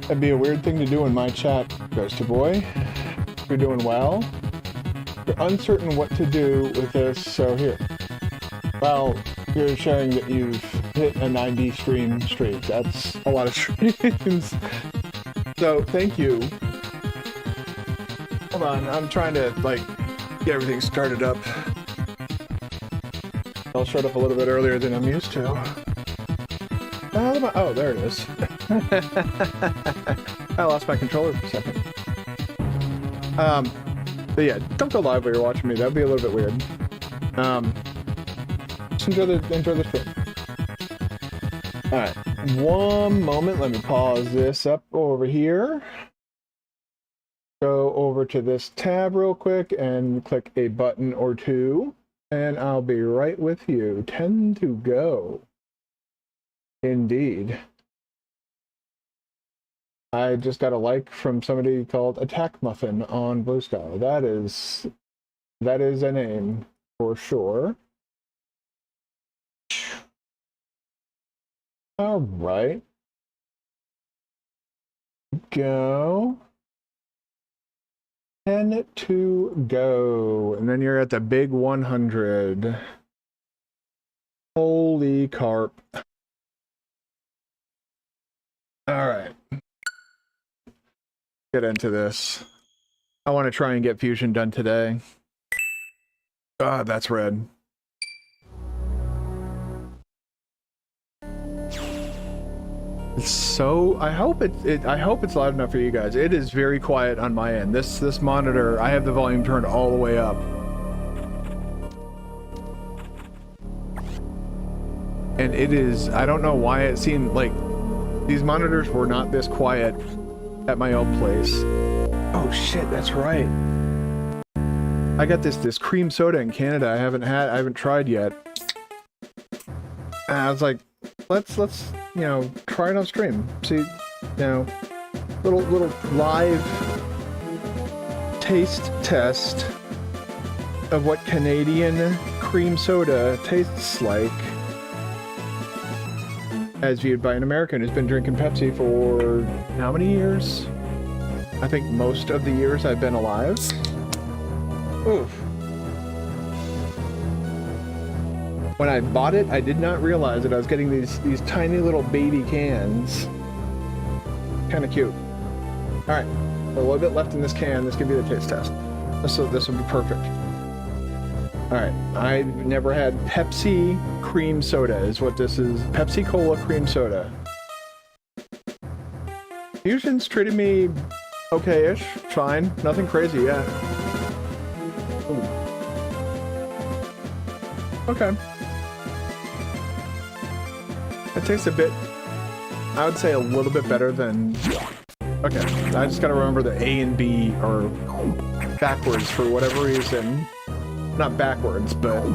That'd be a weird thing to do in my chat, Ghoster Boy. You're doing well. You're uncertain what to do with this, so here. Well, you're sharing that you've hit a 90 stream streak. That's a lot of streams. So, thank you. Hold on, I'm trying to, like, get everything started up. I'll start up a little bit earlier than I'm used to. Oh, there it is. I lost my controller for a second. But yeah, don't go live while you're watching me. That'd be a little bit weird. Just enjoy the stream. Alright, one moment. Let me pause this up over here. Go over to this tab real quick and click a button or two. And I'll be right with you. 10 to go. Indeed. I just got a like from somebody called Attack Muffin on Blue Sky. That is a name for sure. All right. Go. 10 to go. And then you're at the big 100. Holy carp. All right. Get into this. I want to try and get Fusion done today. God, that's red. It's so. I hope it's loud enough for you guys. It is very quiet on my end. This monitor, I have the volume turned all the way up. And it is. I don't know why it seemed like these monitors were not this quiet at my old place. Oh shit, that's right. I got this cream soda in Canada. I haven't tried yet. And I was like, let's you know, try it on stream. See, you know, little live taste test of what Canadian cream soda tastes like, as viewed by an American who's been drinking Pepsi for how many years? I think most of the years I've been alive. Oof. When I bought it, I did not realize that I was getting these tiny little baby cans. Kind of cute. All right, a little bit left in this can. This could be the taste test. This will be perfect. All right, I've never had Pepsi cream soda is what this is. Pepsi Cola cream soda. Fusion's treated me okay-ish, fine, nothing crazy yet. Ooh. Okay. It tastes a bit, I would say a little bit better than, okay, I just gotta remember that A and B are backwards for whatever reason. Not backwards, but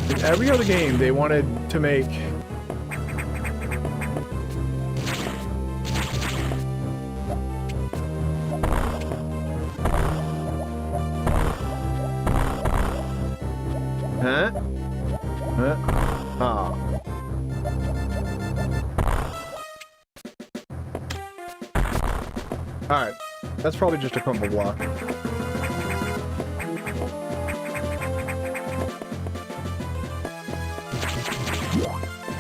in every other game they wanted to make Alright, that's probably just a crumble block.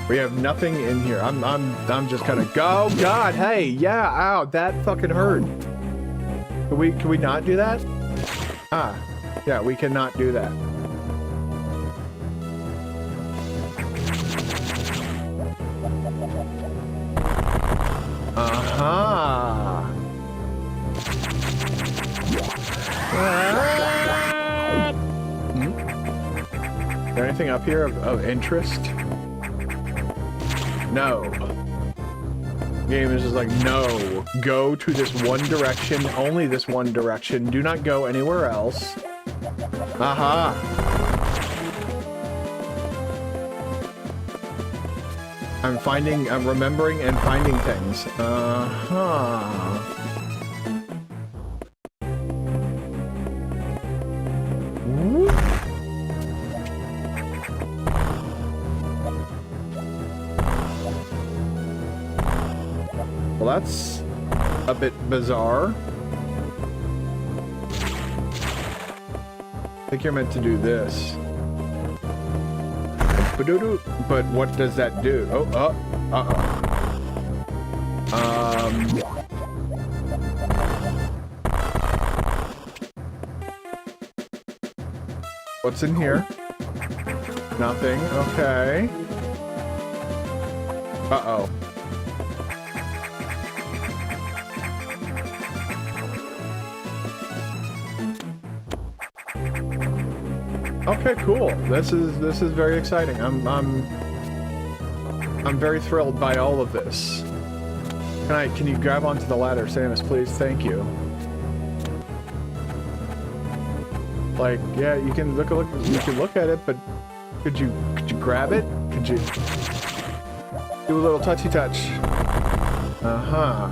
We have nothing in here. I'm just gonna go. Oh God, hey, yeah, ow, that fucking hurt. Can we not do that? Ah, yeah, we cannot do that. Is there anything up here of interest? No. The game is just like, no. Go to this one direction, only this one direction. Do not go anywhere else. Aha. I'm remembering and finding things. Uh-huh. that's a bit bizarre. I think you're meant to do this. But what does that do? Oh, what's in here? Nothing. Okay. Uh-oh. Okay, cool. This is very exciting. I'm very thrilled by all of this. Can you grab onto the ladder, Samus, please? Thank you. Like, yeah, you can look at it, but could you grab it? Could you do a little touchy touch? Uh-huh.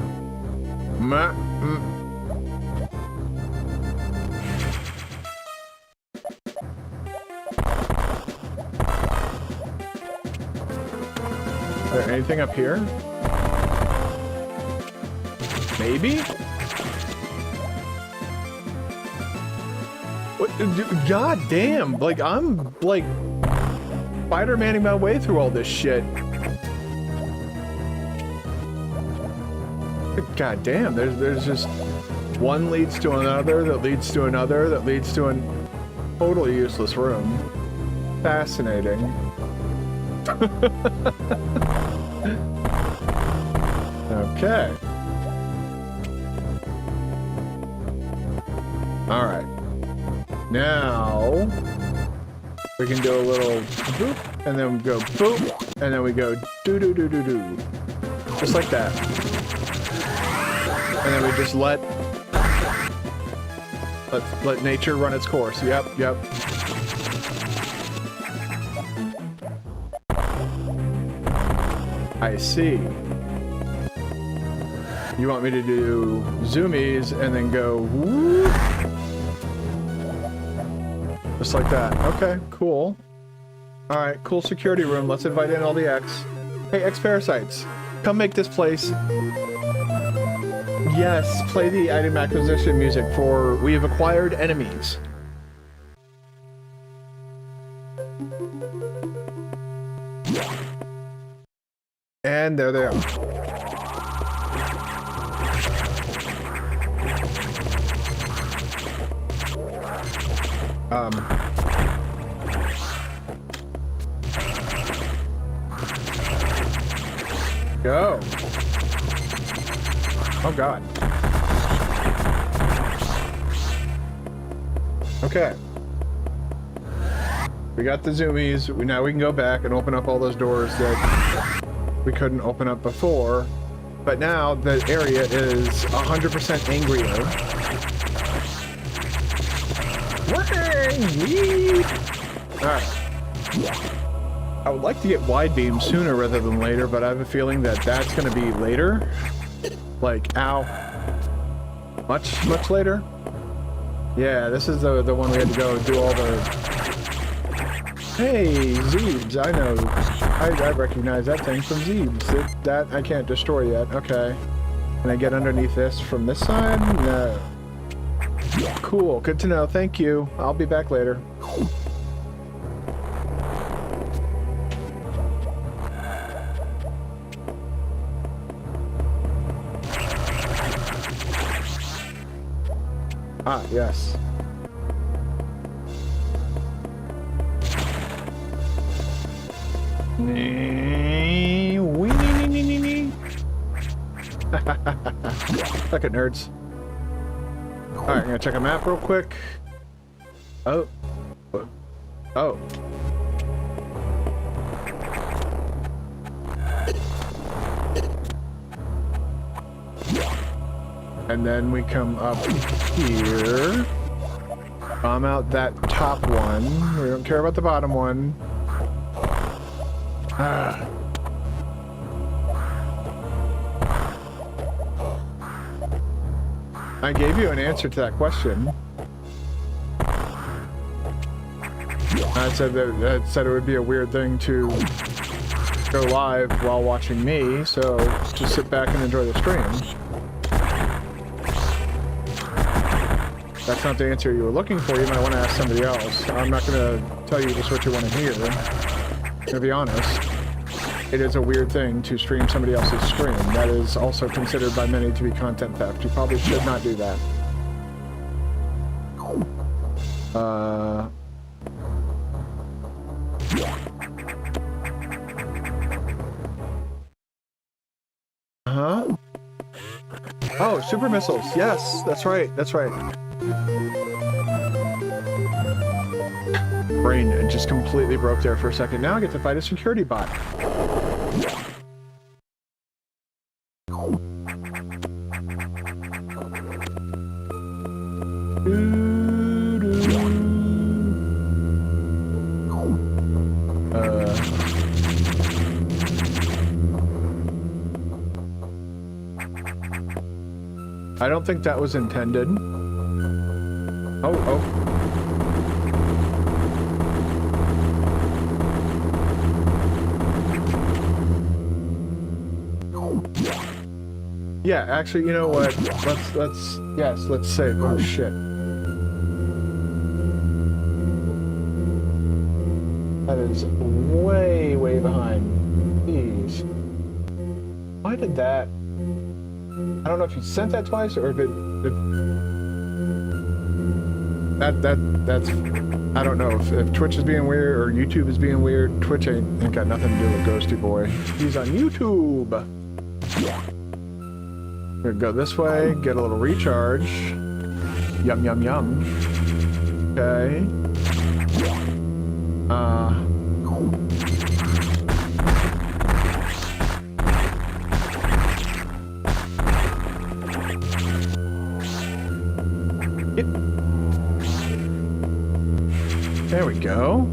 Is there anything up here? Maybe? What? God damn! Like, I'm, like, Spider-Manning my way through all this shit. God damn, there's just one leads to another, that leads to another, that leads to a totally useless room. Fascinating. Okay. Alright. Now we can do a little boop, and then we go boop, and then we go do. Just like that. And then we just let nature run its course. Yep. I see. You want me to do zoomies and then go whoop. Just like that. Okay, cool. Alright, cool security room. Let's invite in all the X. Hey, X-Parasites. Come make this place. Yes, play the item acquisition music for We Have Acquired Enemies. And there they are. Go. Oh god. Okay. We got the zoomies. Now we can go back and open up all those doors that we couldn't open up before. But now the area is 100% angrier. Alright. I would like to get wide beam sooner rather than later, but I have a feeling that that's going to be later. Like, ow. Much later? Yeah, this is the one we had to go do all the... Hey, Zeebs, I know. I recognize that thing from Zeebs. That I can't destroy yet. Okay. Can I get underneath this from this side? No. Cool, good to know. Thank you. I'll be back later. Ah, yes. Look at nerds. Alright, I'm gonna check a map real quick. Oh. Oh. And then we come up here. Bomb out that top one. We don't care about the bottom one. Ah. I gave you an answer to that question. I said that it would be a weird thing to go live while watching me, so just sit back and enjoy the stream. That's not the answer you were looking for. You might want to ask somebody else. I'm not going to tell you just what you want to hear. To be honest, it is a weird thing to stream somebody else's stream. That is also considered by many to be content theft. You probably should not do that. Oh, super missiles. Yes, that's right. That's right. Brain just completely broke there for a second. Now I get to fight a security bot. I don't think that was intended. Oh. Yeah, actually, you know what? Let's say, oh shit. That is way behind. Jeez. Why did that? I don't know if you sent that twice or if that's I don't know if Twitch is being weird or YouTube is being weird. Twitch ain't got nothing to do with Ghosty Boy. He's on YouTube. We're gonna go this way, get a little recharge. Yum yum yum. Okay. There we go.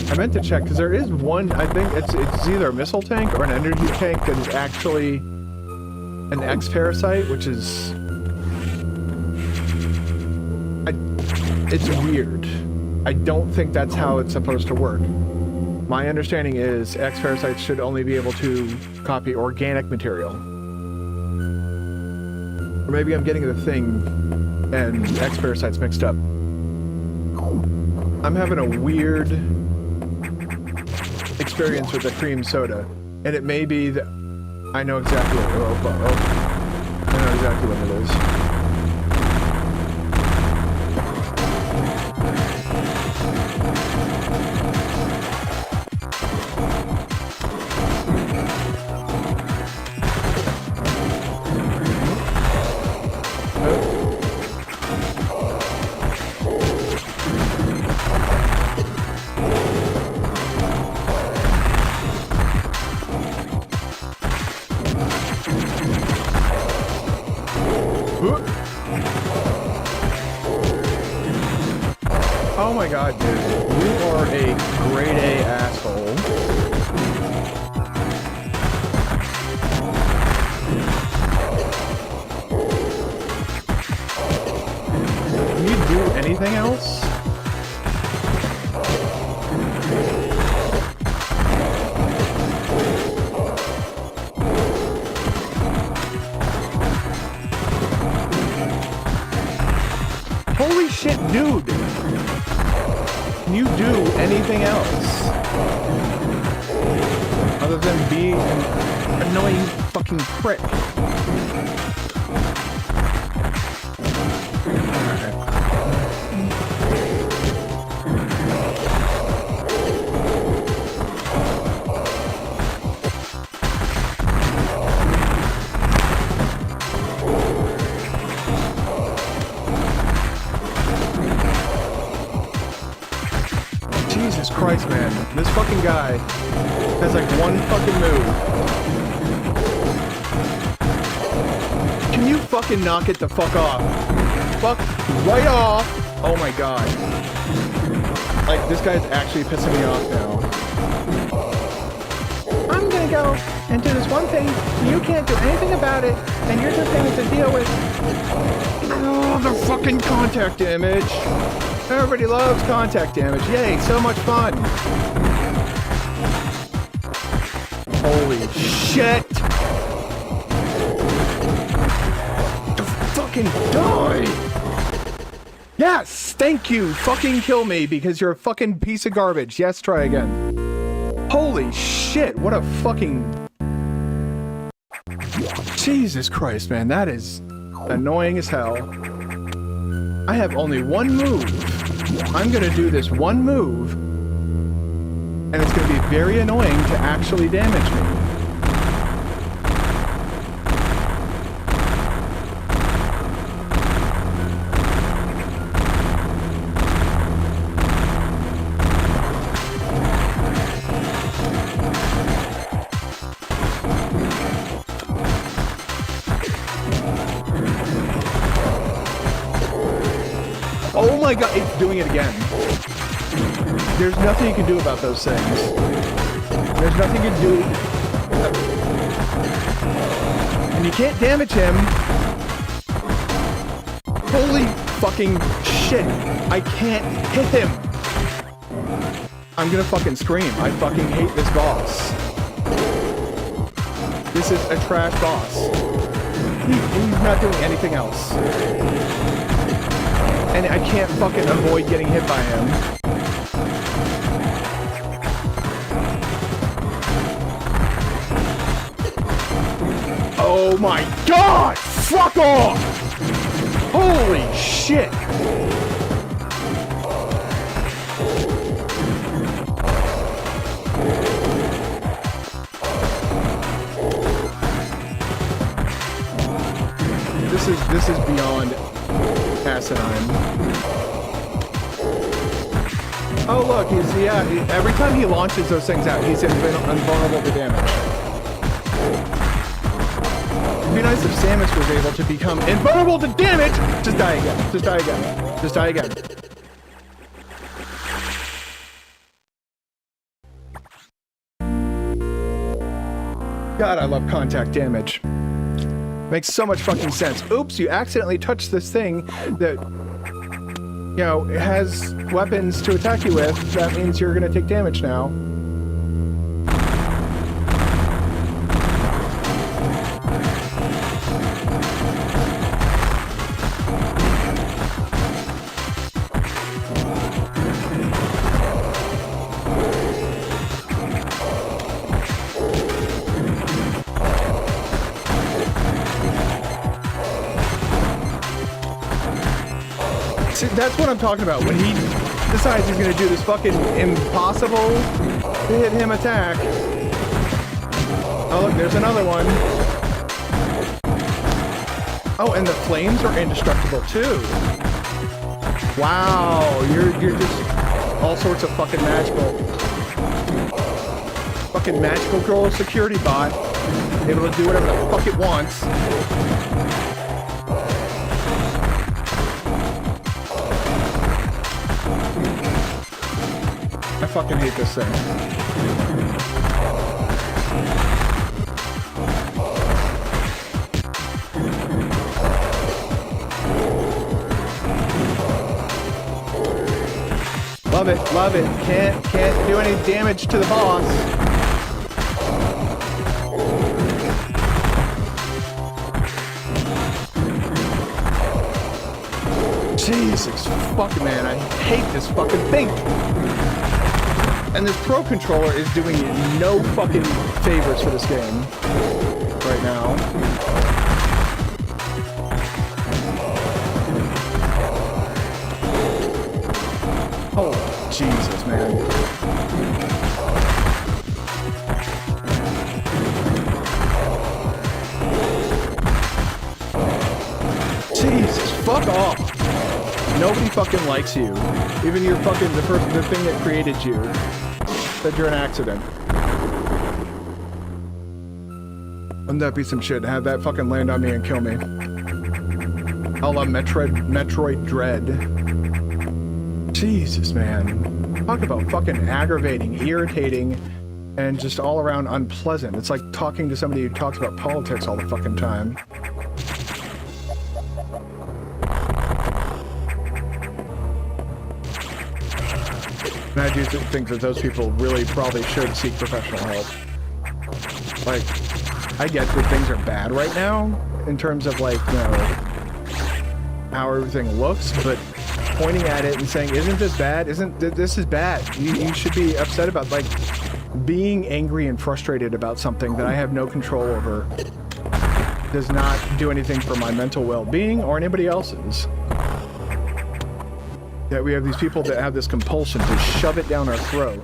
I meant to check because there is one. I think it's either a missile tank or an energy tank that is actually an X-Parasite, which is... it's weird. I don't think that's how it's supposed to work. My understanding is X-Parasites should only be able to copy organic material. Or maybe I'm getting the thing and X-Parasites mixed up. I'm having a weird experience with the cream soda, and it may be that I know exactly what, I know exactly what it is. Oh my god, dude. You are a grade A asshole. Can you do anything else? Holy shit, dude! Can you do anything else? Other than be an annoying fucking prick. Jesus Christ, man. This fucking guy has like one fucking move. Can you fucking knock it the fuck off? Fuck right off! Oh my god. Like, this guy's actually pissing me off now. I'm gonna go and do this one thing, you can't do anything about it, and you're just going to deal with... Oh, the fucking contact damage! Everybody loves contact damage. Yay, so much fun. Holy shit! Fucking die! Yes! Thank you! Fucking kill me because you're a fucking piece of garbage. Yes, try again. Holy shit, what a fucking... Jesus Christ, man, that is annoying as hell. I have only one move. I'm gonna do this one move, and it's gonna be very annoying to actually damage me. Oh my god, it's doing it again. There's nothing you can do about those things. There's nothing you can do. And you can't damage him. Holy fucking shit. I can't hit him. I'm gonna fucking scream. I fucking hate this boss. This is a trash boss. He's not doing anything else. And I can't fucking avoid getting hit by him. Oh my god! Fuck off! Holy shit! This is beyond asinine. Oh look, every time he launches those things out, he's invulnerable to damage. It'd be nice if Samus was able to become invulnerable to damage! Just die again. Just die again. Just die again. God, I love contact damage. Makes so much fucking sense. Oops, you accidentally touched this thing that, you know, has weapons to attack you with. That means you're gonna take damage now. That's what I'm talking about. When he decides he's gonna do this fucking impossible to hit him attack. Oh look, there's another one. Oh, and the flames are indestructible too. Wow, you're just all sorts of fucking magical girl security bot, able to do whatever the fuck it wants. I fucking hate this thing. Love it, love it. Can't do any damage to the boss. Jesus fucking man, I hate this fucking thing. And this Pro Controller is doing no fucking favors for this game right now. Oh, Jesus, man. Jesus, fuck off. Nobody fucking likes you. Even your fucking, the thing that created you. Said you're an accident. Wouldn't that be some shit? Have that fucking land on me and kill me. I love Metroid Dread. Jesus, man. Talk about fucking aggravating, irritating, and just all around unpleasant. It's like talking to somebody who talks about politics all the fucking time. And I do think that those people really probably should seek professional help. Like, I get that things are bad right now in terms of, like, you know, how everything looks, but pointing at it and saying, isn't this bad? This is bad. You should be upset about, like, being angry and frustrated about something that I have no control over does not do anything for my mental well-being or anybody else's. That we have these people that have this compulsion to shove it down our throat.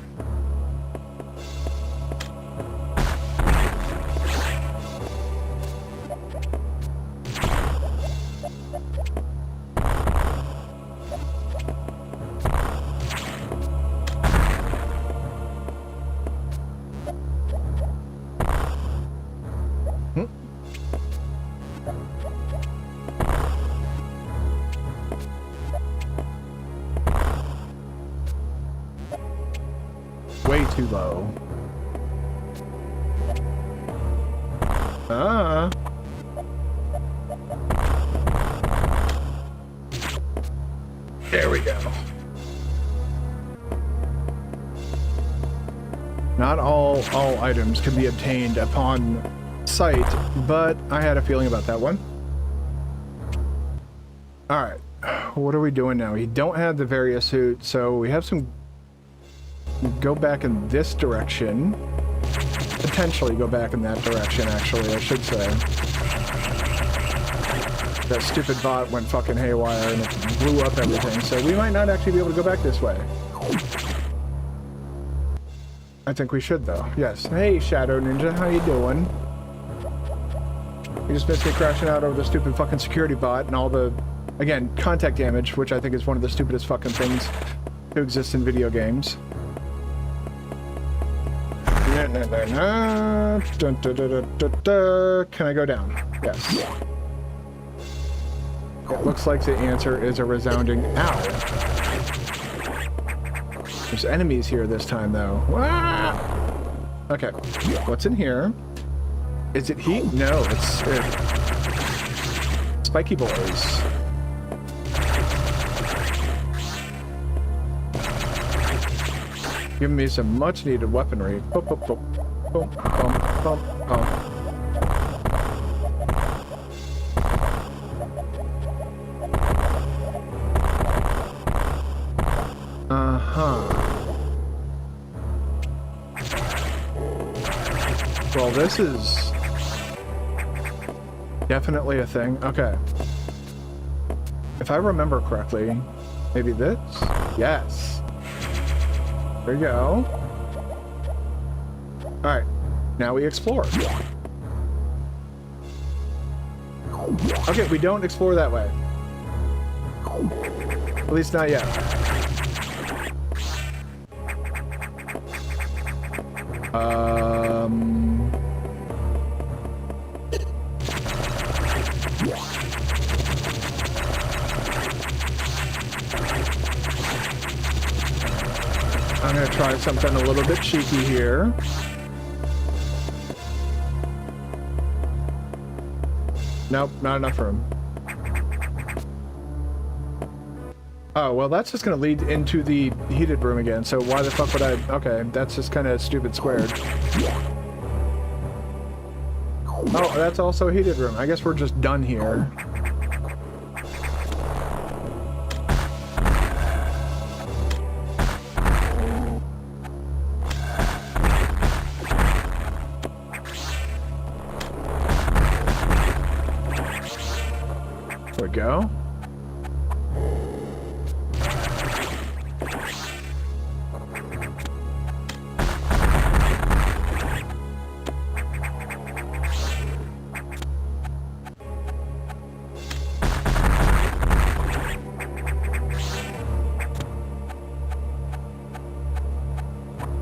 Way too low. There we go. Not all items can be obtained upon sight, but I had a feeling about that one. Alright, what are we doing now? We don't have the various suit, so we have some... Go back in this direction. Potentially go back in that direction, actually, I should say. That stupid bot went fucking haywire and it blew up everything, so we might not actually be able to go back this way. I think we should, though. Yes. Hey, Shadow Ninja, how you doing? You just missed me crashing out over the stupid fucking security bot and all the, again, contact damage, which I think is one of the stupidest fucking things to exist in video games. Can I go down? Yes. It looks like the answer is a resounding ow. There's enemies here this time, though. Okay. What's in here? Is it heat? No, it's spiky boys. Giving me some much-needed weaponry. Boom, boom, boom, boom, boom, boom, boom. Well, this is definitely a thing. Okay. If I remember correctly, maybe this? Yes. There you go. Alright, now we explore. Okay, we don't explore that way. At least not yet. I'm gonna try something a little bit cheeky here. Nope, not enough room. Oh, well, that's just gonna lead into the heated room again, so why the fuck would I... Okay, that's just kind of stupid squared. Oh, that's also a heated room. I guess we're just done here. There we go.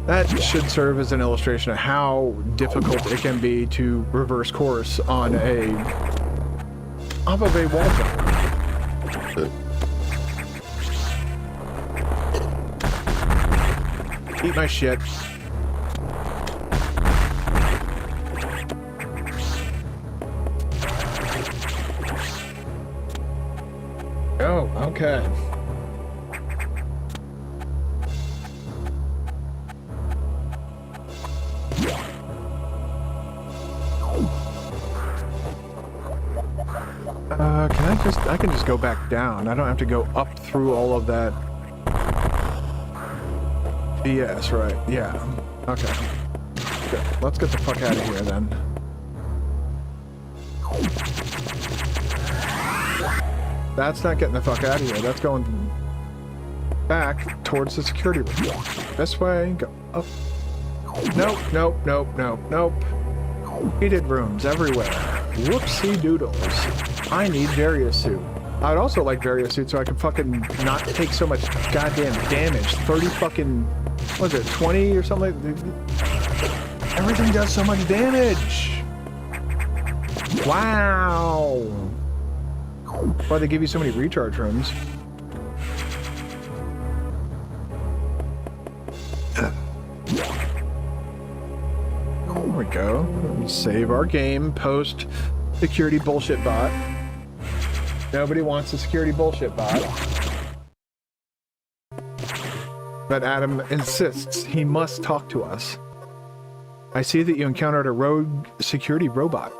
That should serve as an illustration of how difficult it can be to reverse course on off of a wall jump. Eat my shit. Oh, okay. I can just go back down. I don't have to go up through all of that. BS, right? Yeah. Okay. Good. Let's get the fuck out of here then. That's not getting the fuck out of here. That's going back towards the security room. This way, go up. Nope, nope, nope, nope, nope. Heated rooms everywhere. Whoopsie doodles. I need Various Suit. I'd also like Various Suit so I can fucking not take so much goddamn damage. 30 fucking, what is it, 20 or something? Everything does so much damage. Wow. Why they give you so many recharge rooms? There we go. Save our game post security bullshit bot. Nobody wants a security bullshit bot. But Adam insists he must talk to us. I see that you encountered a rogue security robot.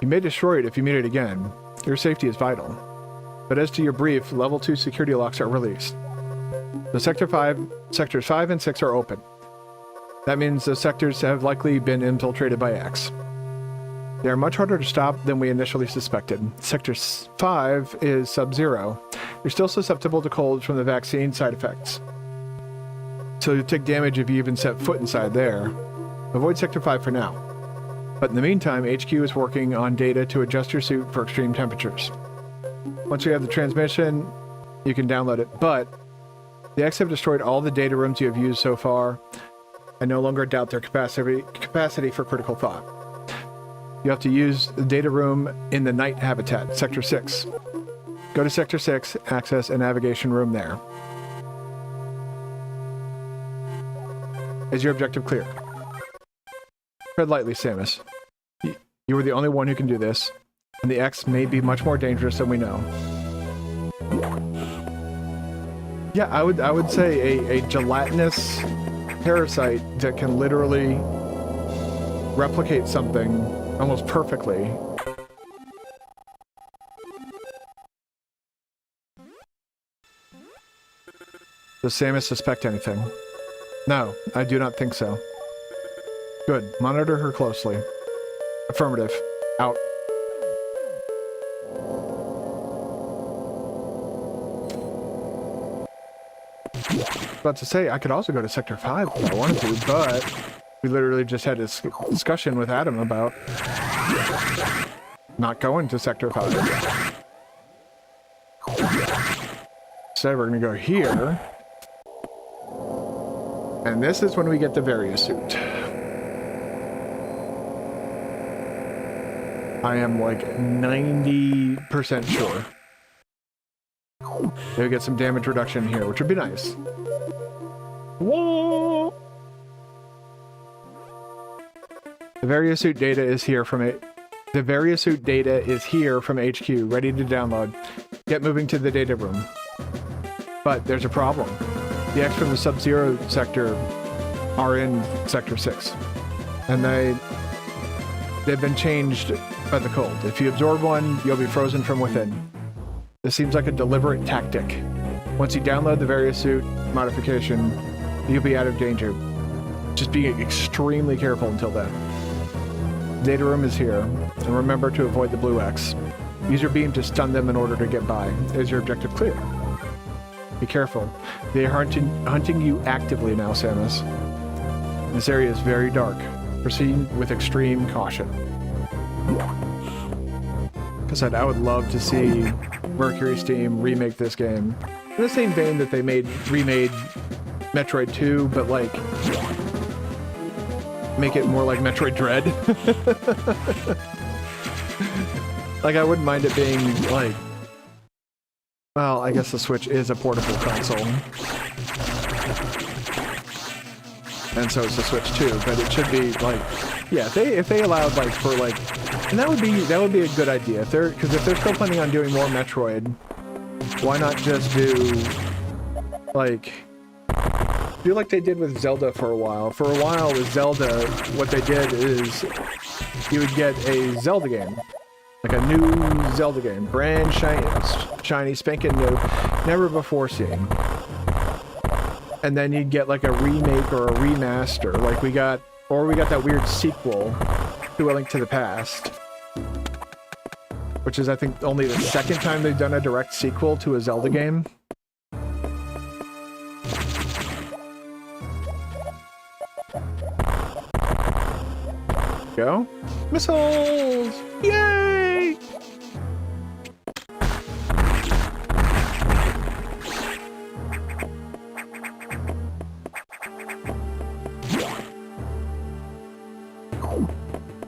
You may destroy it if you meet it again. Your safety is vital. But as to your brief, level 2 security locks are released. The sectors 5 and 6 are open. That means the sectors have likely been infiltrated by X. They are much harder to stop than we initially suspected. Sector 5 is sub-zero. You're still susceptible to colds from the vaccine side effects. So you'll take damage if you even set foot inside there. Avoid Sector 5 for now. But in the meantime, HQ is working on data to adjust your suit for extreme temperatures. Once you have the transmission, you can download it. But the X have destroyed all the data rooms you have used so far. I no longer doubt their capacity for critical thought. You have to use the data room in the night habitat, Sector 6. Go to Sector 6, access a navigation room there. Is your objective clear? Tread lightly, Samus. You are the only one who can do this, and the X may be much more dangerous than we know. Yeah, I would say a gelatinous parasite that can literally replicate something almost perfectly. Does Samus suspect anything? No, I do not think so. Good. Monitor her closely. Affirmative. Out. About to say, I could also go to Sector 5 if I wanted to, but we literally just had a discussion with Adam about not going to Sector 5. Instead, we're going to go here. And this is when we get the Various Suit. I am like 90% sure. Maybe get some damage reduction here, which would be nice. Whoa! The Various Suit data is here from it. The Various Suit data is here from HQ, ready to download. Get moving to the data room. But there's a problem. The X from the Sub-Zero sector are in Sector 6. And they've been changed by the cold. If you absorb one, you'll be frozen from within. This seems like a deliberate tactic. Once you download the Various Suit modification, you'll be out of danger. Just be extremely careful until then. Data room is here, and remember to avoid the blue X. Use your beam to stun them in order to get by. Is your objective clear? Be careful. They are hunting you actively now, Samus. This area is very dark. Proceed with extreme caution. Because I would love to see Mercury's team remake this game. In the same vein that they remade Metroid 2, but like make it more like Metroid Dread. Like, I wouldn't mind it being like, well, I guess the Switch is a portable console. And so it's the Switch too, but it should be like, yeah, if they allowed like for like, and that would be a good idea. Because if they're still planning on doing more Metroid, why not just do like they did with Zelda for a while. For a while with Zelda, what they did is you would get a Zelda game, Like a new Zelda game. Brand shiny, spanking new, never before seen. And then you'd get like a remake or a remaster, like we got that weird sequel to A Link to the Past. Which is, I think, only the second time they've done a direct sequel to a Zelda game. Go. Missiles! Yay!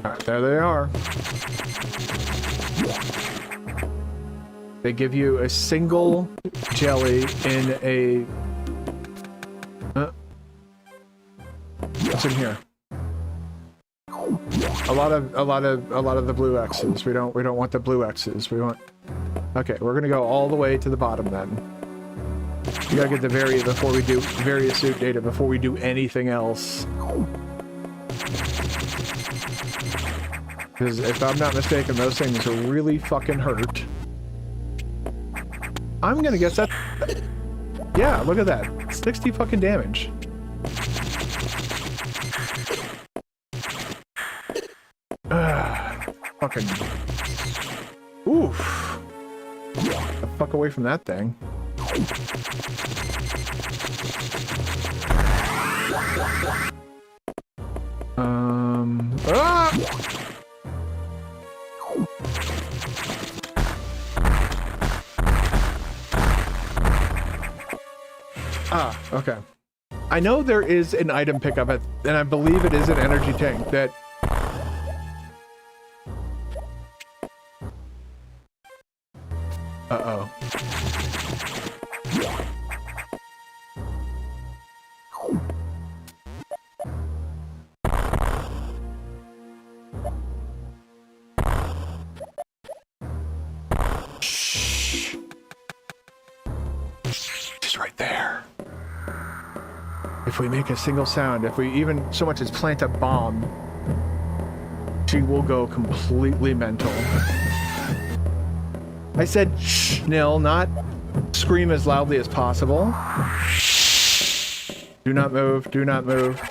Alright, there they are. They give you a single jelly in a... what's in here? A lot of the blue X's. We don't want the blue X's. We want... Okay, we're gonna go all the way to the bottom then. We gotta get the variant before we do various suit data before we do anything else. Because if I'm not mistaken, those things are really fucking hurt. I'm gonna guess that... Yeah, look at that. 60 fucking damage. Fucking... Oof. Get the fuck away from that thing. Ah! Ah, okay. I know there is an item pickup at, and I believe it is an energy tank that... Uh-oh. Shh. She's right there. If we make a single sound, if we even so much as plant a bomb, she will go completely mental. I said shh, Nil, not scream as loudly as possible. Do not move, do not move.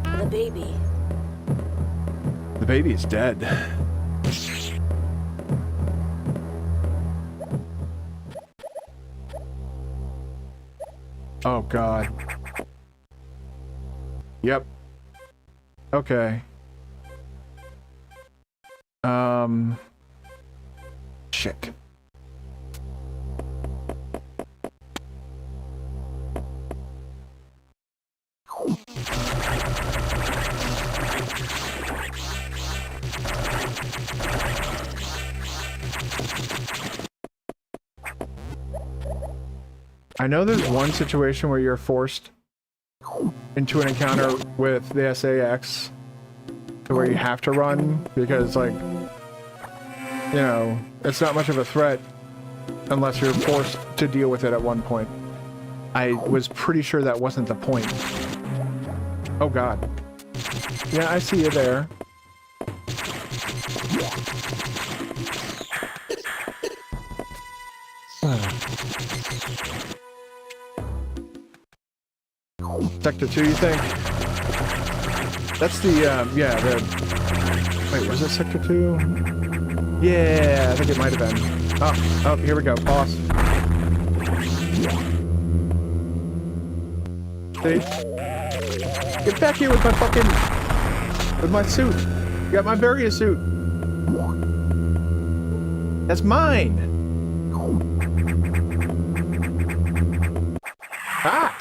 The baby. The baby is dead. Oh God. Yep. Okay. Shit. I know there's one situation where you're forced into an encounter with the SAX to where you have to run because, like, you know, it's not much of a threat unless you're forced to deal with it at one point. I was pretty sure that wasn't the point. Oh God. Yeah, I see you there. Sector 2, you think? That's the, yeah, the... Wait, was it Sector 2? Yeah, I think it might have been. Oh, here we go, boss. See? Get back here with my fucking... with my suit. You got my various suit. That's mine! Ah!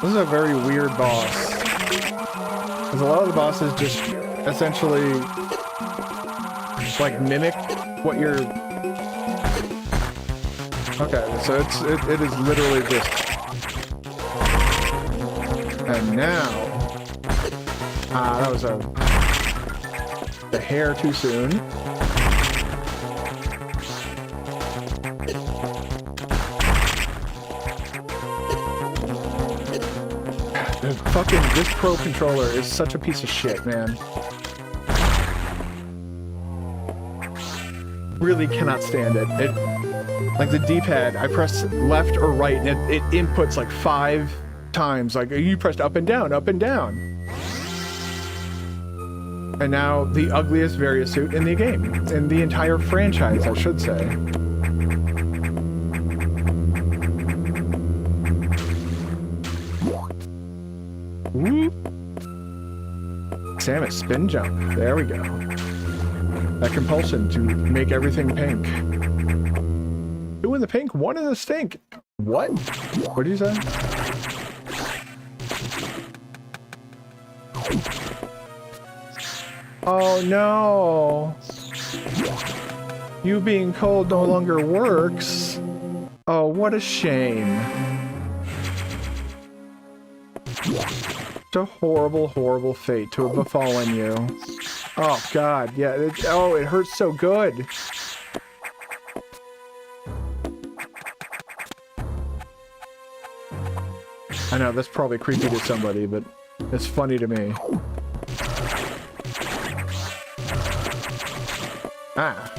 This is a very weird boss. Because a lot of the bosses just essentially like mimic what you're... Okay, so it is literally just... And now... that was the hair too soon. Fucking, this Pro controller is such a piece of shit, man. Really cannot stand it. Like the D-pad, I press left or right and it inputs like 5 times. Like you pressed up and down, up and down. And now the ugliest Variasuit in the game. In the entire franchise, I should say. Whoop. Samus, spin jump. There we go. That compulsion to make everything pink. 2 in the pink, 1 in the stink. What? What did you say? Oh no! You being cold no longer works. Oh, what a shame. Such a horrible, horrible fate to have befallen you. Oh god, yeah, it hurts so good. I know, that's probably creepy to somebody, but it's funny to me. Ah.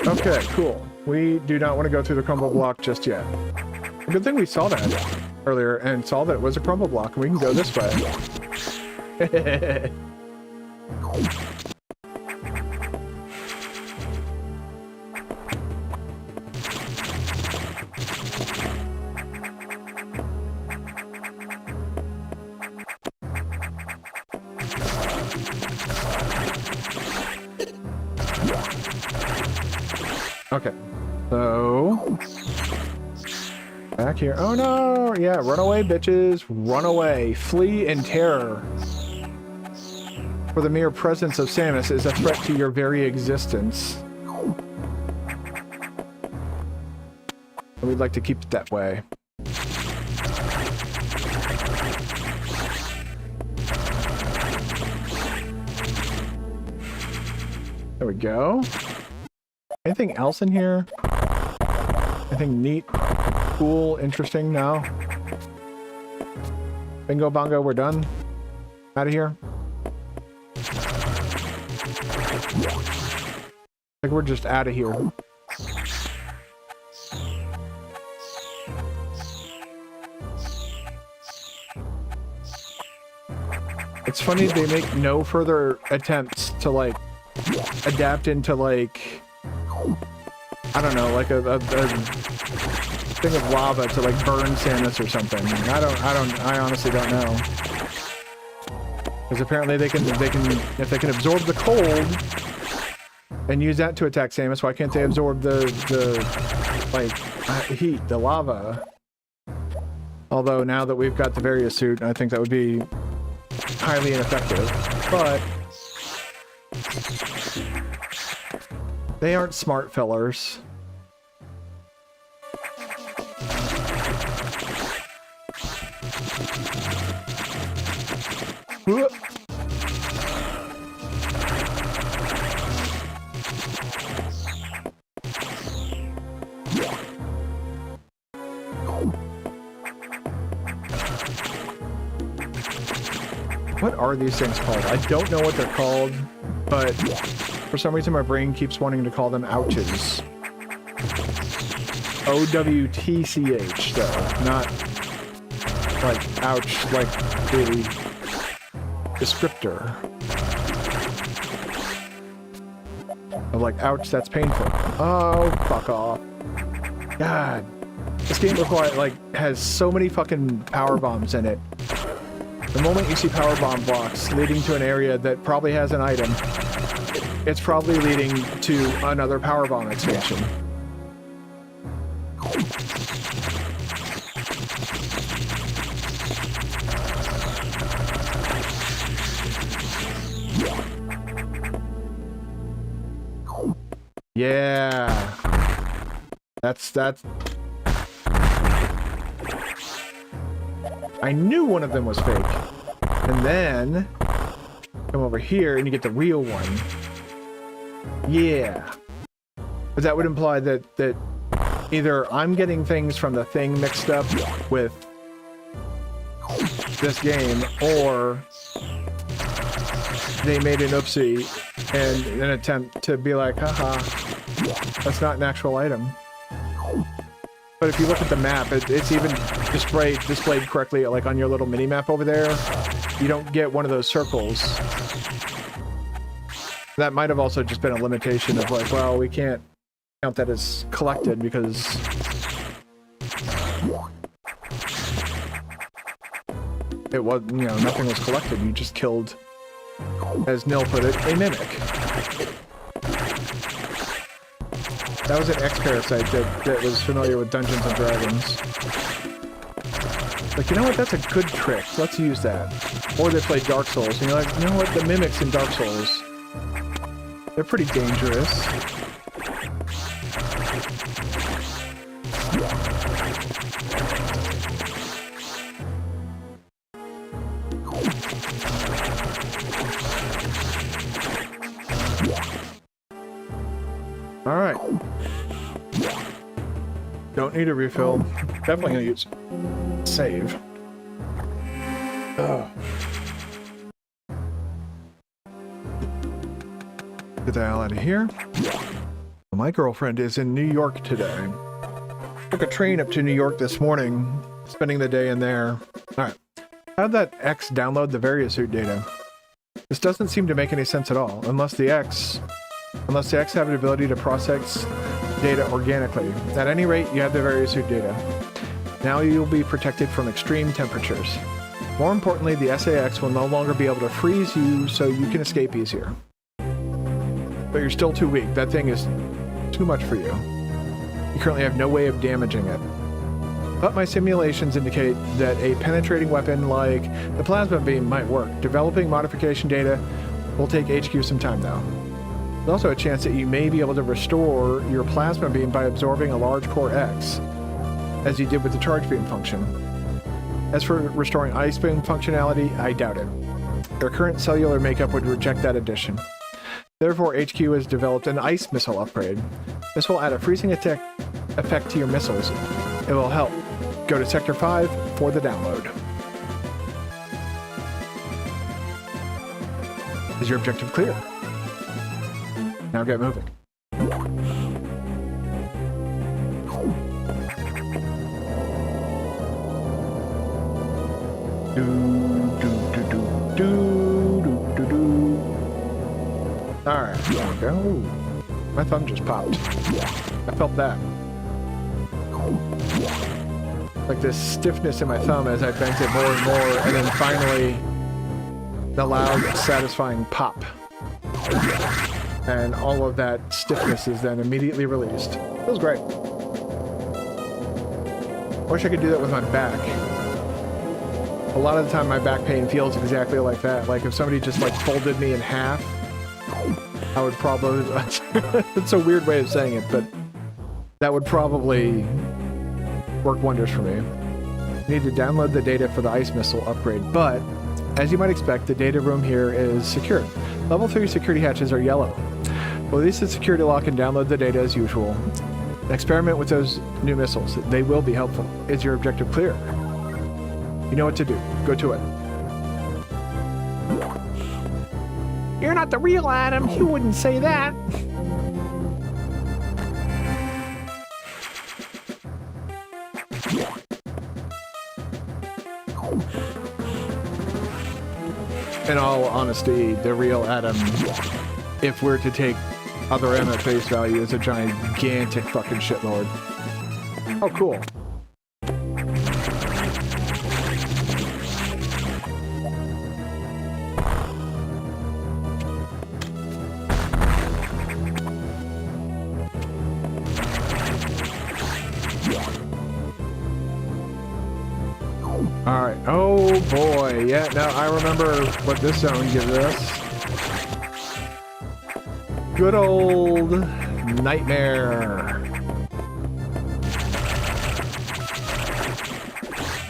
Okay, cool. We do not want to go through the crumble block just yet. A good thing we saw that earlier and saw that it was a crumble block, and we can go this way. Okay, so back here. Oh no! Yeah, run away, bitches! Run away! Flee in terror. For the mere presence of Samus is a threat to your very existence. And we'd like to keep it that way. There we go. Anything else in here? Anything neat, cool, interesting? No? Bingo bongo, we're done? Out of here? Like we're just out of here. It's funny they make no further attempts to like adapt into like, I don't know, like a thing of lava to like burn Samus or something. I honestly don't know. Because apparently they can if they can absorb the cold and use that to attack Samus, why can't they absorb the heat, the lava? Although now that we've got the Variasuit, I think that would be highly ineffective. But they aren't smart fellers. Whoop. What are these things called? I don't know what they're called, but for some reason my brain keeps wanting to call them ouches. O-W-T-C-H, though, not like ouch, like the descriptor of like ouch, that's painful. Oh, fuck off. God. This game has so many fucking power bombs in it. The moment you see power bomb blocks leading to an area that probably has an item, it's probably leading to another power bomb expansion. Yeah. That's... I knew one of them was fake. And then come over here and you get the real one. Yeah. But that would imply that either I'm getting things from the thing mixed up with this game, or they made an oopsie and an attempt to be like, haha, that's not an actual item. But if you look at the map, it's even displayed correctly, like on your little mini map over there. You don't get one of those circles. That might have also just been a limitation of like, well, we can't count that as collected because it was, you know, nothing was collected. You just killed, as Nil put it, a mimic. That was an ex-parasite that was familiar with Dungeons and Dragons. Like, you know what? That's a good trick. Let's use that. Or they play Dark Souls, and you're like, you know what? The mimics in Dark Souls, they're pretty dangerous. Alright. Don't need a refill. Definitely gonna use save. Ugh. Get the hell out of here. My girlfriend is in New York today. Took a train up to New York this morning, spending the day in there. Alright. How did that X download the Variasuit data? This doesn't seem to make any sense at all, unless the X have the ability to process data organically. At any rate, you have the Variasuit data. Now you'll be protected from extreme temperatures. More importantly, the SAX will no longer be able to freeze you, so you can escape easier. But you're still too weak. That thing is too much for you. You currently have no way of damaging it. But my simulations indicate that a penetrating weapon like the plasma beam might work. Developing modification data will take HQ some time though. There's also a chance that you may be able to restore your plasma beam by absorbing a large core X, as you did with the charge beam function. As for restoring ice beam functionality, I doubt it. Their current cellular makeup would reject that addition. Therefore, HQ has developed an ice missile upgrade. This will add a freezing effect to your missiles. It will help. Go to Sector 5 for the download. Is your objective clear? Now get moving. Alright, there we go. My thumb just popped. I felt that. Like this stiffness in my thumb as I bent it more and more, and then finally the loud, satisfying pop. And all of that stiffness is then immediately released. Feels great. Wish I could do that with my back. A lot of the time my back pain feels exactly like that. Like if somebody just like folded me in half, I would probably... It's a weird way of saying it, but that would probably work wonders for me. You need to download the data for the ice missile upgrade, but as you might expect, the data room here is secured. Level 3 security hatches are yellow. Release the security lock and download the data as usual. Experiment with those new missiles. They will be helpful. Is your objective clear? You know what to do. Go to it. You're not the real Adam. You wouldn't say that. In all honesty, the real Adam, if we're to take other M at face value, is a gigantic fucking shitlord. Oh, cool. Oh boy, yeah, now I remember what this zone gives us. Good old nightmare.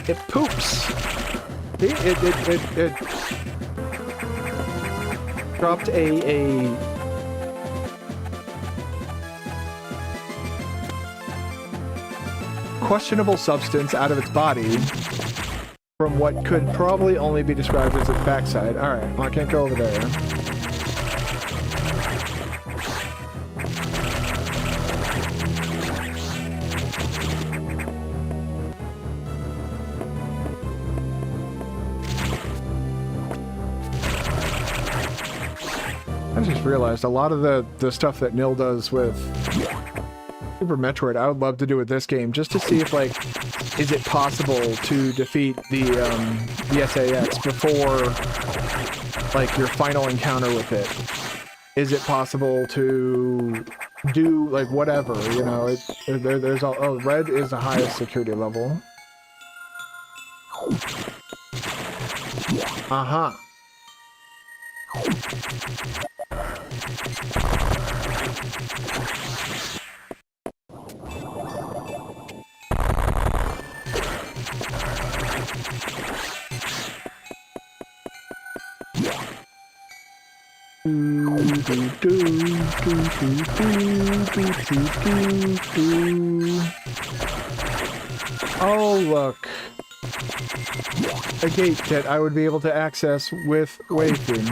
It poops. See, it dropped a questionable substance out of its body from what could probably only be described as its backside. Alright, well I can't go over there. I just realized a lot of the stuff that Nil does with Super Metroid, I would love to do with this game, just to see if, like, is it possible to defeat the SAS before, like, your final encounter with it? Is it possible to do, like, whatever, you know? There's all, oh, red is the highest security level. Uh-huh. Oh, look. A gate that I would be able to access with waving.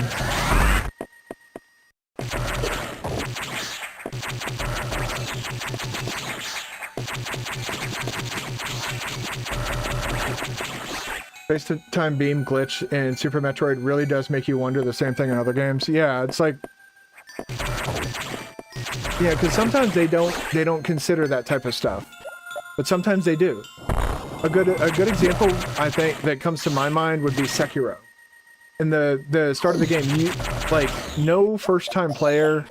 Space-time beam glitch in Super Metroid really does make you wonder the same thing in other games. Yeah, it's like... Yeah, because sometimes they don't consider that type of stuff. But sometimes they do. A good example, I think, that comes to my mind would be Sekiro. In the start of the game, you, like, no first-time player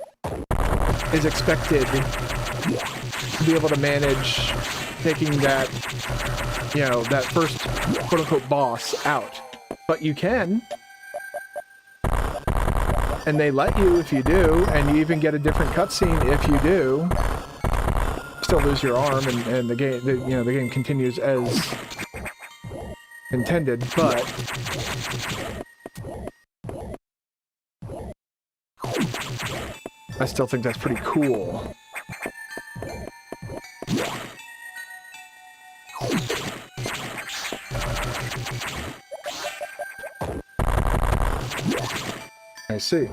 is expected to be able to manage taking that, you know, that first quote-unquote boss out. But you can. And they let you if you do, and you even get a different cutscene if you do. Still lose your arm, and the game, you know, the game continues as intended, but I still think that's pretty cool. I see.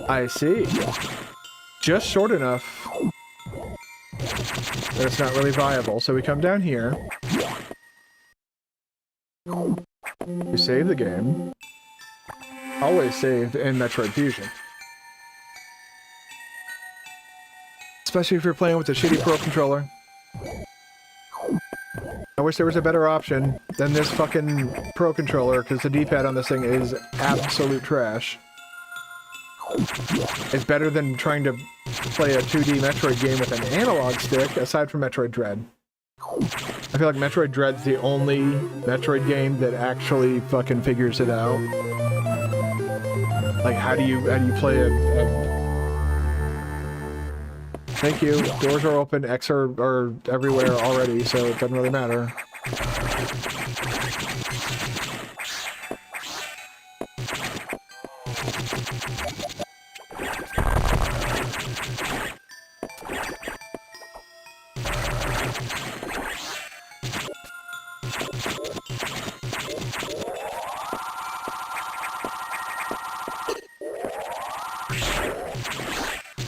I see. Just short enough that it's not really viable. So we come down here. We save the game. Always saved in Metroid Fusion. Especially if you're playing with a shitty Pro Controller. I wish there was a better option than this fucking Pro Controller, because the D-pad on this thing is absolute trash. It's better than trying to play a 2D Metroid game with an analog stick, aside from Metroid Dread. I feel like Metroid Dread's the only Metroid game that actually fucking figures it out. Like, how do you play a... Thank you. Doors are open. X are everywhere already, so it doesn't really matter.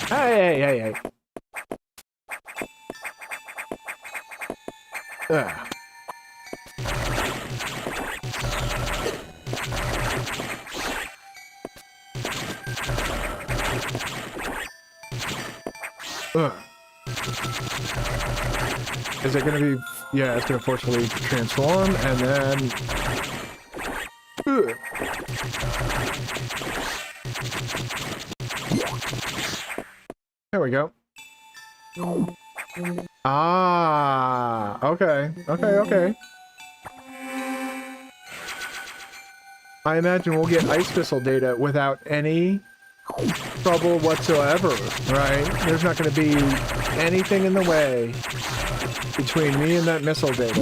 Hey. Ugh. Ugh. Is it gonna be... Yeah, it's gonna forcefully transform, and then... Ugh. There we go. Ah, okay, okay. I imagine we'll get ice missile data without any trouble whatsoever, right? There's not going to be anything in the way between me and that missile data.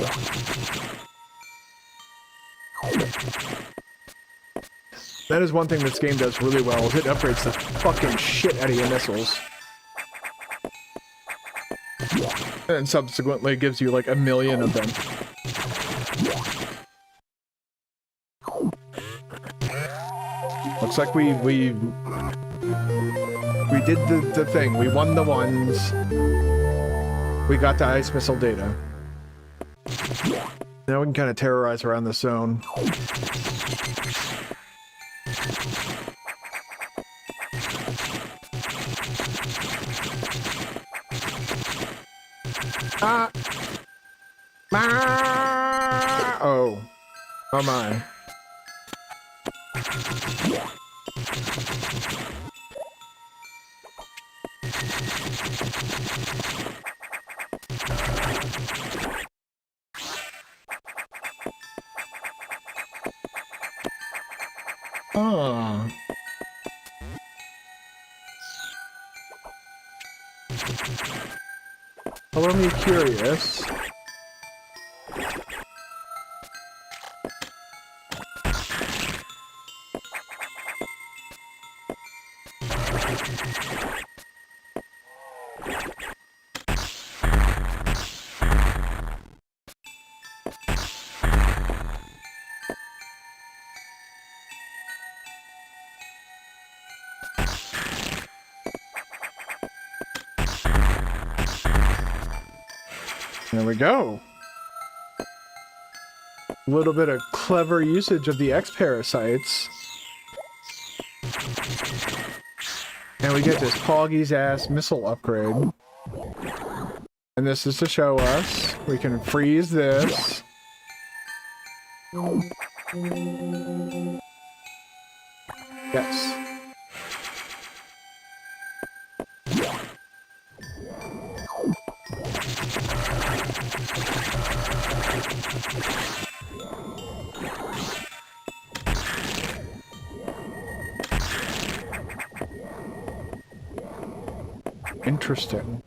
That is one thing this game does really well, is it upgrades the fucking shit out of your missiles. And subsequently gives you like 1,000,000 of them. Looks like we did the thing. We won the ones. We got the ice missile data. Now we can kind of terrorize around the zone. Ah! Ah! Oh. Oh my. Ah. Follow me curious. There we go. A little bit of clever usage of the X-Parasites. And we get this Poggy's ass missile upgrade. And this is to show us we can freeze this. Yes. Interesting.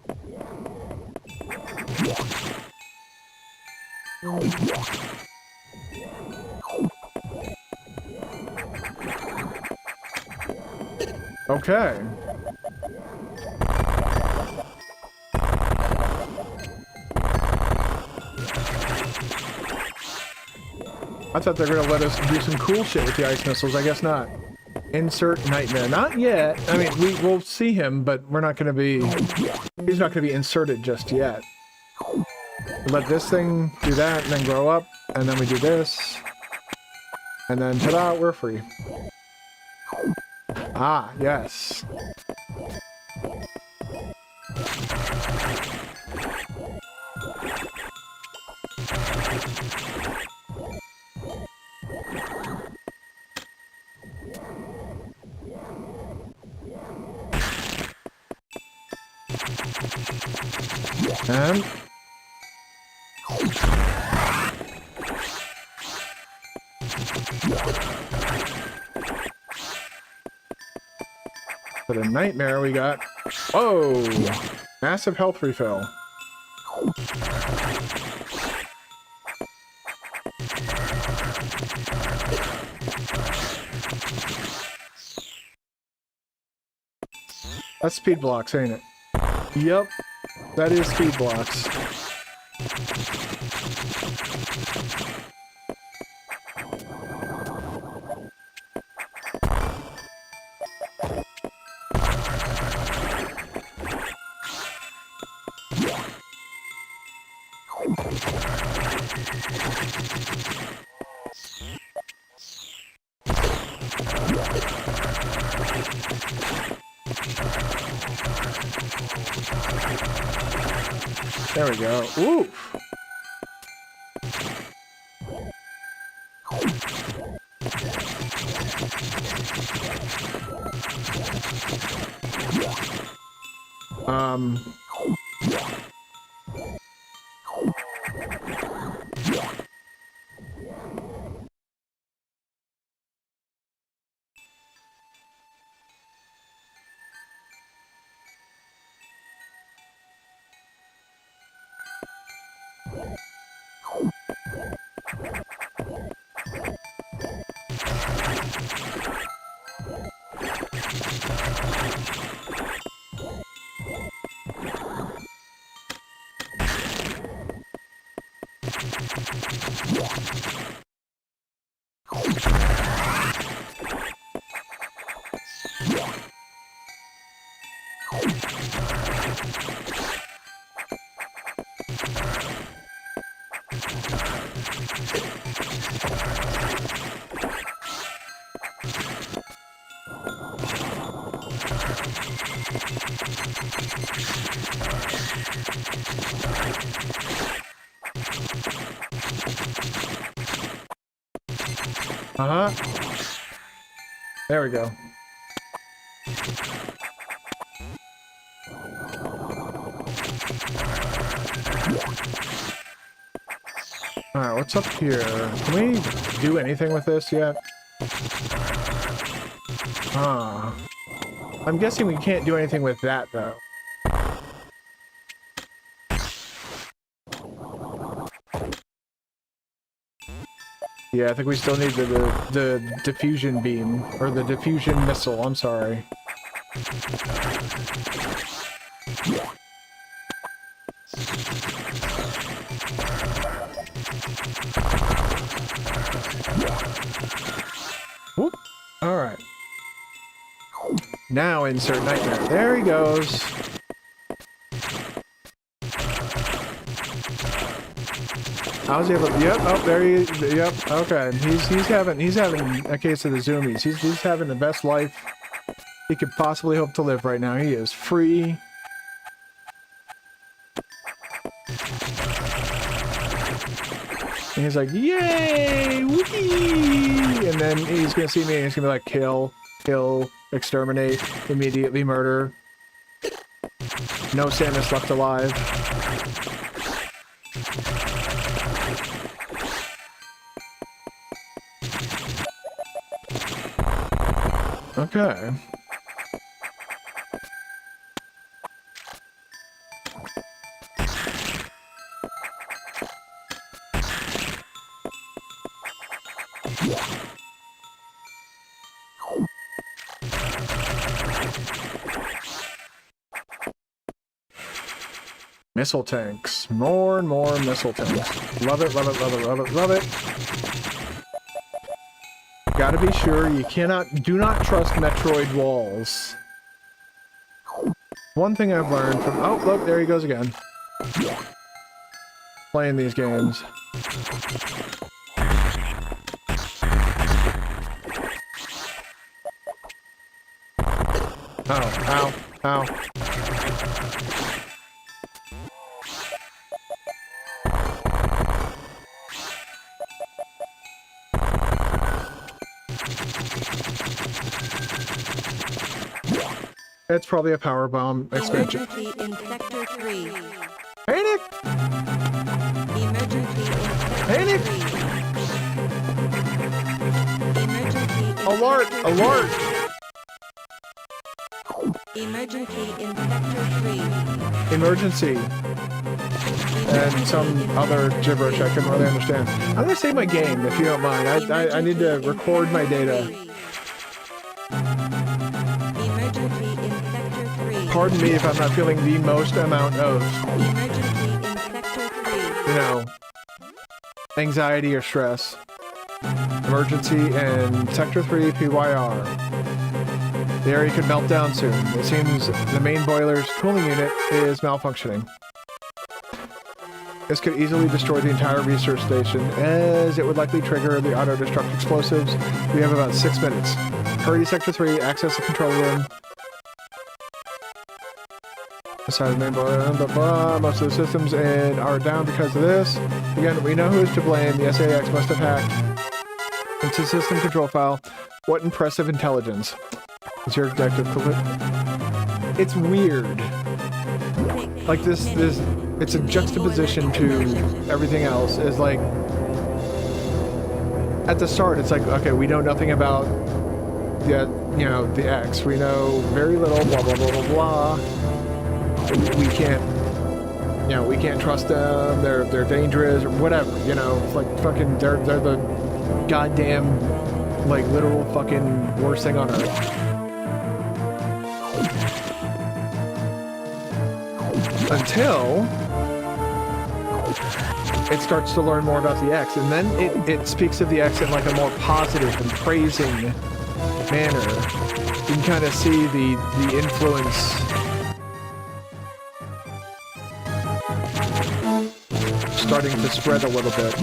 Okay. I thought they were gonna let us do some cool shit with the ice missiles. I guess not. Insert nightmare. Not yet. I mean, we'll see him, but we're not gonna be... He's not gonna be inserted just yet. Let this thing do that, and then grow up, and then we do this. And then, ta-da, we're free. Ah, yes. And... For the nightmare we got... Whoa! Massive health refill. That's speed blocks, ain't it? Yep. That is speed blocks. There we go. Oof. Uh-huh. There we go. Alright, what's up here? Can we do anything with this yet? Ah. I'm guessing we can't do anything with that, though. Yeah, I think we still need the diffusion beam, or the diffusion missile, I'm sorry. Whoop. Alright. Now insert nightmare. There he goes. I was able to, yep, oh, there he, yep, okay. He's having a case of the zoomies. He's having the best life he could possibly hope to live right now. He is free. And he's like, yay, whoopee! And then he's gonna see me and he's gonna be like, kill, exterminate, immediately murder. No Samus left alive. Okay. Missile tanks. More and more missile tanks. Love it, love it, love it, love it, love it. Gotta be sure you do not trust Metroid walls. One thing I've learned from, oh look, there he goes again. Playing these games. Oh, ow, ow. It's probably a power bomb expansion. Emergency in Sector 3. Panic! Emergency in Sector Panic! 3. Emergency in Alert! Sector Alert! 3. Emergency in Sector 3. Emergency. And some other gibberish I couldn't really understand. I'm gonna save my game if you don't mind. I need to record my data. Pardon me if I'm not feeling the most amount of, you know, anxiety or stress. Emergency in Sector 3 PYR. The area could melt down soon. It seems the main boiler's cooling unit is malfunctioning. This could easily destroy the entire research station, as it would likely trigger the auto-destruct explosives. We have about 6 minutes. Hurry to Sector 3, access the control room. Aside the main boiler, blah, blah. Most of the systems are down because of this. Again, we know who is to blame. The SAX must have hacked into system control file. What impressive intelligence. Is your objective complete? It's weird. Like this, it's a juxtaposition to everything else. Is like, at the start, it's like, okay, we know nothing about the X. We know very little, blah, blah, blah, blah, blah. We can't trust them. They're dangerous or whatever. You know, it's like fucking they're the goddamn like literal fucking worst thing on earth. Until it starts to learn more about the X, and then it speaks of the X in like a more positive and praising manner. You can kind of see the influence starting to spread a little bit.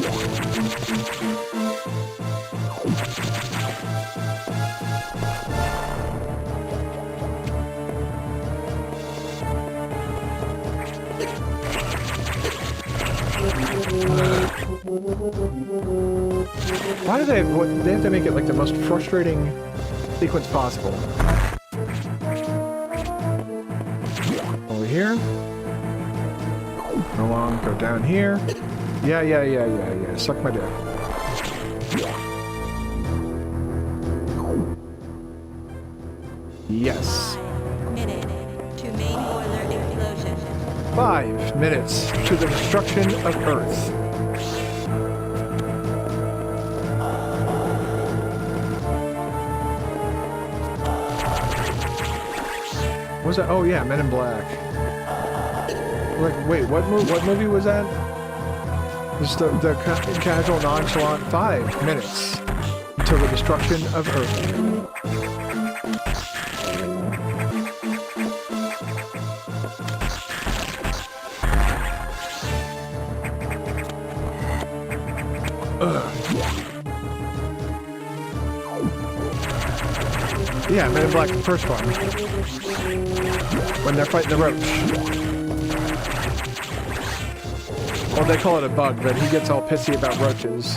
Why do they have to make it like the most frustrating sequence possible? Over here. Go on, go down here. Yeah. Suck my dick. Yes. Minute to main boiler explosion. 5 minutes to the destruction of Earth. What was that? Oh yeah, Men in Black. Like, wait, what movie was that? Just the casual, nonchalant 5 minutes until the destruction of Earth. Yeah, Men in Black, the first one. When they're fighting the roach. Well, they call it a bug, but he gets all pissy about roaches.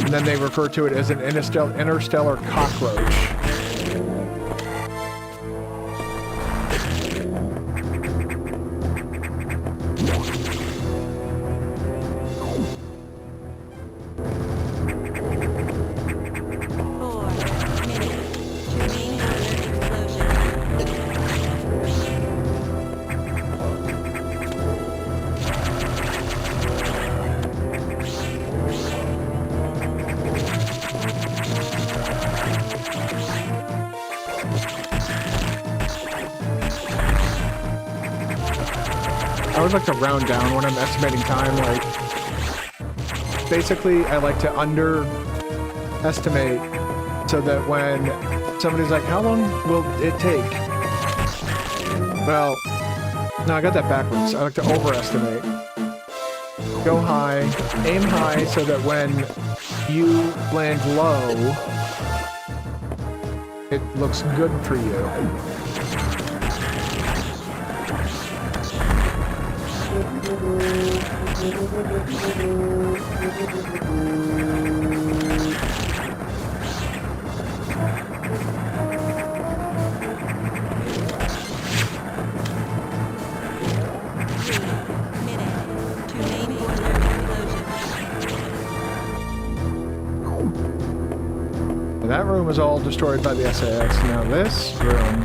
And then they refer to it as an interstellar cockroach. I always like to round down when I'm estimating time, like, basically I like to underestimate so that when somebody's like, how long will it take? Well, no, I got that backwards. I like to overestimate. Go high, aim high so that when you land low, it looks good for you. That room was all destroyed by the SAS. Now this room...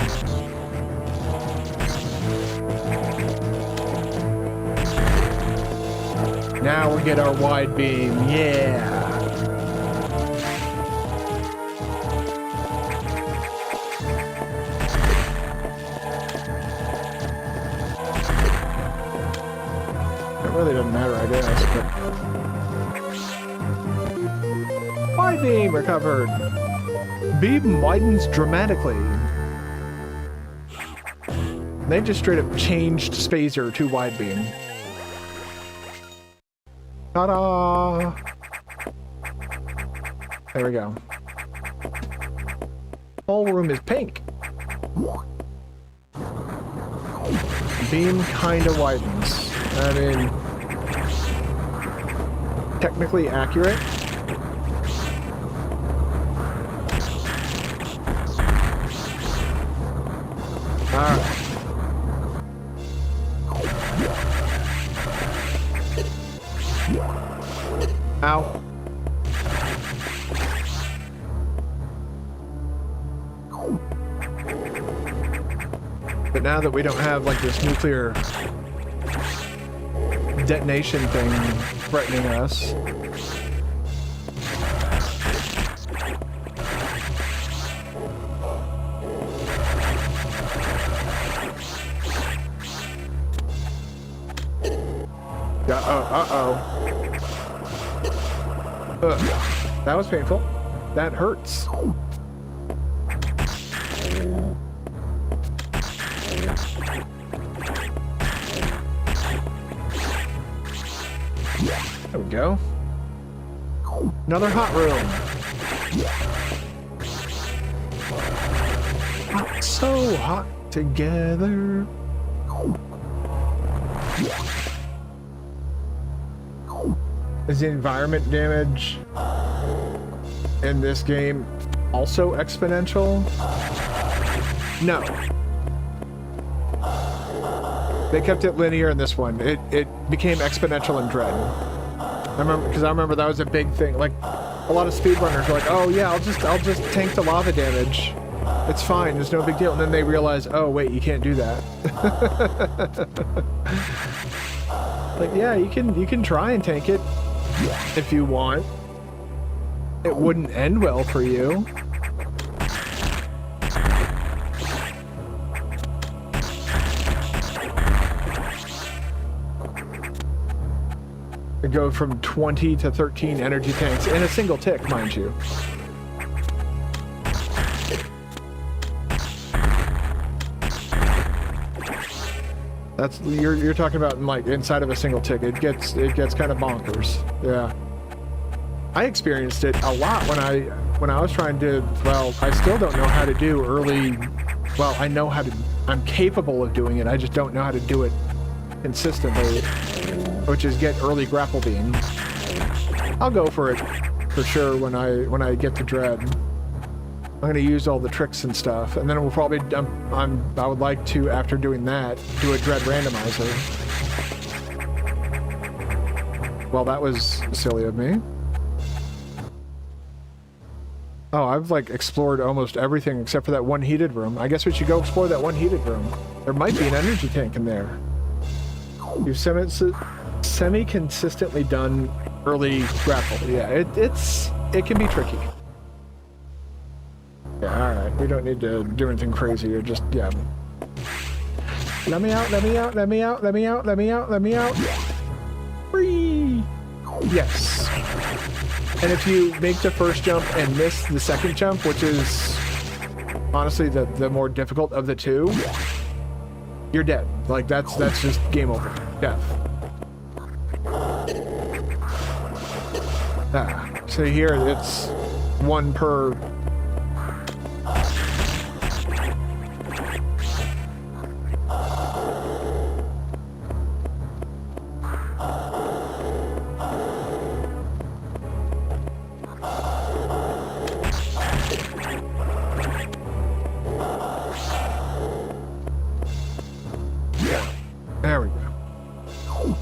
Now we get our wide beam. Yeah! It really doesn't matter, I guess, but... Wide beam recovered! Beam widens dramatically. They just straight up changed Spacer to wide beam. Ta-da! There we go. Whole room is pink. Beam kinda widens. I mean, technically accurate. Alright. Ow. But now that we don't have like this nuclear detonation thing threatening us, that was painful. That hurts. There we go. Another hot room. Hot, so hot together. Is the environment damage in this game also exponential? No. They kept it linear in this one. It became exponential in Dread. I remember that was a big thing. Like, a lot of speedrunners are like, oh yeah, I'll just tank the lava damage. It's fine, there's no big deal. And then they realize, oh wait, you can't do that. Like, yeah, you can try and tank it if you want. It wouldn't end well for you. Go from 20 to 13 energy tanks in a single tick, mind you. That's you're talking about like inside of a single tick. It gets kind of bonkers. Yeah. I experienced it a lot when I was trying to, well, I still don't know how to do early, well, I know how to, I'm capable of doing it, I just don't know how to do it consistently, which is get early grapple beam. I'll go for it for sure when I get to Dread. I'm gonna use all the tricks and stuff, and then we'll probably I would like to, after doing that, do a Dread randomizer. Well, that was silly of me. Oh, I've like explored almost everything except for that one heated room. I guess we should go explore that one heated room. There might be an energy tank in there. You've semi-consistently done early grapple. Yeah, it can be tricky. Yeah, alright. We don't need to do anything crazy or just, yeah. Let me out, let me out, let me out, let me out, let me out, let me out. Free! Yes. And if you make the first jump and miss the second jump, which is honestly the more difficult of the two, you're dead. Like, that's just game over. Death. Ah, so here it's one per... There we go.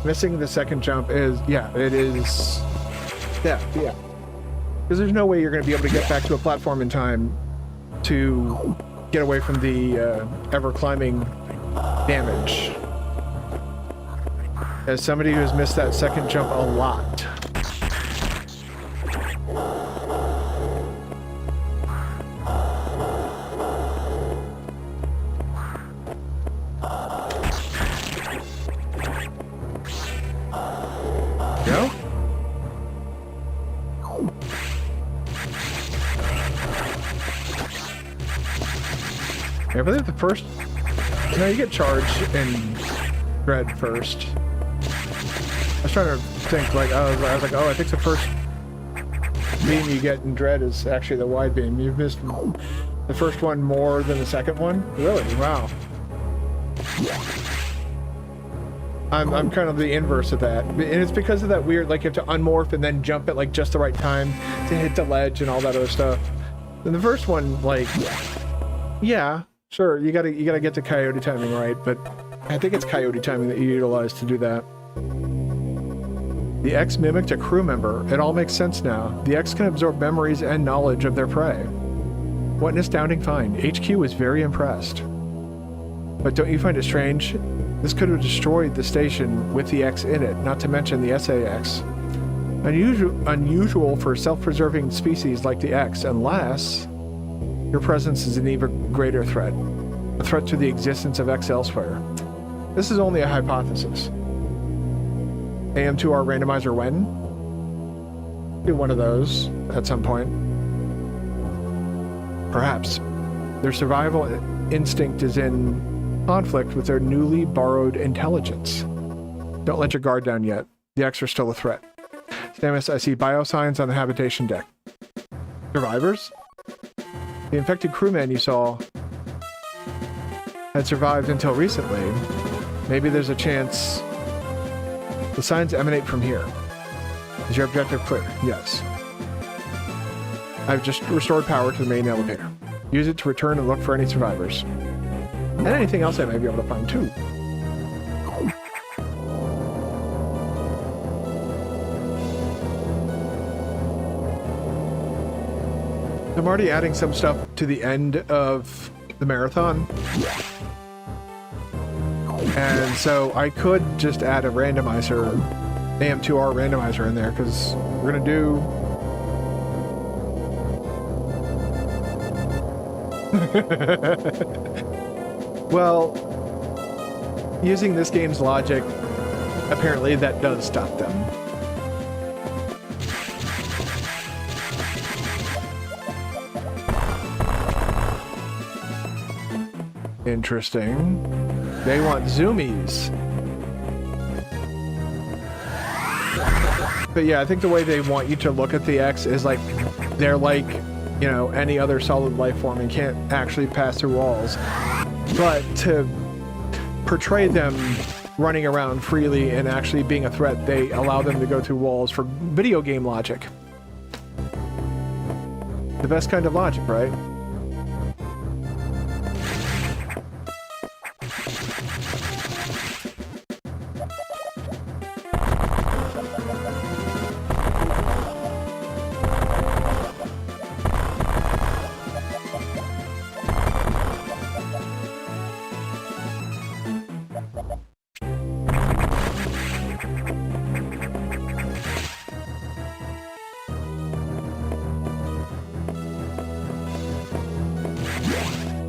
Missing the second jump is, yeah, it is, yeah. Because there's no way you're going to be able to get back to a platform in time to get away from the ever-climbing damage. As somebody who has missed that second jump a lot. I believe the first... No, you get charged in Dread first. I was trying to think, like, I was like, oh, I think the first beam you get in Dread is actually the wide beam. You've missed the first one more than the second one? Really? Wow. I'm kind of the inverse of that. And it's because of that weird, like, you have to unmorph and then jump at, like, just the right time to hit the ledge and all that other stuff. And the first one, like, yeah. Sure, you gotta get the coyote timing right, but I think it's coyote timing that you utilize to do that. The X mimicked a crew member. It all makes sense now. The X can absorb memories and knowledge of their prey. What an astounding find. HQ was very impressed. But don't you find it strange? This could have destroyed the station with the X in it, not to mention the SAX. Unusual for self-preserving species like the X, unless... your presence is an even greater threat. A threat to the existence of X elsewhere. This is only a hypothesis. AM2R randomizer when? Do one of those at some point. Perhaps. Their survival instinct is in conflict with their newly borrowed intelligence. Don't let your guard down yet. The X are still a threat. Samus, I see biosigns on the habitation deck. Survivors? The infected crewman you saw had survived until recently. Maybe there's a chance the signs emanate from here. Is your objective clear? Yes. I've just restored power to the main elevator. Use it to return and look for any survivors. And anything else I may be able to find too. I'm already adding some stuff to the end of the marathon. And so I could just add a randomizer, AM2R randomizer in there, because we're going to do... Well, using this game's logic, apparently that does stop them. Interesting. They want zoomies. But yeah, I think the way they want you to look at the X is like, they're like, you know, any other solid life form and can't actually pass through walls. But to portray them running around freely and actually being a threat, they allow them to go through walls for video game logic. The best kind of logic, right?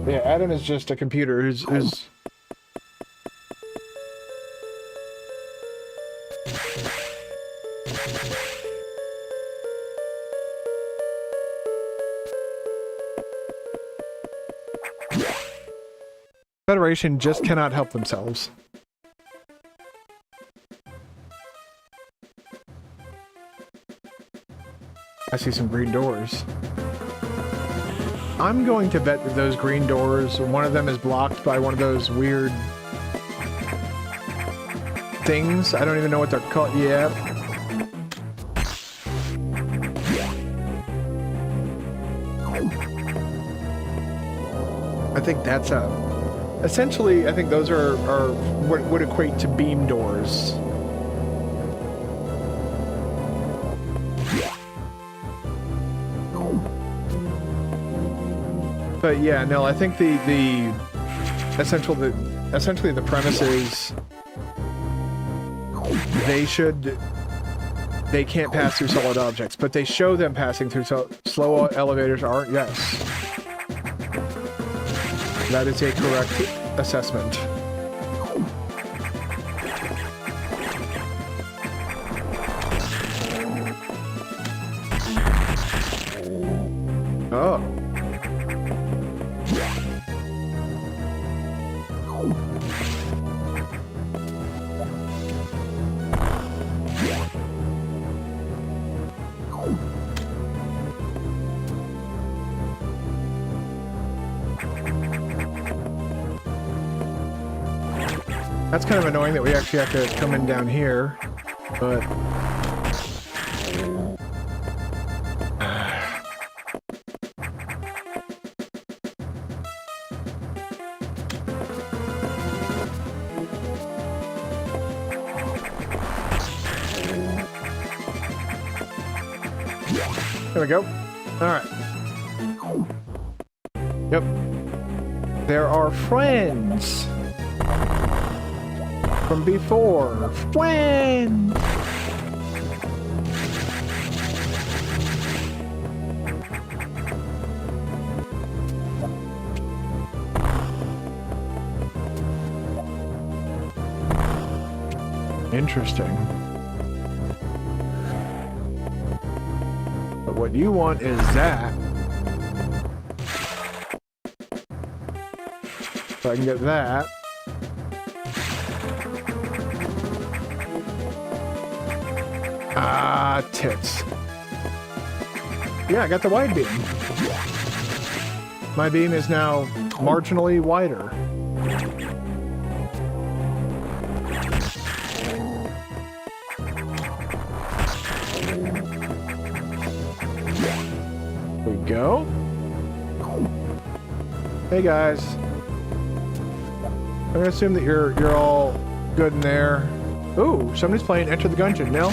Yeah, Adam is just a computer who's Federation just cannot help themselves. I see some green doors. I'm going to bet that those green doors, one of them is blocked by one of those weird things. I don't even know what they're called. Yeah. I think that's essentially, I think those are what would equate to beam doors. But yeah, no, I think essentially the premise is they can't pass through solid objects, but they show them passing through slow elevators aren't. Yes, that is a correct assessment. Oh. That's kind of annoying that we actually have to come in down here, but... There we go. Alright. Yep. There are friends from before. Friends! Interesting. But what you want is that. So I can get that. Ah, tits. Yeah, I got the wide beam. My beam is now marginally wider. go. Hey guys. I'm gonna assume that you're all good in there. Ooh, somebody's playing Enter the Gungeon. Nil?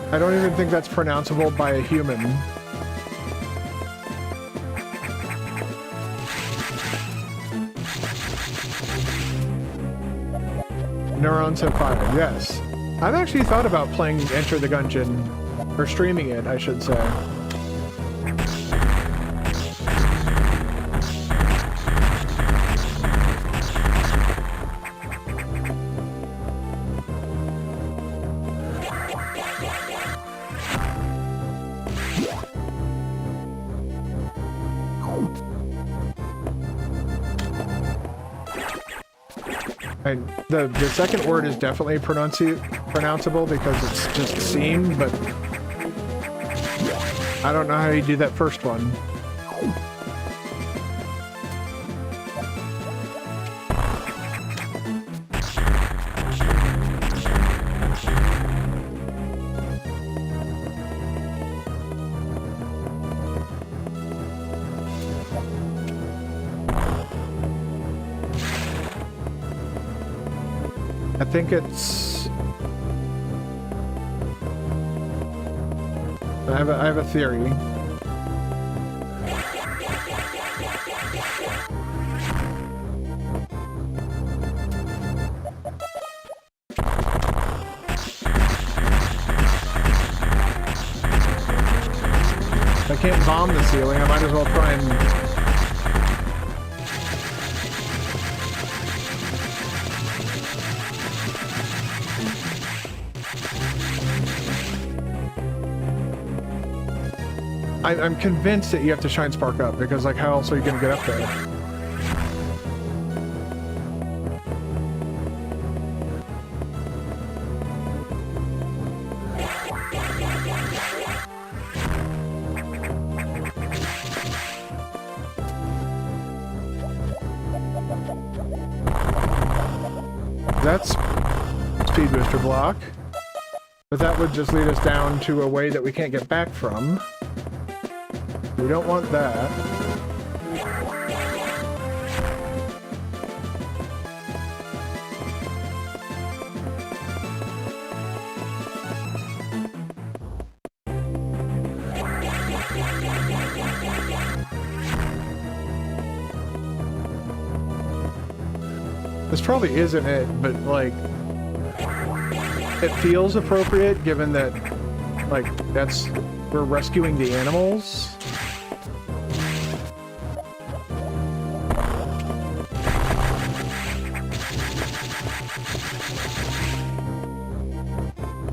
I don't even think that's pronounceable by a human. Neurons have fired, yes. I've actually thought about playing Enter the Gungeon, or streaming it, I should say. The second word is definitely pronounceable because it's just seam, but I don't know how you do that first one. I think it's... I have a theory. If I can't bomb the ceiling, I might as well try and... I'm convinced that you have to shine spark up, because like how else are you going to get up there? That's speed booster block, but that would just lead us down to a way that we can't get back from. We don't want that. This probably isn't it, but like, it feels appropriate given that, like, we're rescuing the animals.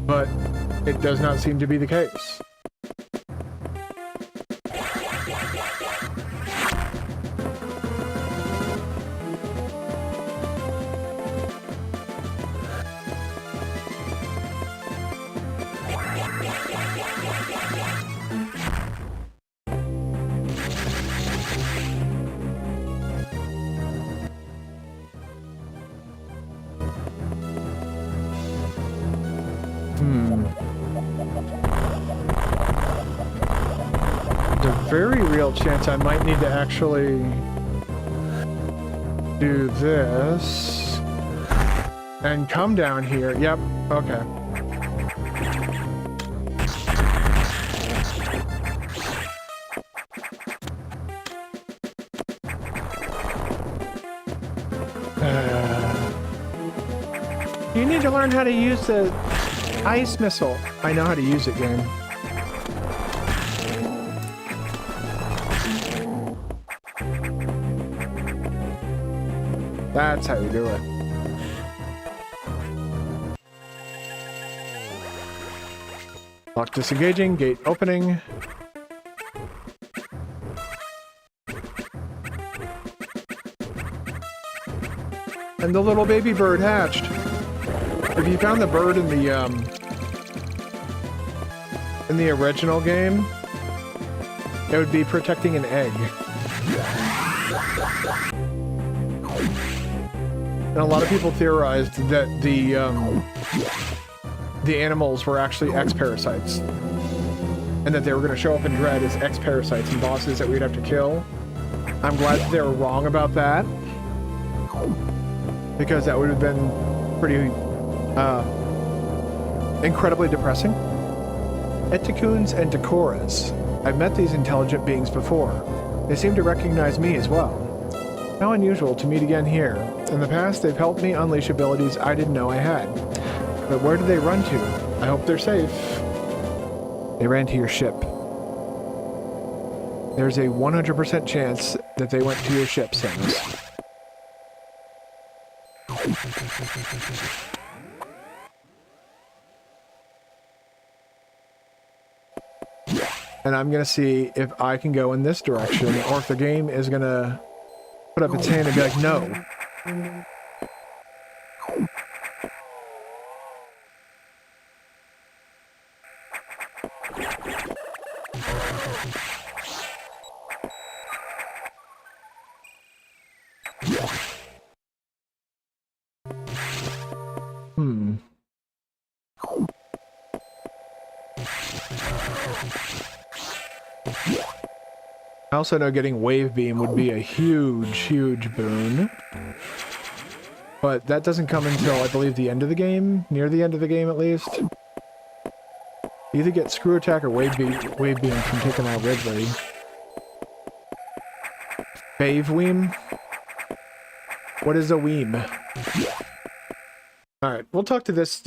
But it does not seem to be the case. Very real chance I might need to actually do this and come down here. Yep, okay. You need to learn how to use the ice missile. I know how to use it, game. That's how you do it. Lock disengaging, gate opening. And the little baby bird hatched. If you found the bird in the original game, It would be protecting an egg. And a lot of people theorized that the animals were actually X-parasites. And that they were going to show up in Dread as X-parasites and bosses that we'd have to kill. I'm glad that they were wrong about that. Because that would have been pretty, incredibly depressing. Eticoons and Decoras. I've met these intelligent beings before. They seem to recognize me as well. How unusual to meet again here. In the past, they've helped me unleash abilities I didn't know I had. But where did they run to? I hope they're safe. They ran to your ship. There's a 100% chance that they went to your ship, Samus. And I'm gonna see if I can go in this direction, or if the game is gonna put up its hand and be like, no. I also know getting Wave Beam would be a huge, huge boon. But that doesn't come until, I believe, the end of the game. Near the end of the game, at least. You either get Screw Attack or Wave Beam from taking out Ridley. Bave Weem? What is a Weem? Alright, we'll talk to this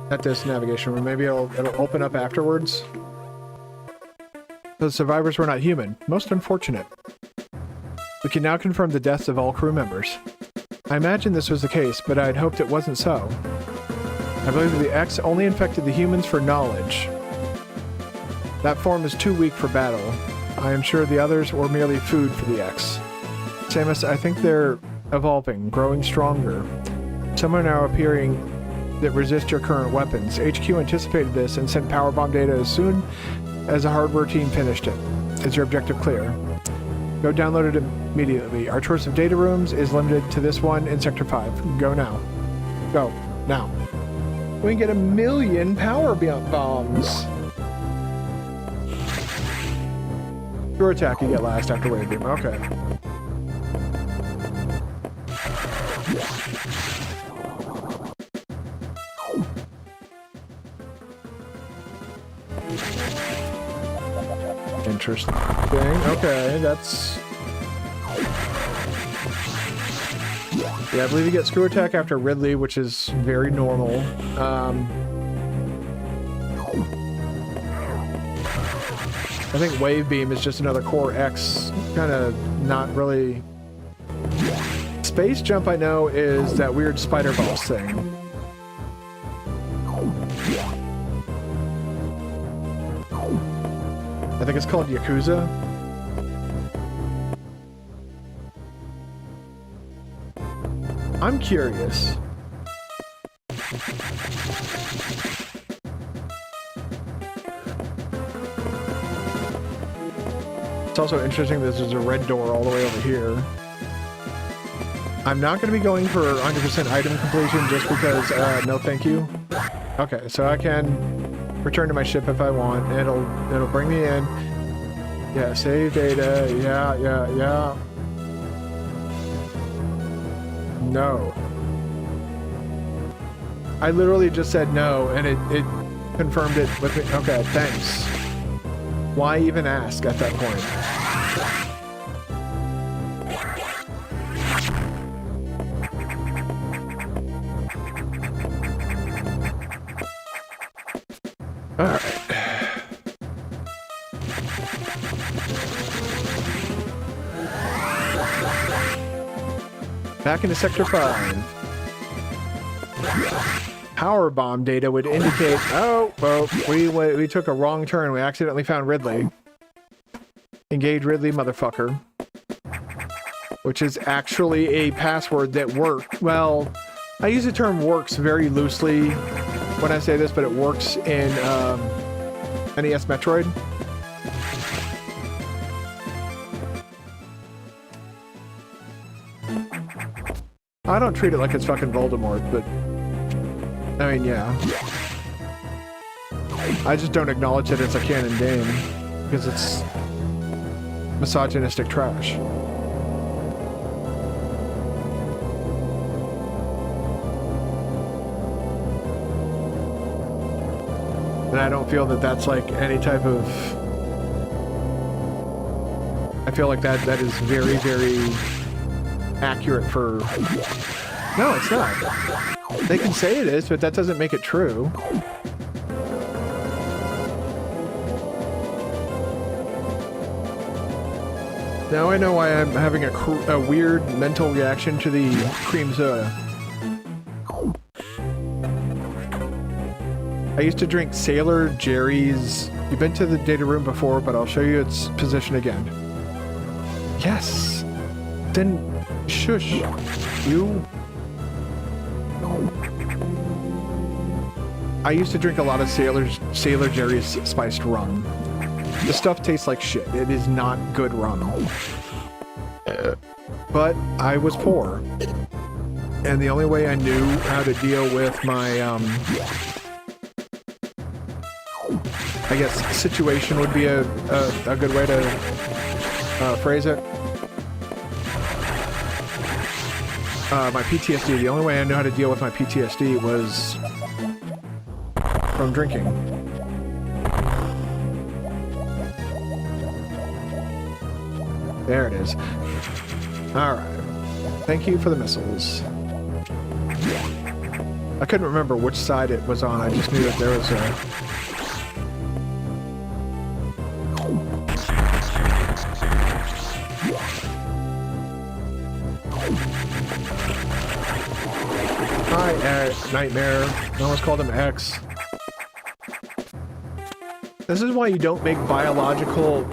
at this navigation room. Maybe it'll open up afterwards. The survivors were not human. Most unfortunate. We can now confirm the deaths of all crew members. I imagine this was the case, but I had hoped it wasn't so. I believe that the X only infected the humans for knowledge. That form is too weak for battle. I am sure the others were merely food for the X. Samus, I think they're evolving, growing stronger. Some are now appearing that resist your current weapons. HQ anticipated this and sent power bomb data as soon as the hardware team finished it. Is your objective clear? Go download it immediately. Our choice of data rooms is limited to this one in Sector 5. Go now. Go. Now. We can get 1,000,000 power bombs. Your attack you get last after Wave Beam. Okay. Interesting. Okay, that's... Yeah, I believe you get Screw Attack after Ridley, which is very normal. I think Wave Beam is just another Core X, kind of not really... Space Jump, I know, is that weird spider boss thing. I think it's called Yakuza. I'm curious. It's also interesting that there's a red door all the way over here. I'm not going to be going for 100% item completion just because, no thank you. Okay, so I can return to my ship if I want. It'll bring me in. Yeah, save data. Yeah. No. I literally just said no, and it confirmed it with me. Okay, thanks. Why even ask at that point? Alright. Back into Sector 5. Power bomb data would indicate... Oh, well, we took a wrong turn. We accidentally found Ridley. Engage Ridley, motherfucker. Which is actually a password that worked. Well, I use the term works very loosely when I say this, but it works in NES Metroid. I don't treat it like it's fucking Voldemort, but I mean, yeah. I just don't acknowledge it as a canon game because it's misogynistic trash. And I don't feel that that's like any type of... I feel like that is very, very accurate for... No, it's not. They can say it is, but that doesn't make it true. Now I know why I'm having a weird mental reaction to the cream soda. I used to drink Sailor Jerry's. You've been to the data room before, but I'll show you its position again. Yes. Then shush. You. I used to drink a lot of Sailor Jerry's spiced rum. The stuff tastes like shit. It is not good rum. But I was poor. And the only way I knew how to deal with my, I guess, situation would be a good way to phrase it. My PTSD. The only way I knew how to deal with my PTSD was from drinking. There it is. Alright. Thank you for the missiles. I couldn't remember which side it was on. I just knew that there was a... Hi, Nightmare. I almost called him X. This is why you don't make biological...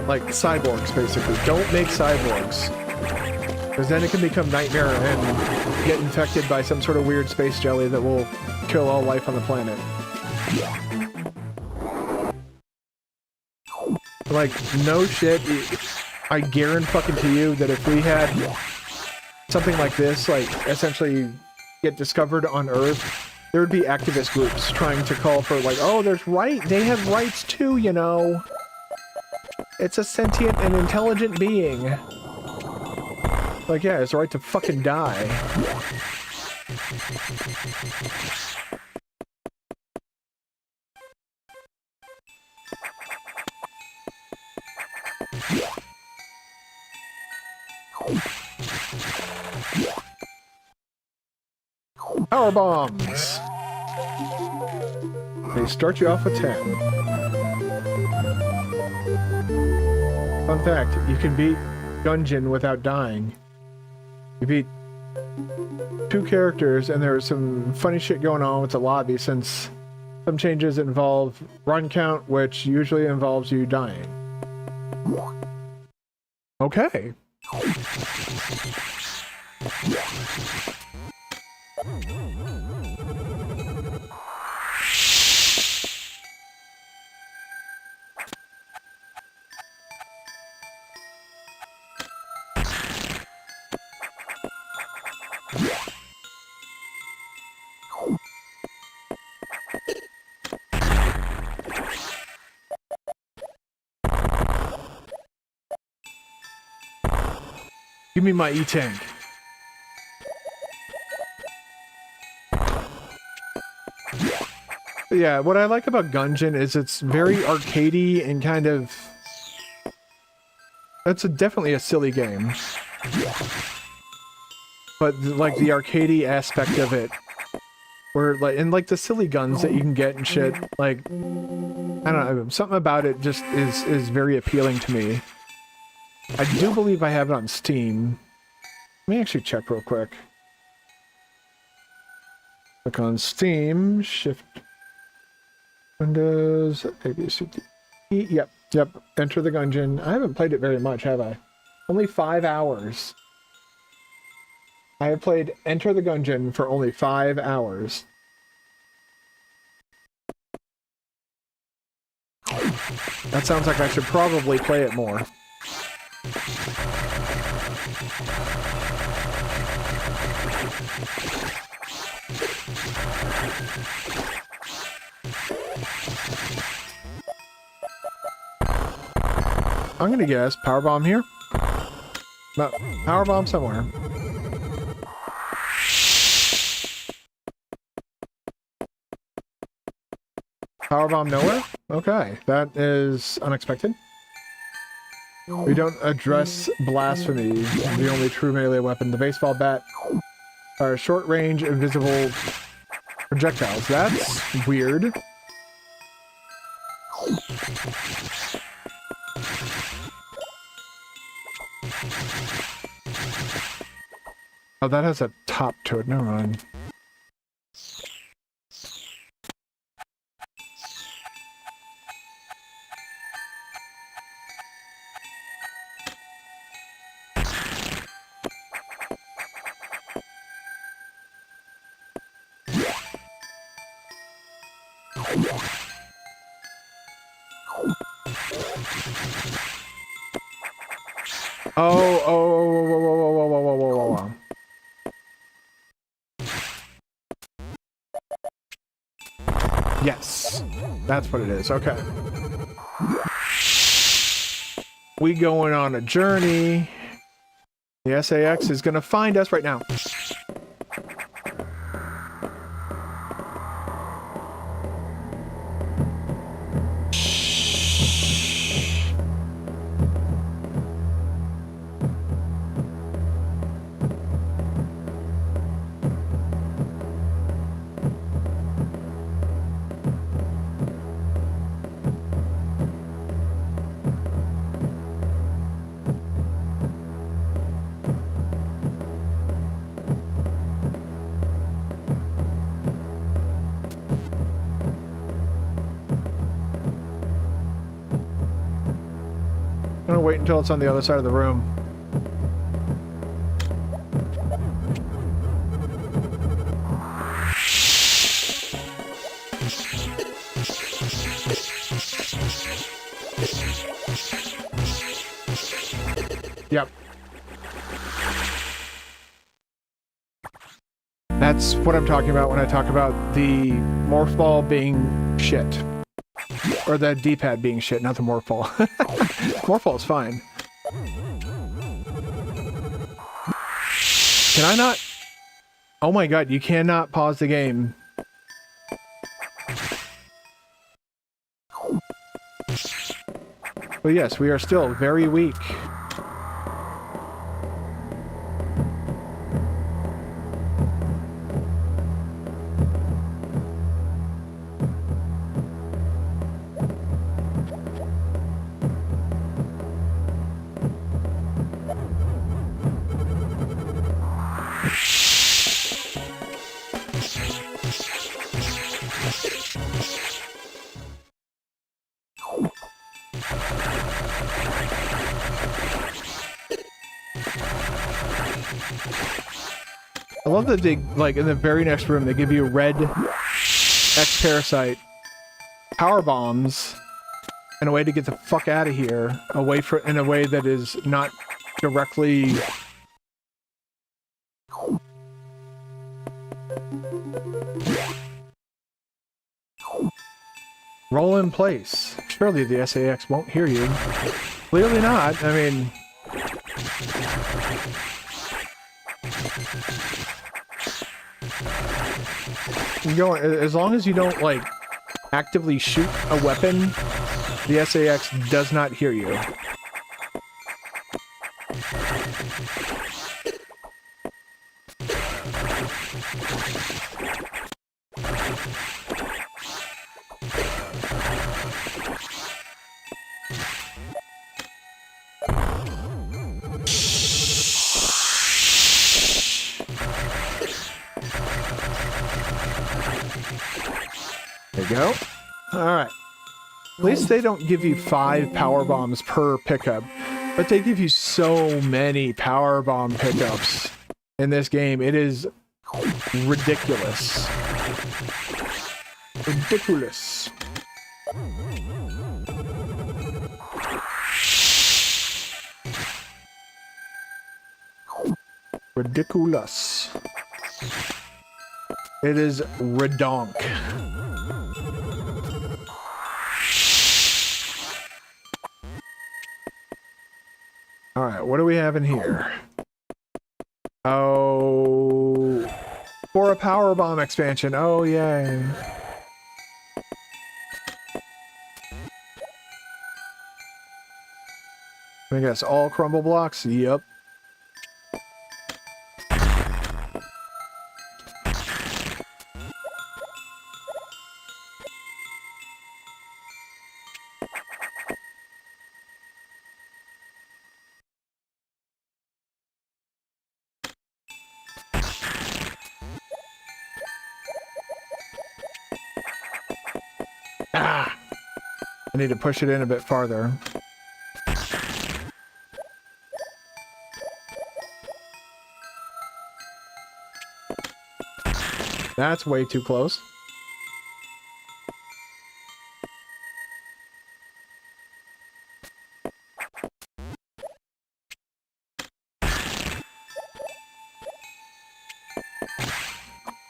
like cyborgs, basically. Don't make cyborgs. Because then it can become Nightmare and get infected by some sort of weird space jelly that will kill all life on the planet. Like, no shit. I guarantee you that if we had something like this, like, essentially get discovered on Earth, there would be activist groups trying to call for, like, oh, there's right, they have rights too, you know. It's a sentient and intelligent being. Like, yeah, it's the right to fucking die. Power bombs! They start you off with 10. Fun fact, you can beat Gungeon without dying. You beat 2 characters, and there's some funny shit going on with the lobby since some changes involve run count, which usually involves you dying. Okay. Give me my E-Tank. Yeah, what I like about Gungeon is it's very arcadey and kind of... It's definitely a silly game. But, like, the arcadey aspect of it, where, like, and, like, the silly guns that you can get and shit, like, I don't know, something about it just is very appealing to me. I do believe I have it on Steam. Let me actually check real quick. Click on Steam, Shift, Windows, A, B, C, D, E. Yep, enter the Gungeon. I haven't played it very much, have I? Only 5 hours. I have played Enter the Gungeon for only 5 hours. That sounds like I should probably play it more. I'm gonna guess power bomb here. No, power bomb somewhere. Power bomb nowhere? Okay, that is unexpected. We don't address blasphemy, the only true melee weapon. The baseball bat are short-range, invisible projectiles. That's weird. Oh, that has a top to it. Never mind. Whoa. Yes, that's what it is. Okay. We going on a journey. The SAX is gonna find us right now. I'm gonna wait until it's on the other side of the room. Yep. That's what I'm talking about when I talk about the morph ball being shit. Or the D-pad being shit, not the morph ball. Morph ball is fine. Can I not? Oh my god, you cannot pause the game. But yes, we are still very weak. I love that they, like, in the very next room, they give you red X-Parasite power bombs and a way to get the fuck out of here, away from, in a way that is not directly... Roll in place. Surely the SAX won't hear you. Clearly not. I mean... You go, as long as you don't, like, actively shoot a weapon, the SAX does not hear you. There you go. Alright. At least they don't give you 5 power bombs per pickup, but they give you so many power bomb pickups in this game. It is ridiculous. Ridiculous. Ridiculous. It is redonk. Alright, what do we have in here? Oh... For a power bomb expansion. Oh, yay. I guess all crumble blocks? Yep. Ah! I need to push it in a bit farther. That's way too close.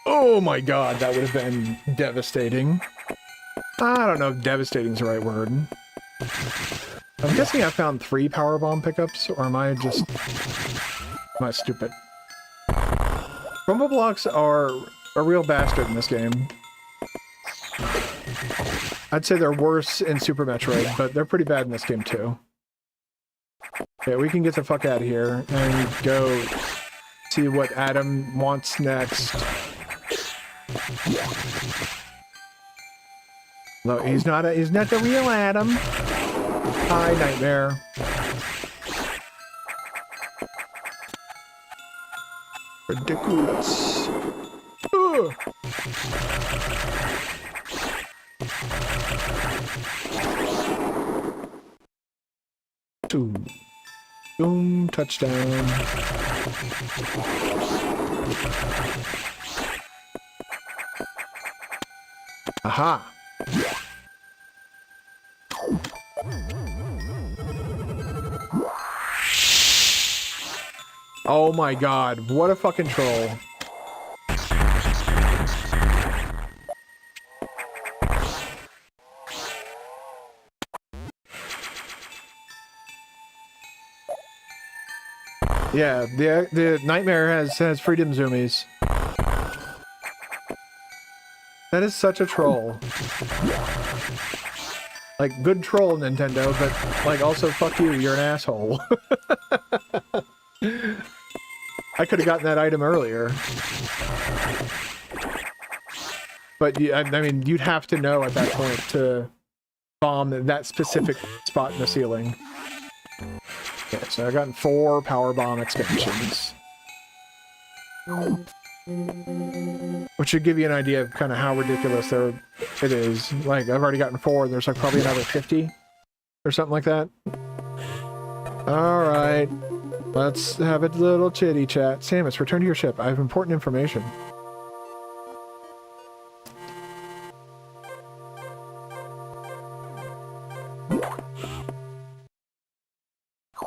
Oh my god, that would have been devastating. I don't know if devastating is the right word. I'm guessing I found 3 power bomb pickups, or am I stupid? Rumble blocks are a real bastard in this game. I'd say they're worse in Super Metroid, but they're pretty bad in this game too. Okay, we can get the fuck out of here and go see what Adam wants next. No, he's not the real Adam. Hi, Nightmare. Ridiculous. Ugh. Boom. Boom. Touchdown. Aha. Oh my god, what a fucking troll. Yeah, the Nightmare has freedom zoomies. That is such a troll. Like, good troll, Nintendo, but, like, also, fuck you, you're an asshole. I could have gotten that item earlier. But, I mean, you'd have to know at that point to bomb that specific spot in the ceiling. Okay, so I've gotten 4 power bomb expansions. Which should give you an idea of kind of how ridiculous it is. Like, I've already gotten 4, and there's like probably another 50 or something like that. Alright. Let's have a little chitty chat. Samus, return to your ship. I have important information.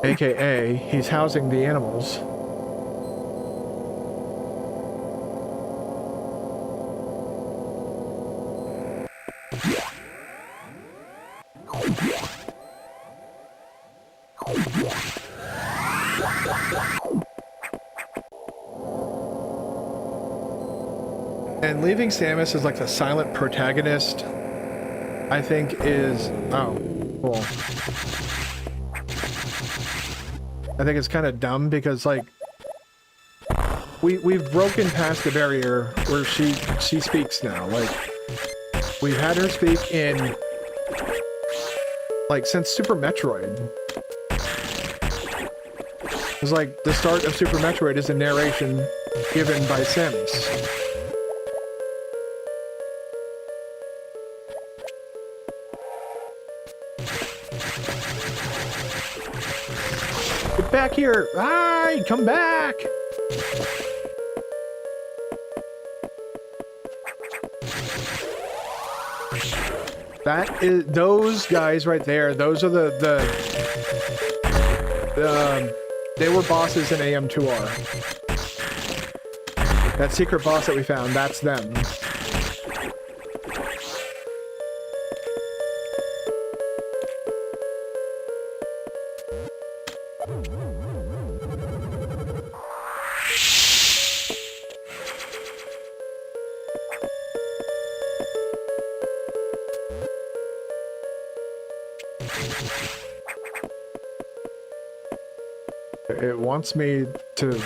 AKA, he's housing the animals. And leaving Samus as like the silent protagonist, I think is... Oh, cool. I think it's kind of dumb because, like, we've broken past the barrier where she speaks now. Like, we've had her speak in, like, since Super Metroid. It's like the start of Super Metroid is a narration given by Samus. Get back here! Hi! Come back! That is... Those guys right there, those are they were bosses in AM2R. That secret boss that we found, that's them. It wants me to...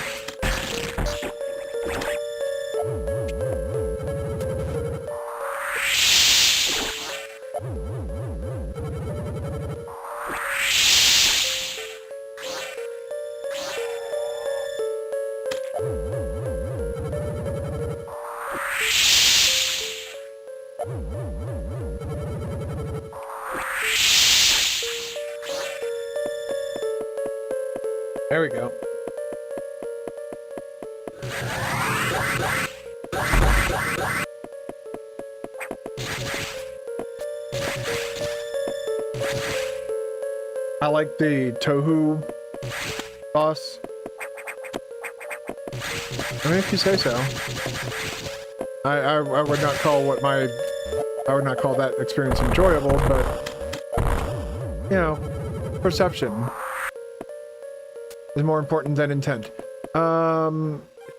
There we go. I like the Tohu boss. I mean, if you say so. I would not call I would not call that experience enjoyable, but you know, perception is more important than intent.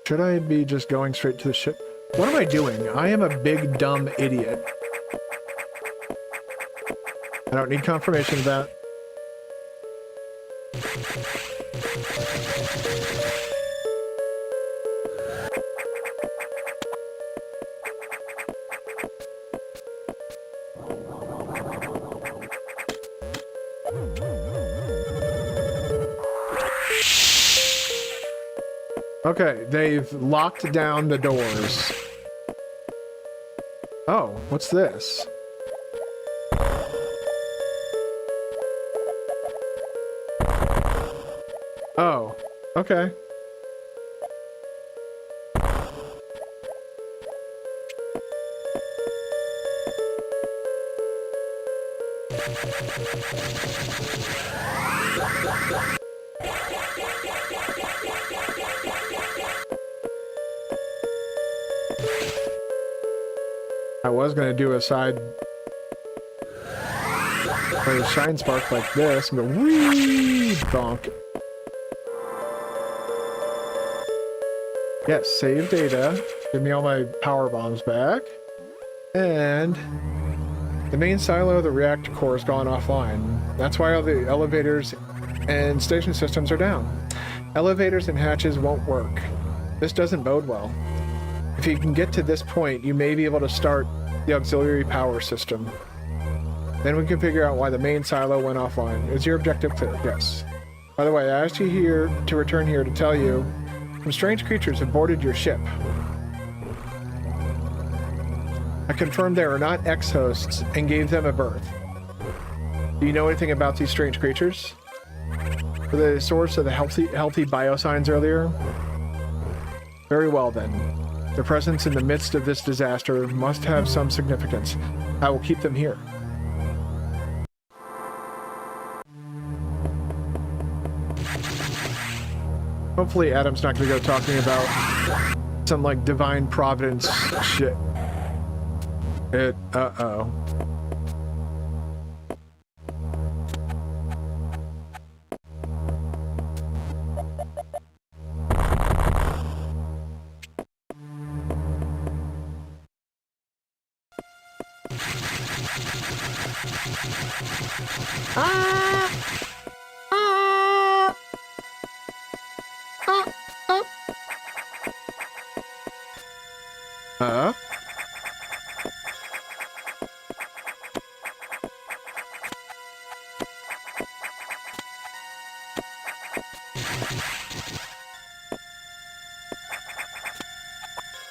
Should I be just going straight to the ship? What am I doing? I am a big dumb idiot. I don't need confirmation of that. Okay, they've locked down the doors. Oh, what's this? Oh, okay. I was gonna do a side or a shine spark like this and go wee bonk. Yes, save data. Give me all my power bombs back. And the main silo of the reactor core has gone offline. That's why all the elevators and station systems are down. Elevators and hatches won't work. This doesn't bode well. If you can get to this point, you may be able to start the auxiliary power system. Then we can figure out why the main silo went offline. Is your objective clear? Yes. By the way, I asked you here to return here to tell you some strange creatures have boarded your ship. I confirmed they are not ex-hosts and gave them a berth. Do you know anything about these strange creatures? Were they the source of the healthy biosigns earlier? Very well then. Their presence in the midst of this disaster must have some significance. I will keep them here. Hopefully Adam's not going to go talking about some, like, divine providence shit. Uh-oh.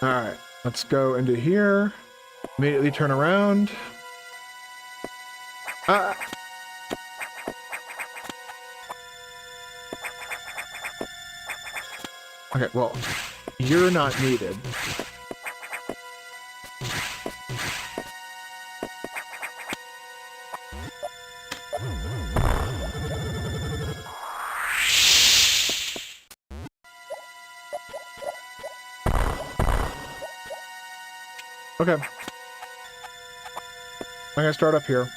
Alright, let's go into here. Immediately turn around. Okay, well, you're not needed. Okay. I'm gonna start up here.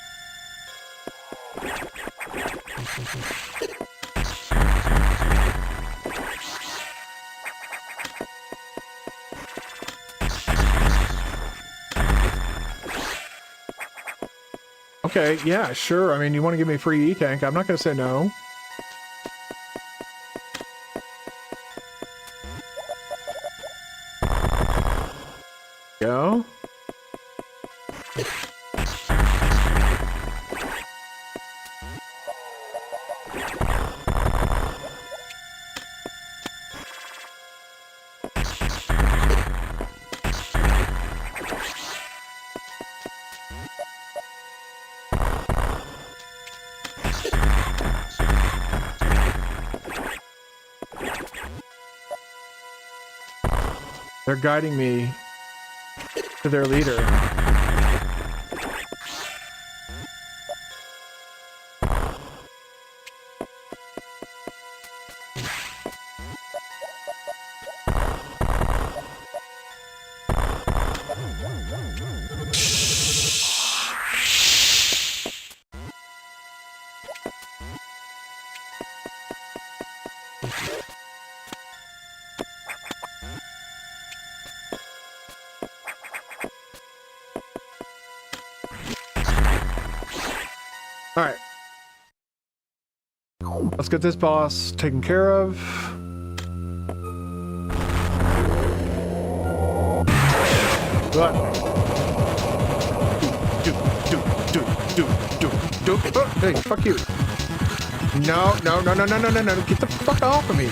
Okay, yeah, sure. I mean, you want to give me a free E-tank. I'm not gonna say no. Go. They're guiding me to their leader. Alright. Let's get this boss taken care of. What? Oh, hey, fuck you. No. Get the fuck off of me.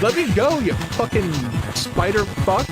Let me go, you fucking spider fuck.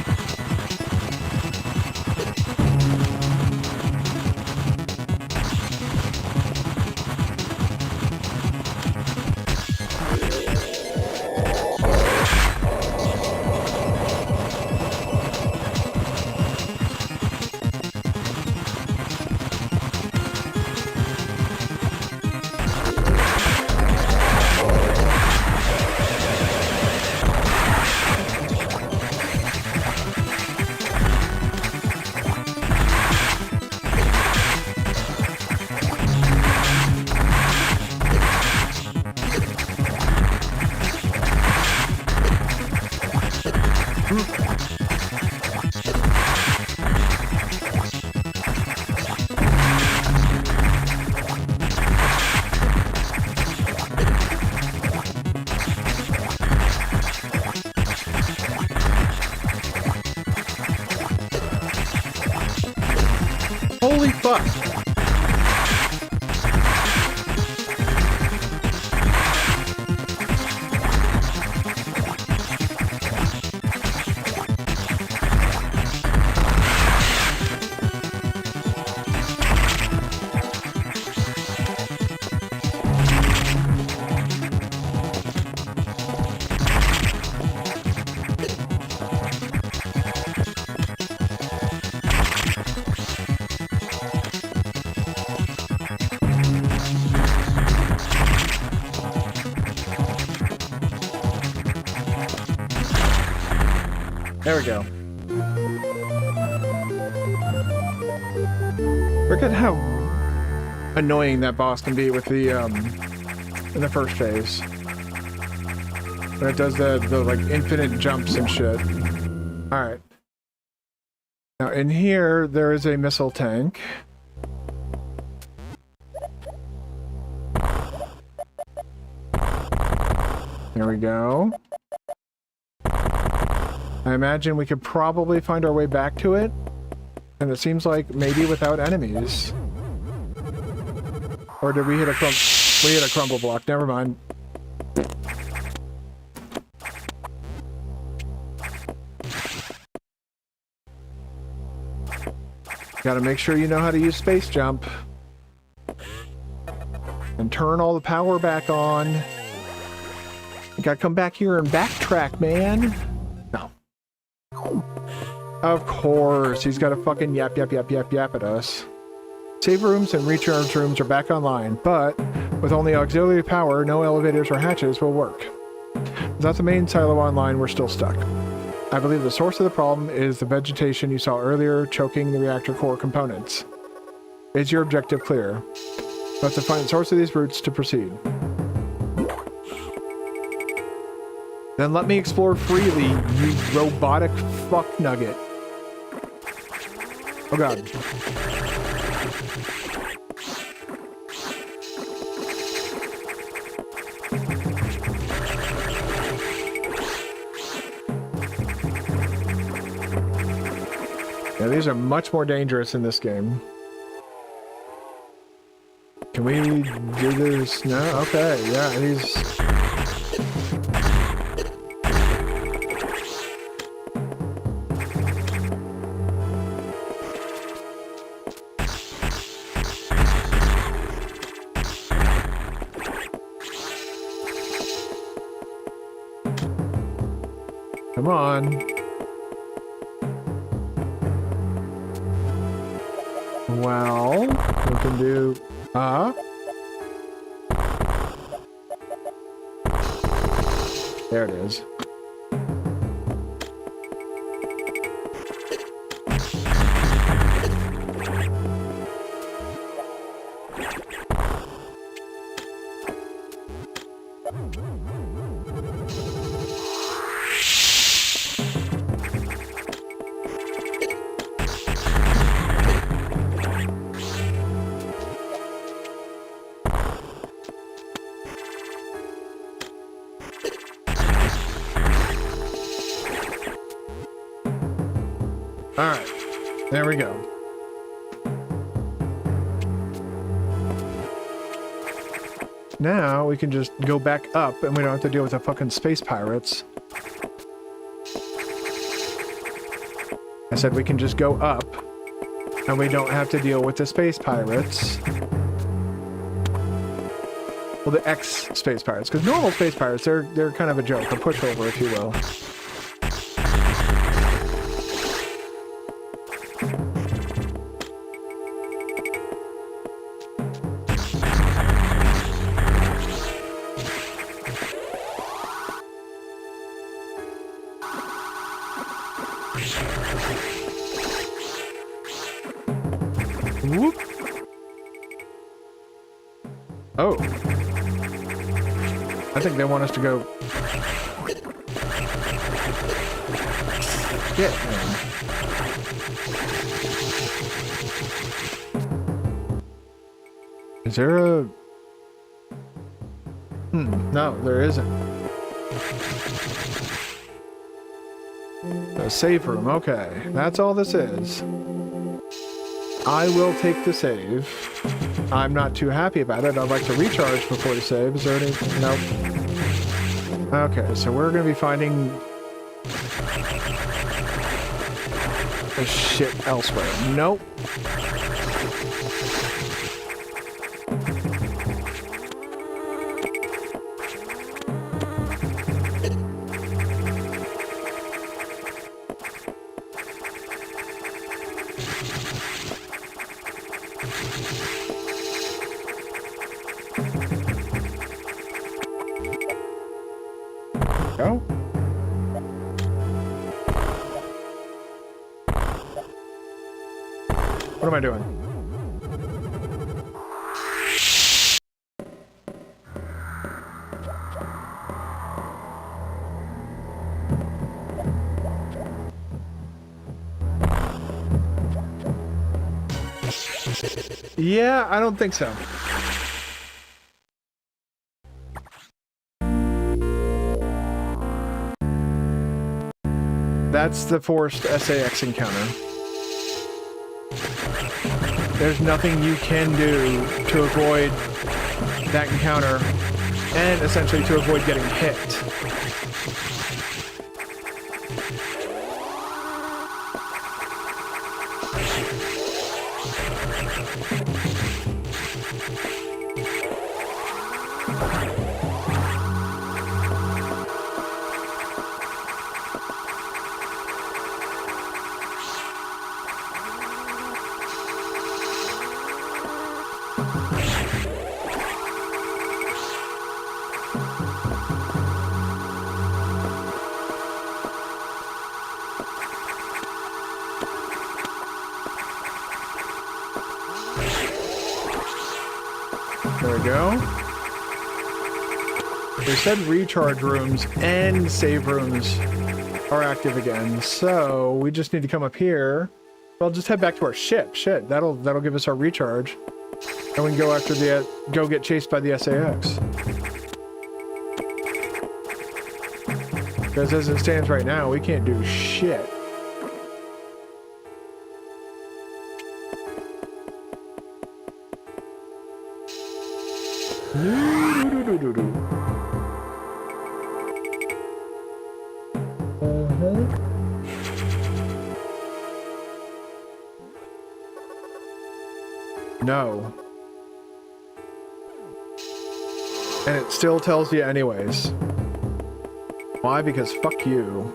Holy fuck! There we go. Forget how annoying that boss can be with the in the first phase. When it does the like infinite jumps and shit. Alright. Now in here there is a missile tank. There we go. I imagine we could probably find our way back to it. And it seems like maybe without enemies. Or did we hit a we hit a crumble block, never mind. Gotta make sure you know how to use space jump. And turn all the power back on. You gotta come back here and backtrack, man. No. Of course, he's got to fucking yap at us. Save rooms and recharge rooms are back online, but with only auxiliary power, no elevators or hatches will work. Without the main silo online, we're still stuck. I believe the source of the problem is the vegetation you saw earlier choking the reactor core components. Is your objective clear? We have to find the source of these roots to proceed. Then let me explore freely, you robotic fuck nugget. Oh god. Yeah, these are much more dangerous in this game. Can we do this now? Okay, yeah, these... Come on. Well, we can do... There it is. Alright, there we go. Now we can just go back up and we don't have to deal with the fucking space pirates. I said we can just go up and we don't have to deal with the space pirates. Well, the X-space pirates, because normal space pirates, they're kind of a joke, a pushover, if you will. Whoop. Oh. I think they want us to go... Shit, man. Is there a... no, there isn't. A save room, okay. That's all this is. I will take the save. I'm not too happy about it. I'd like to recharge before the save. Is there any... Nope. Okay, so we're going to be finding... the shit elsewhere. Nope. Go. What am I doing? Yeah, I don't think so. That's the forced SAX encounter. There's nothing you can do to avoid that encounter and essentially to avoid getting hit. we go. They said recharge rooms and save rooms are active again, so we just need to come up here. I'll just head back to our ship. Shit, that'll give us our recharge, and we can go after the go get chased by the SAX. Because as it stands right now, we can't do shit. No. And it still tells you anyways. Why? Because fuck you.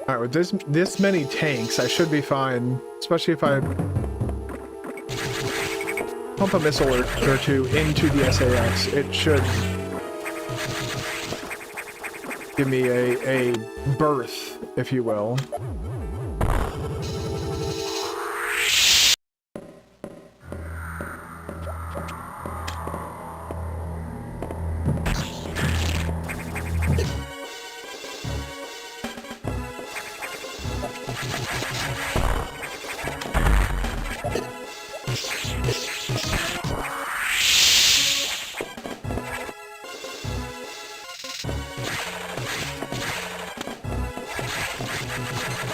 Alright, with this many tanks, I should be fine. Especially if I pump a missile or two into the SAX. It should give me a berth, if you will.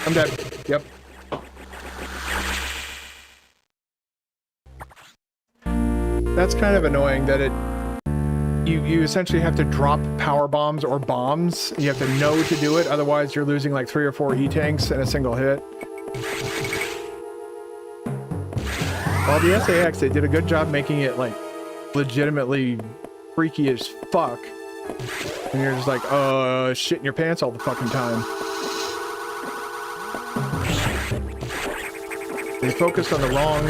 I'm dead. Yep. That's kind of annoying that you essentially have to drop power bombs or bombs. You have to know to do it, otherwise you're losing like 3 or 4 E-tanks in a single hit. While the SAX, they did a good job making it like legitimately freaky as fuck. And you're just like, shit in your pants all the fucking time. They focused on the wrong...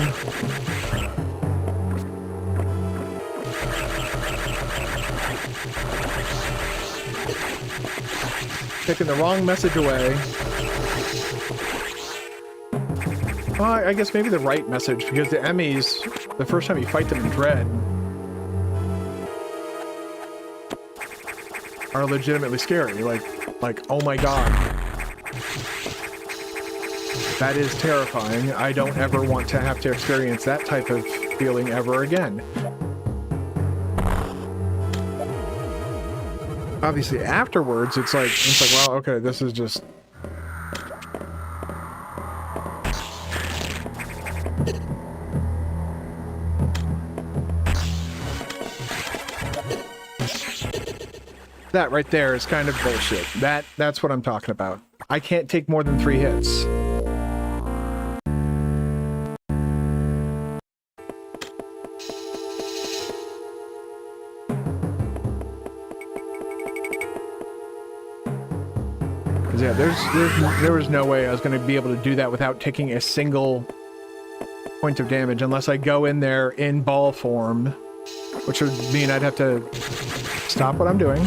taking the wrong message away. Well, I guess maybe the right message, because the Emmys, the first time you fight them in Dread, are legitimately scary. Like, oh my god. That is terrifying. I don't ever want to have to experience that type of feeling ever again. Obviously, afterwards, it's like, well, okay, this is just... That right there is kind of bullshit. That's what I'm talking about. I can't take more than 3 hits. Yeah, there was no way I was going to be able to do that without taking a single point of damage, unless I go in there in ball form, which would mean I'd have to stop what I'm doing.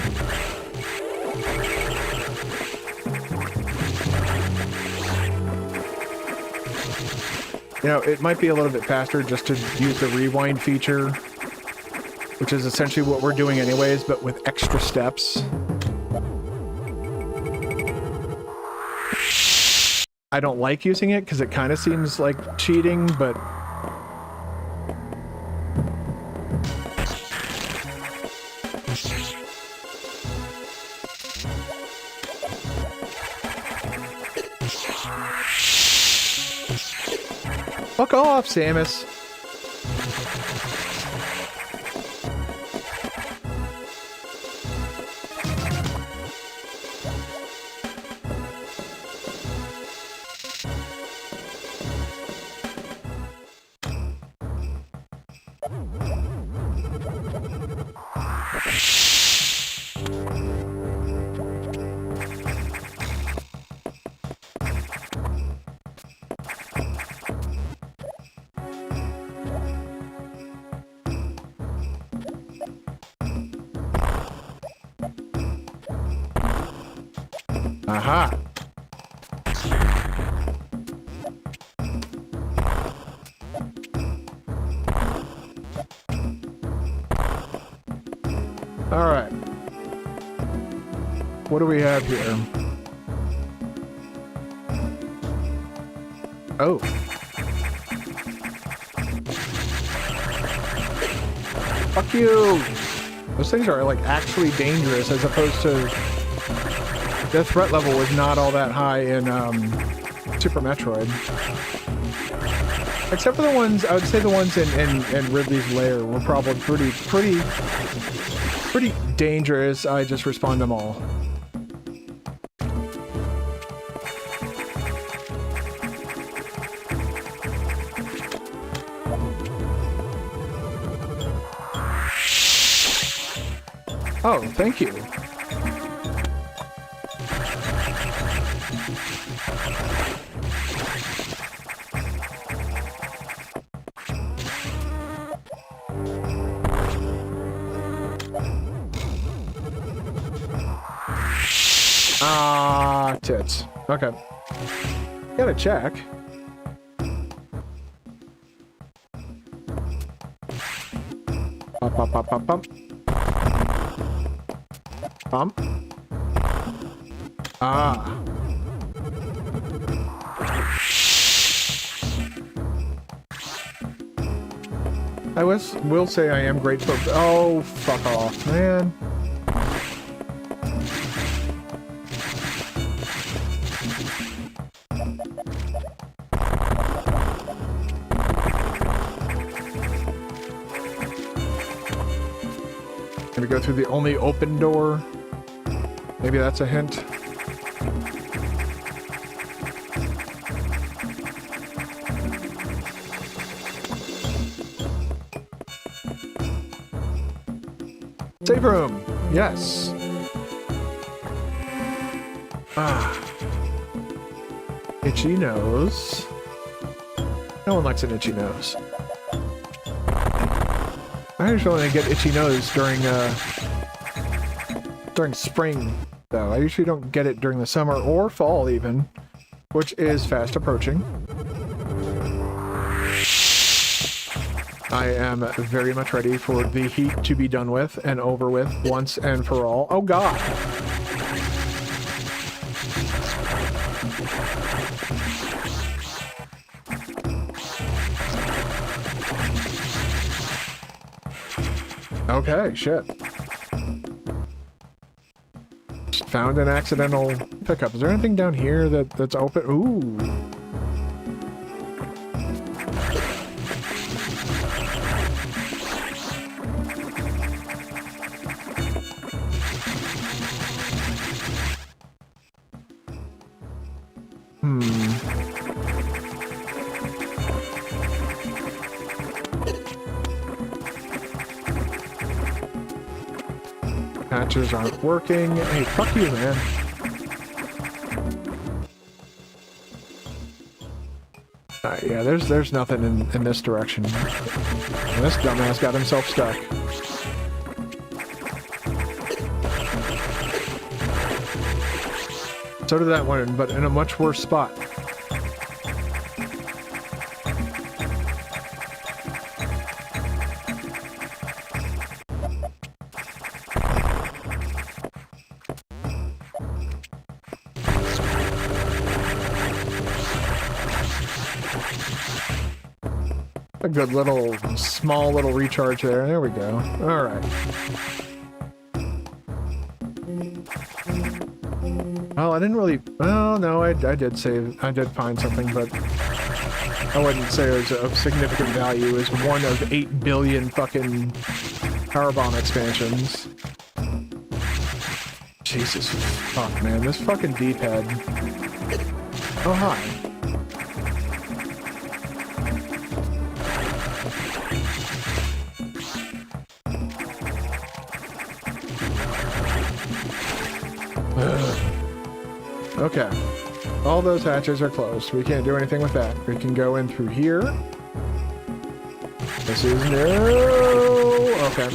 You know, it might be a little bit faster just to use the rewind feature, which is essentially what we're doing anyways, but with extra steps. I don't like using it because it kind of seems like cheating, but... Fuck off, Samus! Aha! All right. What do we have here? Oh. Fuck you! Those things are like actually dangerous as opposed to... The threat level was not all that high in Super Metroid. Except for the ones, I would say the ones in Ridley's Lair were probably pretty dangerous. I just respawned them all. Oh, thank you. Ah, tits. Okay. Gotta check. Pop, pop, pop, pop, pop. Pump. Ah. I will say I am grateful. Oh, fuck off, man. Gonna go through the only open door. Maybe that's a hint. Save room! Yes! Ah. Itchy nose. No one likes an itchy nose. I usually get itchy nose during spring, though. I usually don't get it during the summer or fall even, which is fast approaching. I am very much ready for the heat to be done with and over with once and for all. Oh god! Okay, shit. Just found an accidental pickup. Is there anything down here that's open? Ooh. Hatches aren't working. Hey, fuck you, man. Yeah, there's nothing in this direction. And this dumbass got himself stuck. So did that one, but in a much worse spot. A good little, small little recharge there. There we go. All right. Well, I didn't really... Well, no, I did save... I did find something, but... I wouldn't say it was of significant value. It was one of 8 billion fucking powerbomb expansions. Jesus fuck, man. This fucking D-pad. Oh, hi. Okay. All those hatches are closed. We can't do anything with that. We can go in through here. This is no... Okay.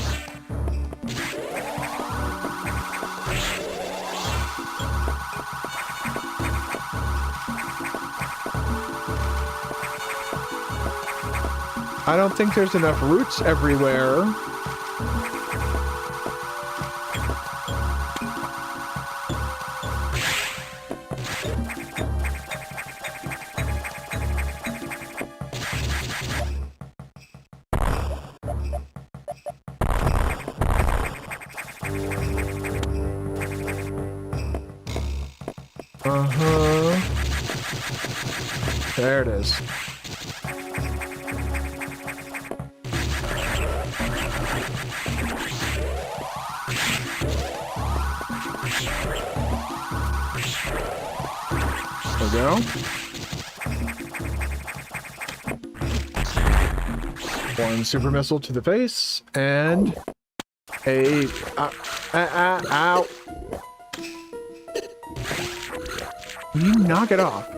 I don't think there's enough roots everywhere. There it is. There we go. One super missile to the face, and a... ow. Can you knock it off?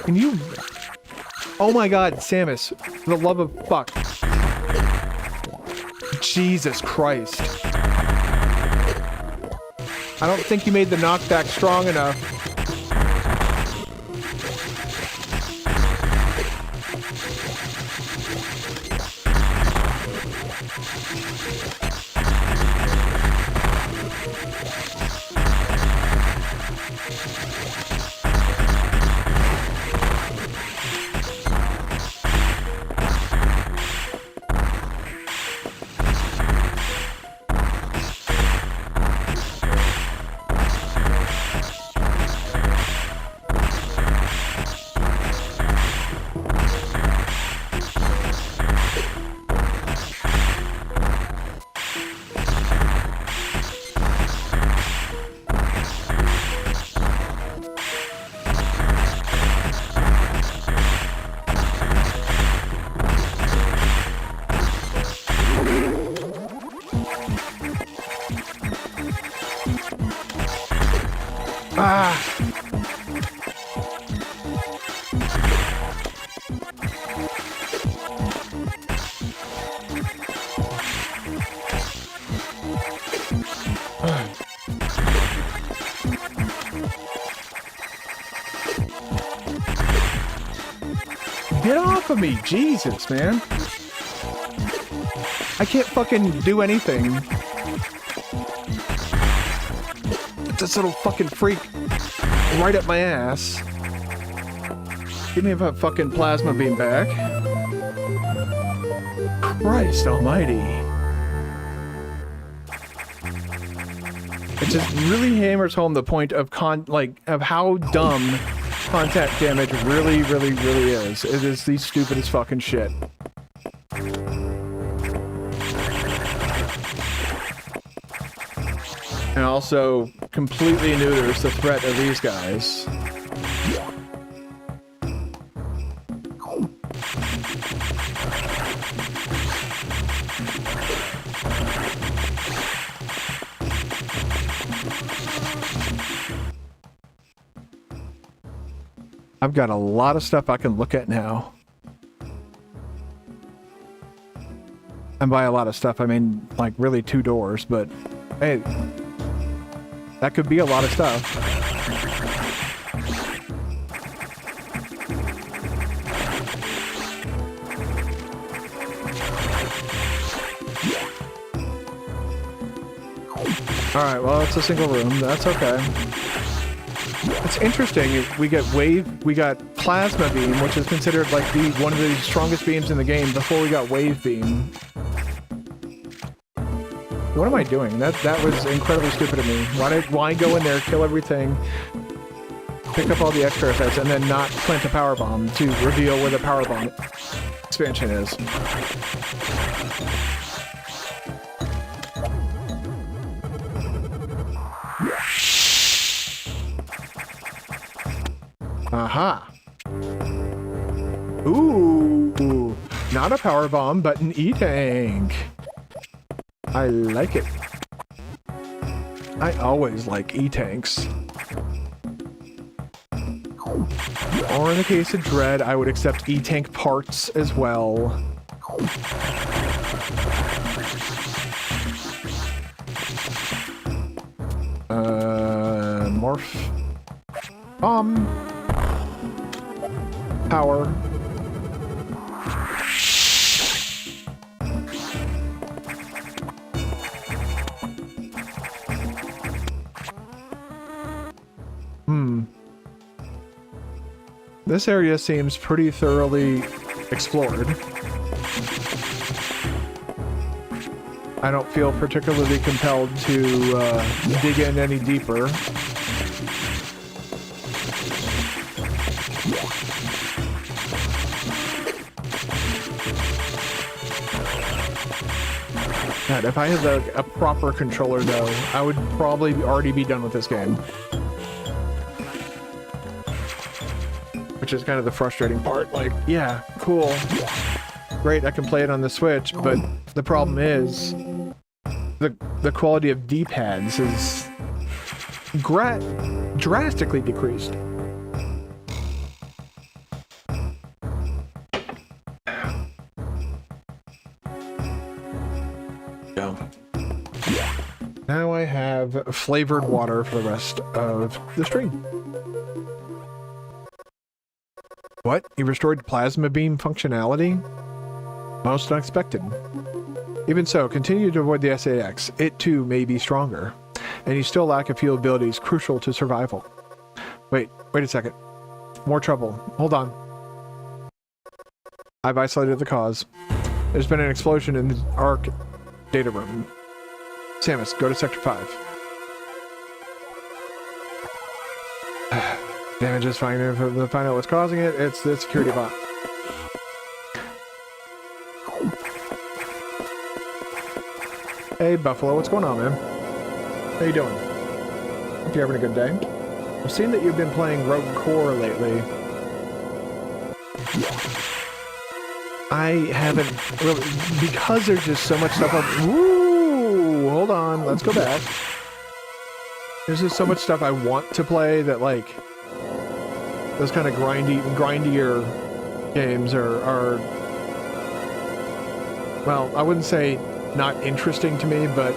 Can you... Oh my god, Samus. For the love of fuck. Jesus Christ. I don't think you made the knockback strong enough. Get off of me, Jesus, man. I can't fucking do anything. This little fucking freak right up my ass. Give me a fucking plasma beam back. Christ almighty. It just really hammers home the point of how dumb contact damage really is. It is the stupidest fucking shit. And also completely neuters the threat of these guys. I've got a lot of stuff I can look at now. And by a lot of stuff, I mean, like, really 2 doors, but hey, that could be a lot of stuff. Alright, well, it's a single room. That's okay. It's interesting. We got Plasma Beam, which is considered like one of the strongest beams in the game before we got Wave Beam. What am I doing? That was incredibly stupid of me. Why go in there, kill everything, pick up all the extra effects, and then not plant a power bomb to reveal where the power bomb expansion is? Aha. Ooh. Not a power bomb, but an E-tank. I like it. I always like E-tanks. Or in the case of Dread, I would accept E-tank parts as well. Morph. Power. This area seems pretty thoroughly explored. I don't feel particularly compelled to dig in any deeper. God, if I had a proper controller though, I would probably already be done with this game. Which is kind of the frustrating part. Like, yeah, cool. Great, I can play it on the Switch, but the problem is the quality of D-pads is drastically decreased. Now I have flavored water for the rest of the stream. What? You restored plasma beam functionality? Most unexpected. Even so, continue to avoid the SAX. It too may be stronger. And you still lack a few abilities crucial to survival. Wait a second. More trouble. Hold on. I've isolated the cause. There's been an explosion in the ARC data room. Samus, go to Sector 5. Damage is fine. If we find out what's causing it, it's the security bot. Hey, Buffalo, what's going on, man? How you doing? Hope you're having a good day. I've seen that you've been playing Rogue Core lately. I haven't really, because there's just so much stuff up. Woo! Hold on, let's go back. There's just so much stuff I want to play that, like, those kind of grindier games are, well, I wouldn't say not interesting to me, but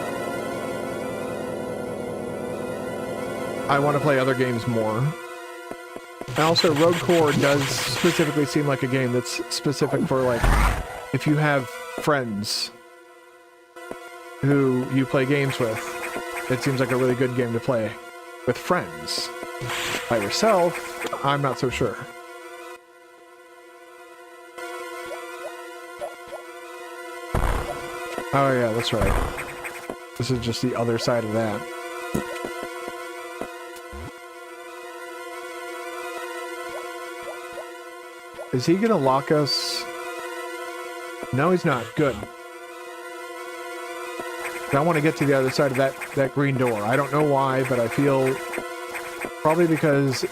I want to play other games more. And also, Rogue Core does specifically seem like a game that's specific for, like, if you have friends who you play games with, it seems like a really good game to play with friends. By yourself, I'm not so sure. Oh yeah, that's right. This is just the other side of that. Is he gonna lock us? No, he's not. Good. I want to get to the other side of that green door. I don't know why, but I feel probably because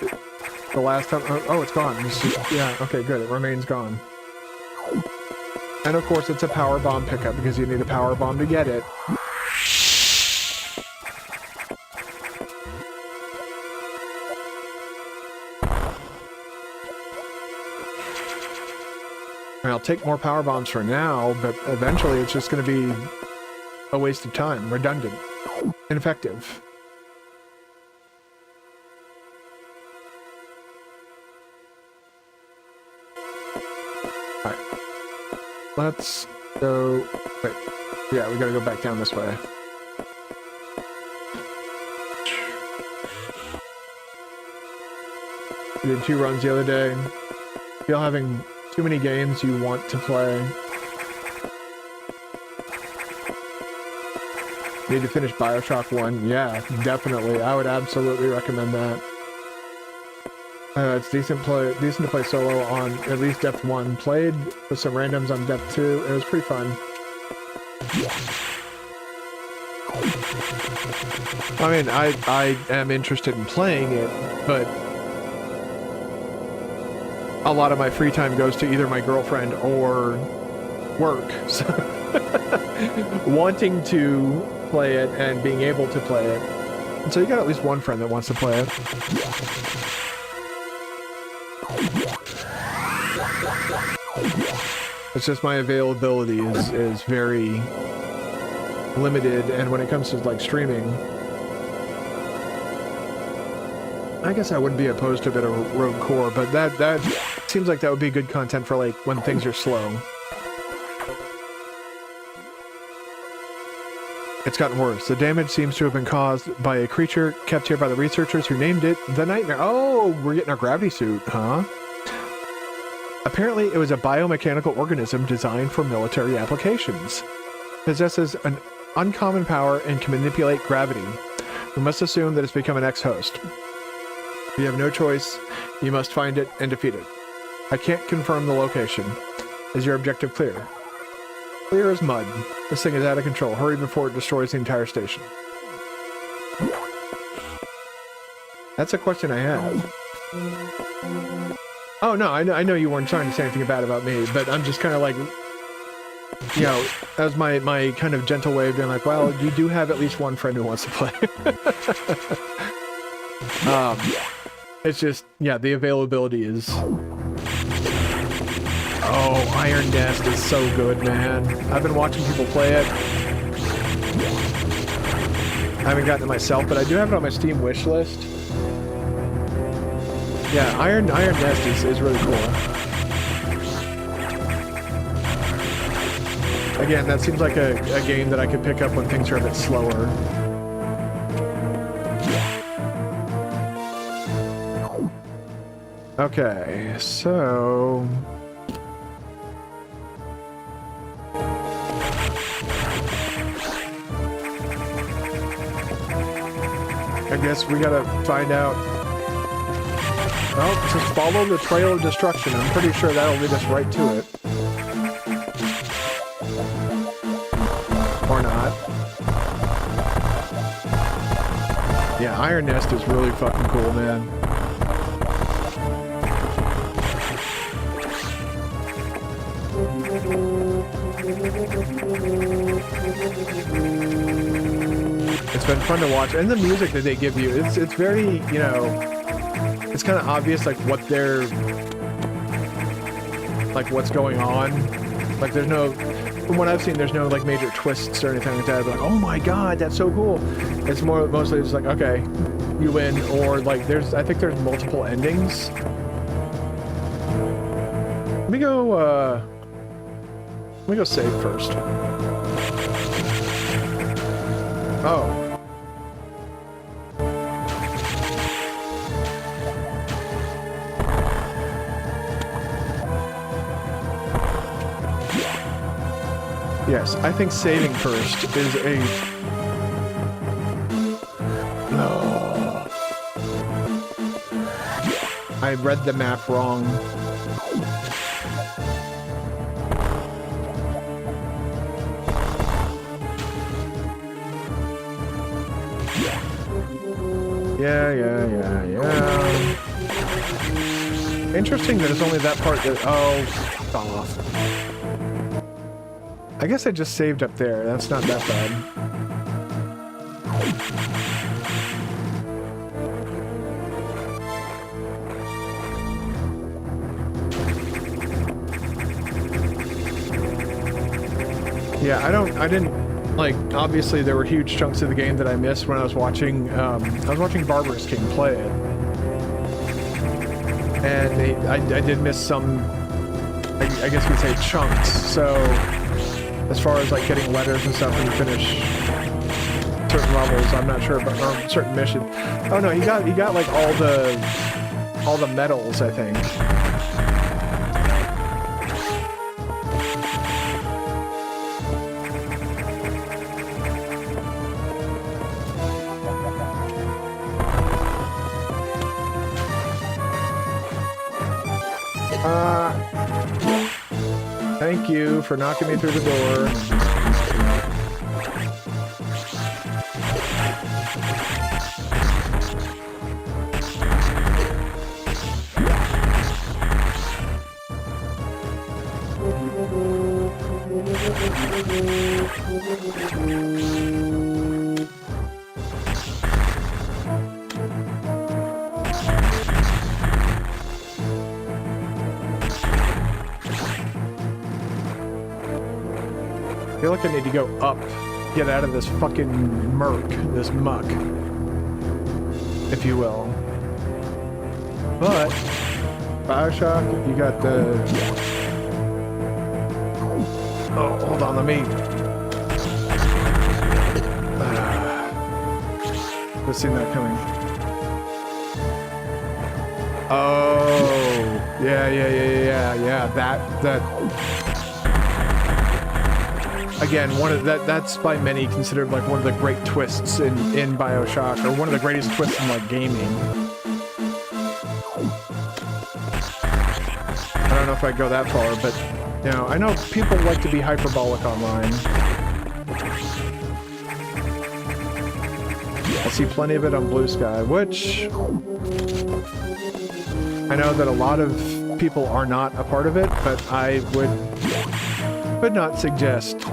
the last time... Oh, it's gone. It's just, yeah, okay, good. It remains gone. And of course, it's a power bomb pickup because you need a power bomb to get it. I'll take more power bombs for now, but eventually it's just going to be a waste of time, redundant, ineffective. Alright. Let's go... Wait. Yeah, we gotta go back down this way. We did 2 runs the other day. Feel having too many games you want to play. Need to finish Bioshock 1. Yeah, definitely. I would absolutely recommend that. It's decent to play solo on at least Depth 1. Played with some randoms on Depth 2. It was pretty fun. I mean, I am interested in playing it, but a lot of my free time goes to either my girlfriend or work. So wanting to play it and being able to play it. And so you got at least one friend that wants to play it. It's just my availability is very limited, and when it comes to like streaming, I guess I wouldn't be opposed to a bit of Rogue Core, but that seems like that would be good content for like when things are slow. It's gotten worse. The damage seems to have been caused by a creature kept here by the researchers who named it the Nightmare. Oh, we're getting our gravity suit, huh? Apparently, it was a biomechanical organism designed for military applications. Possesses an uncommon power and can manipulate gravity. We must assume that it's become an ex-host. You have no choice. You must find it and defeat it. I can't confirm the location. Is your objective clear? Clear as mud. This thing is out of control. Hurry before it destroys the entire station. That's a question I have. Oh no, I know you weren't trying to say anything bad about me, but I'm just kind of like, you know, that was my kind of gentle way of being like, well, you do have at least one friend who wants to play. It's just, yeah, the availability is... Oh, Iron Nest is so good, man. I've been watching people play it. I haven't gotten it myself, but I do have it on my Steam wish list. Yeah, Iron Nest is really cool. Again, that seems like a game that I could pick up when things are a bit slower. Okay, so... I guess we gotta find out. Well, just follow the trail of destruction. I'm pretty sure that'll lead us right to it. Or not. Yeah, Iron Nest is really fucking cool, man. It's been fun to watch, and the music that they give you, it's very, you know, it's kind of obvious, like, what they're, like, what's going on. Like, there's no, from what I've seen, there's no, like, major twists or anything like that. Like, oh my god, that's so cool. It's mostly just like, okay, you win, or, like, I think there's multiple endings. Let me go save first. Oh. Yes, I think saving first is a... No. I read the map wrong. Yeah. Interesting that it's only that part that... Oh, f*** off. I guess I just saved up there. That's not that bad. Yeah, I didn't... Like, obviously there were huge chunks of the game that I missed when I was watching, Barbarous King play it. And I did miss some, I guess you could say, chunks, so as far as, like, getting letters and stuff when you finish certain levels, I'm not sure about, or certain missions. Oh no, he got, like, all the medals, I think. Thank you for knocking me through the door. I feel like I need to go up, get out of this fucking murk, this muck, if you will. But, Bioshock, you got the... Oh, hold on, let me... Let's see that coming. Oh, yeah, that... again, that's by many considered like one of the great twists in BioShock, or one of the greatest twists in like gaming. I don't know if I'd go that far, but you know, I know people like to be hyperbolic online. I see plenty of it on Blue Sky, which I know that a lot of people are not a part of it, but I would not suggest.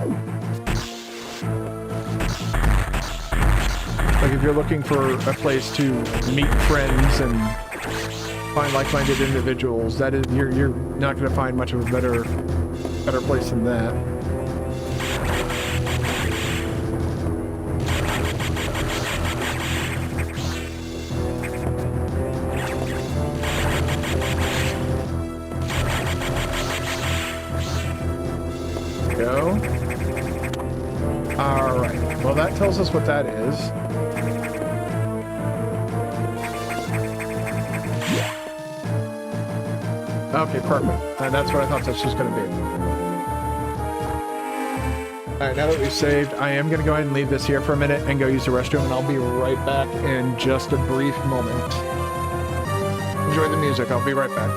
Like if you're looking for a place to meet friends and find like-minded individuals, that is you're not going to find much of a better place than that. Go. All right. Well, that tells us what that is. Okay, perfect. And that's what I thought this was going to be. Alright, now that we've saved, I am going to go ahead and leave this here for a minute and go use the restroom, and I'll be right back in just a brief moment. Enjoy the music. I'll be right back.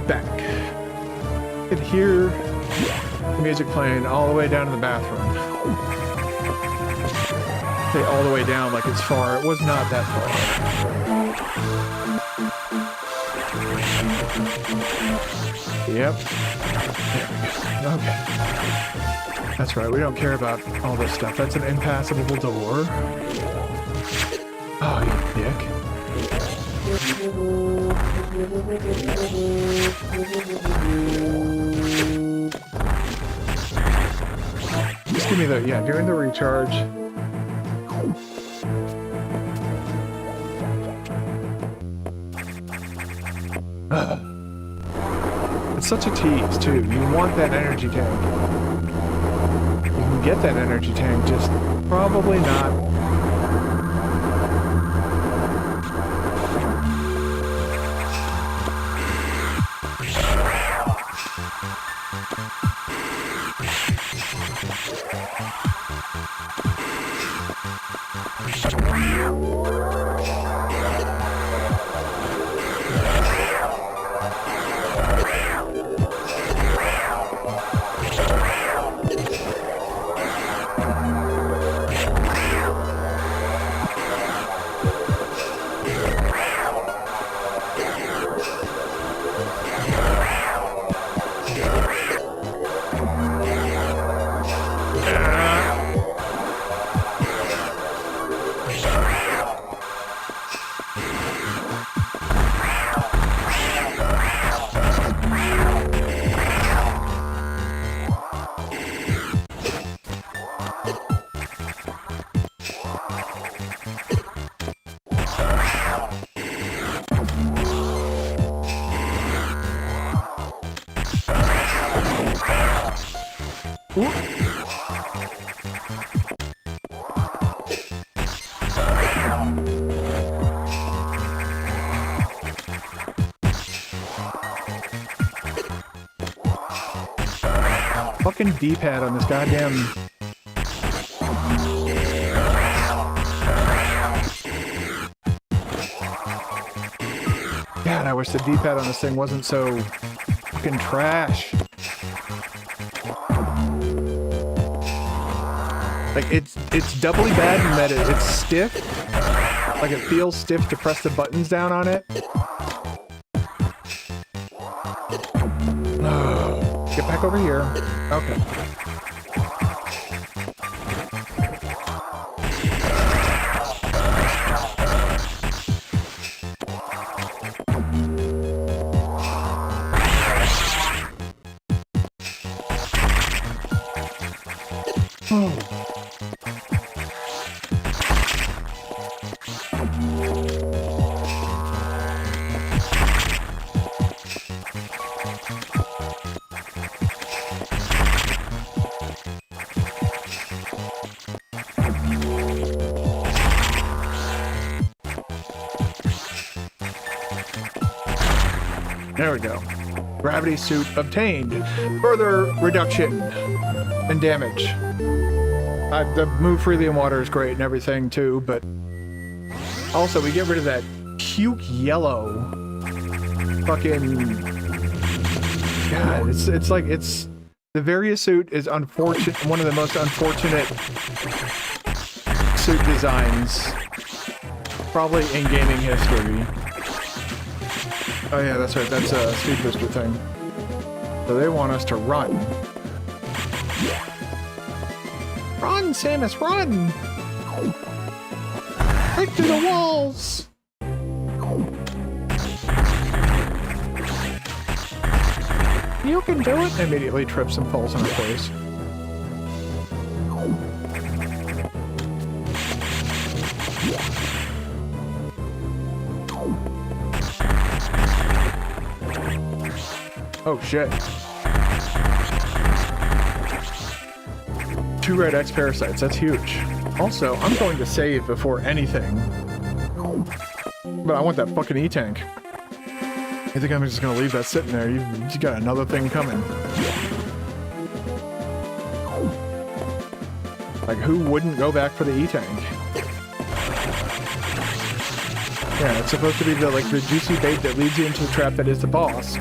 Back. You could hear the music playing all the way down to the bathroom. Say all the way down like it's far. It was not that far. Yep. There we go. Okay. That's right. We don't care about all this stuff. That's an impassable door. Oh, you dick. Just give me the, yeah, during the recharge. It's such a tease, too. You want that energy tank. You can get that energy tank, just probably not. Fucking D-pad on this goddamn... God, I wish the D-pad on this thing wasn't so fucking trash. Like, it's doubly bad in that it's stiff. Like, it feels stiff to press the buttons down on it. Get back over here. Okay. There we go. Gravity suit obtained. Further reduction in damage. The move freely in water is great and everything too, but also we get rid of that puke yellow fucking... God, it's like, it's... The Various suit is unfortunate, one of the most unfortunate suit designs probably in gaming history. Oh yeah, that's right, that's a speed booster thing. So they want us to run. Run, Samus, run! Right through the walls! You can do it! Immediately trips and falls on her face. Oh shit. 2 red X parasites, that's huge. Also, I'm going to save before anything. But I want that fucking E-tank. You think I'm just gonna leave that sitting there? You got another thing coming. Like, who wouldn't go back for the E-tank? Yeah, it's supposed to be the, like, the juicy bait that leads you into the trap that is the boss.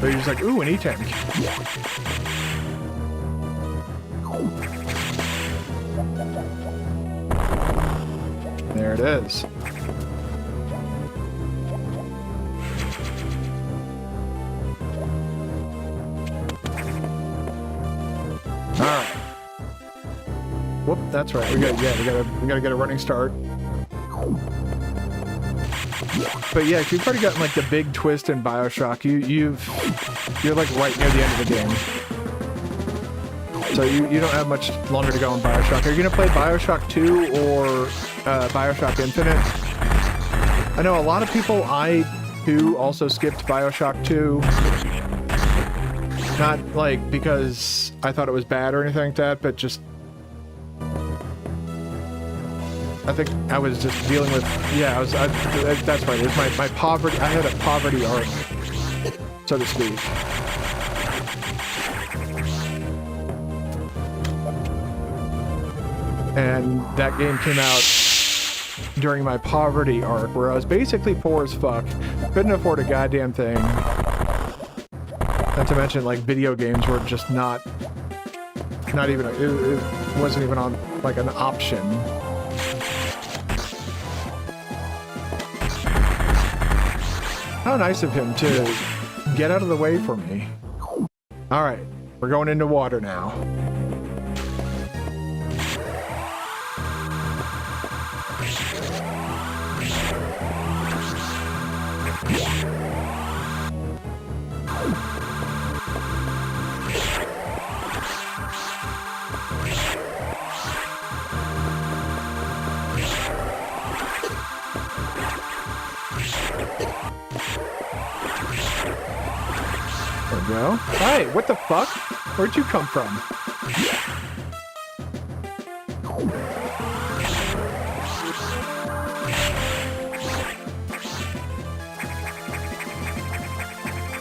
So you're just like, ooh, an E-tank. There it is. Alright. Whoop, that's right. We gotta get a running start. But yeah, if you've already gotten like the big twist in BioShock, you're like right near the end of the game. So you don't have much longer to go in BioShock. Are you gonna play BioShock 2 or BioShock Infinite? I know a lot of people, I too also skipped BioShock 2. Not like because I thought it was bad or anything like that, but just I think I was just dealing with, yeah, that's right, it's my poverty, I had a poverty arc, so to speak. And that game came out during my poverty arc, where I was basically poor as fuck, couldn't afford a goddamn thing. Not to mention, like, video games were just not even, it wasn't even on, like, an option. How nice of him to get out of the way for me. Alright, we're going into water now. There we go. Hey, what the fuck? Where'd you come from?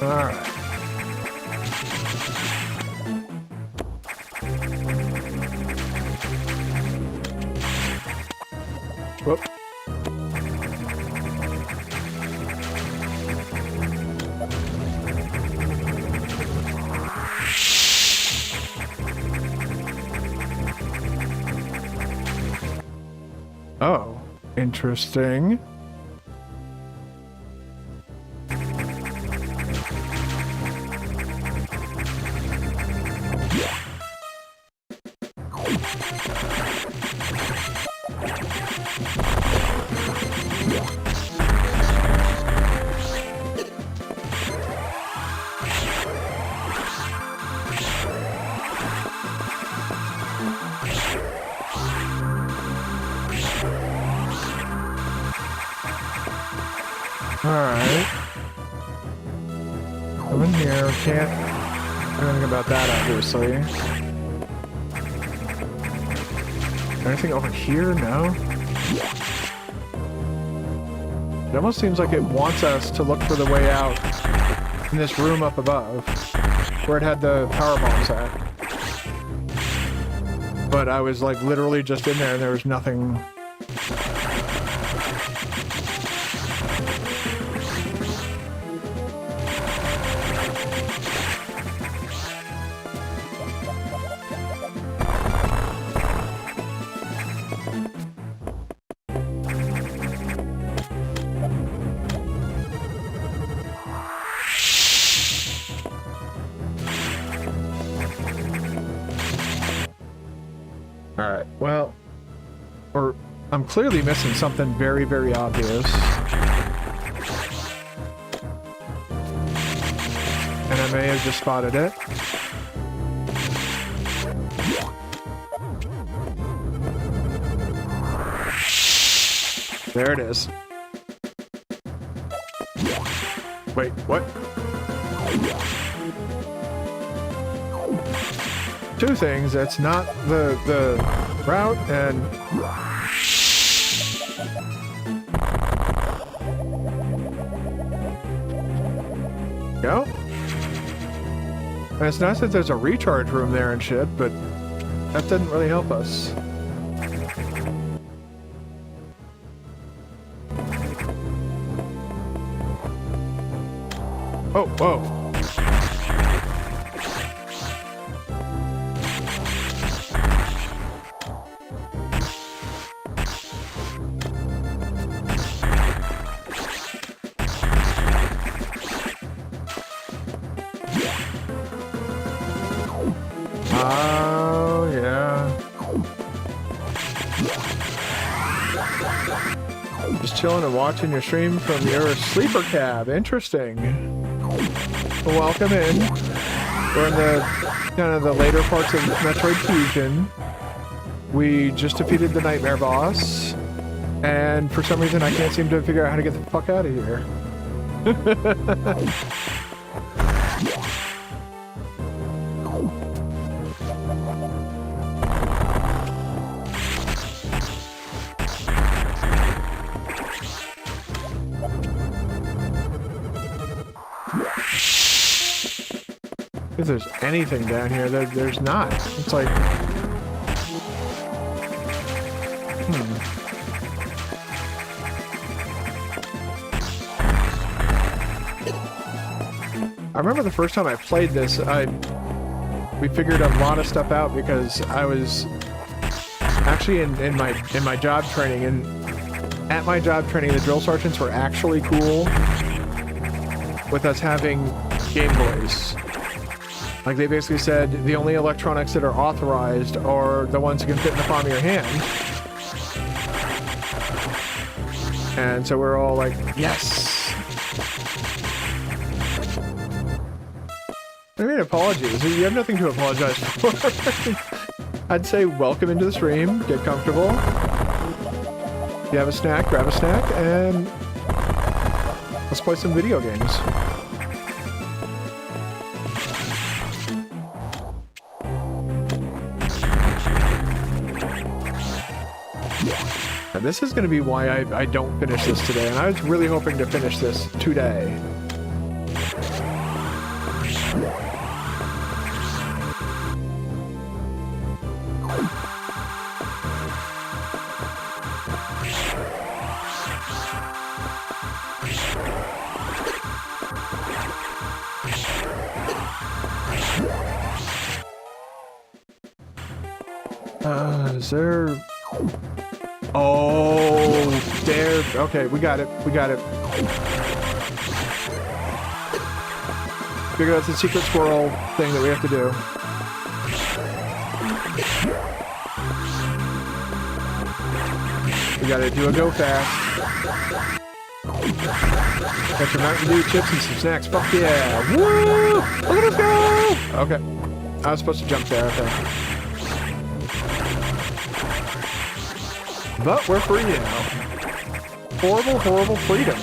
Alright. Whoop. Oh, interesting. Alright. Come in here, we can't do anything about that, obviously. Anything over here? No? It almost seems like it wants us to look for the way out in this room up above, where it had the power bombs at. But I was like literally just in there and there was nothing. Alright, well, I'm clearly missing something very, very obvious. And I may have just spotted it. There it is. Wait, what? Two things. That's not the route, and go. And it's nice that there's a recharge room there and shit, but that didn't really help us. Oh, whoa. Oh, yeah. Just chilling and watching your stream from your sleeper cab. Interesting. Well, welcome in. We're in the kind of the later parts of Metroid Fusion. We just defeated the nightmare boss. And for some reason I can't seem to figure out how to get the fuck out of here. If there's anything down here, there's not. It's like... I remember the first time I played this, we figured a lot of stuff out because I was actually in my job training, and at my job training, the drill sergeants were actually cool with us having Game Boys. Like, they basically said the only electronics that are authorized are the ones that can fit in the palm of your hand. And so we're all like, yes! I mean, apologies. You have nothing to apologize for. I'd say welcome into the stream, get comfortable. If you have a snack, grab a snack, and let's play some video games. Now, this is going to be why I don't finish this today, and I was really hoping to finish this today. Is there... Oh, there. Okay, we got it. We got it. Figure out the secret squirrel thing that we have to do. We gotta do a go fast. Got some Mountain Dew chips and some snacks. Fuck yeah. Woo! Look at us go! Okay. I was supposed to jump there, okay. But we're free now. Horrible, horrible freedom.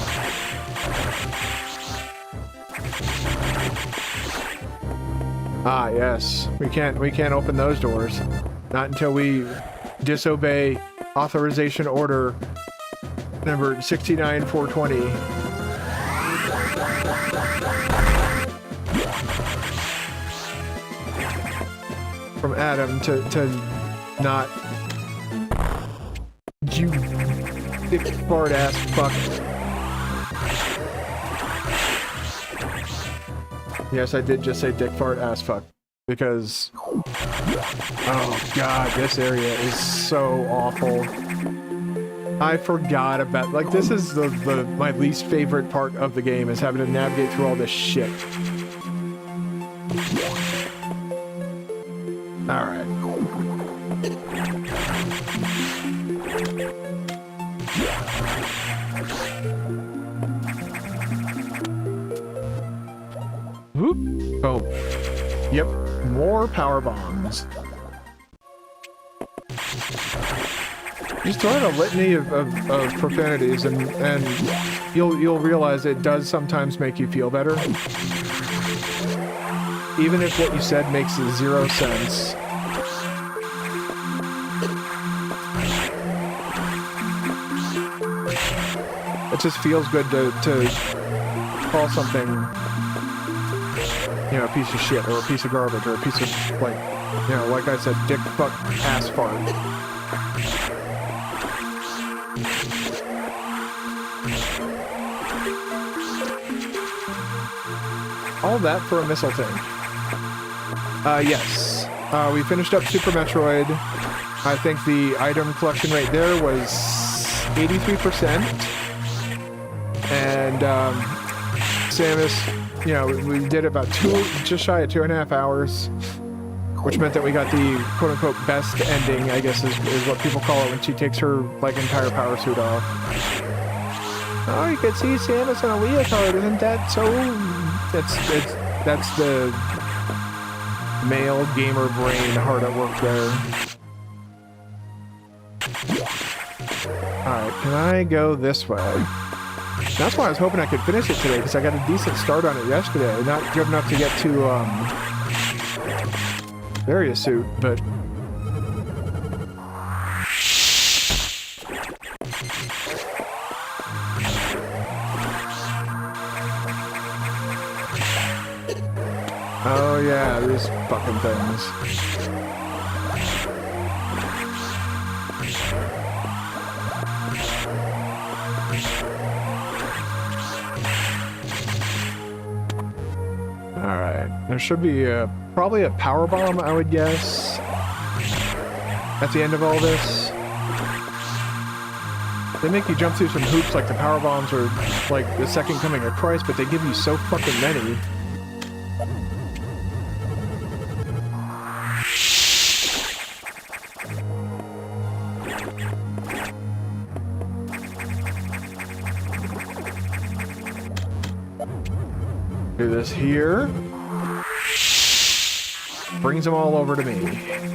Ah, yes. We can't open those doors. Not until we disobey authorization order number 69420. From Adam to not... You dick fart ass fuck. Yes, I did just say dick fart ass fuck. Because... Oh god, this area is so awful. I forgot about... Like, this is my least favorite part of the game, is having to navigate through all this shit. Alright. Whoop. Oh. Yep. More power bombs. Just throw in a litany of profanities and you'll realize it does sometimes make you feel better. Even if what you said makes zero sense. It just feels good to call something, you know, a piece of shit or a piece of garbage or a piece of, like, you know, like I said, dick, fuck, ass, fart. All that for a missile tank. Yes. We finished up Super Metroid. I think the item collection rate there was 83%. And, Samus, you know, we did about just shy of 2.5 hours, which meant that we got the quote-unquote best ending, I guess is what people call it when she takes her, like, entire power suit off. Oh, you can see Samus on a leotard, isn't that so... That's the male gamer brain hard at work there. Alright, can I go this way? That's why I was hoping I could finish it today, because I got a decent start on it yesterday. Not good enough to get to, Various suit, but... Oh yeah, these fucking things. Alright, there should be probably a power bomb, I would guess, at the end of all this. They make you jump through some hoops like the power bombs are like the second coming of Christ, but they give you so fucking many. Do this here. Brings them all over to me.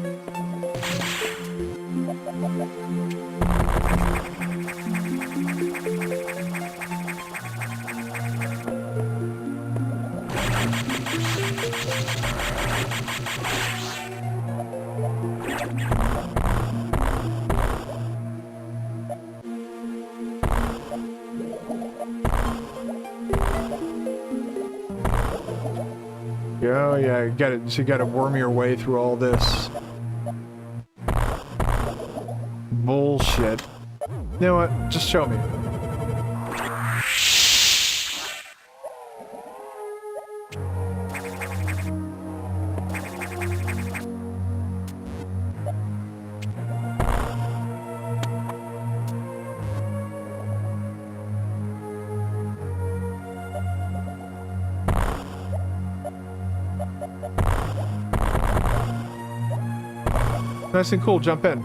Oh yeah, you got it. So you got to worm your way through all this bullshit. You know what? Just show me. Nice and cool, jump in.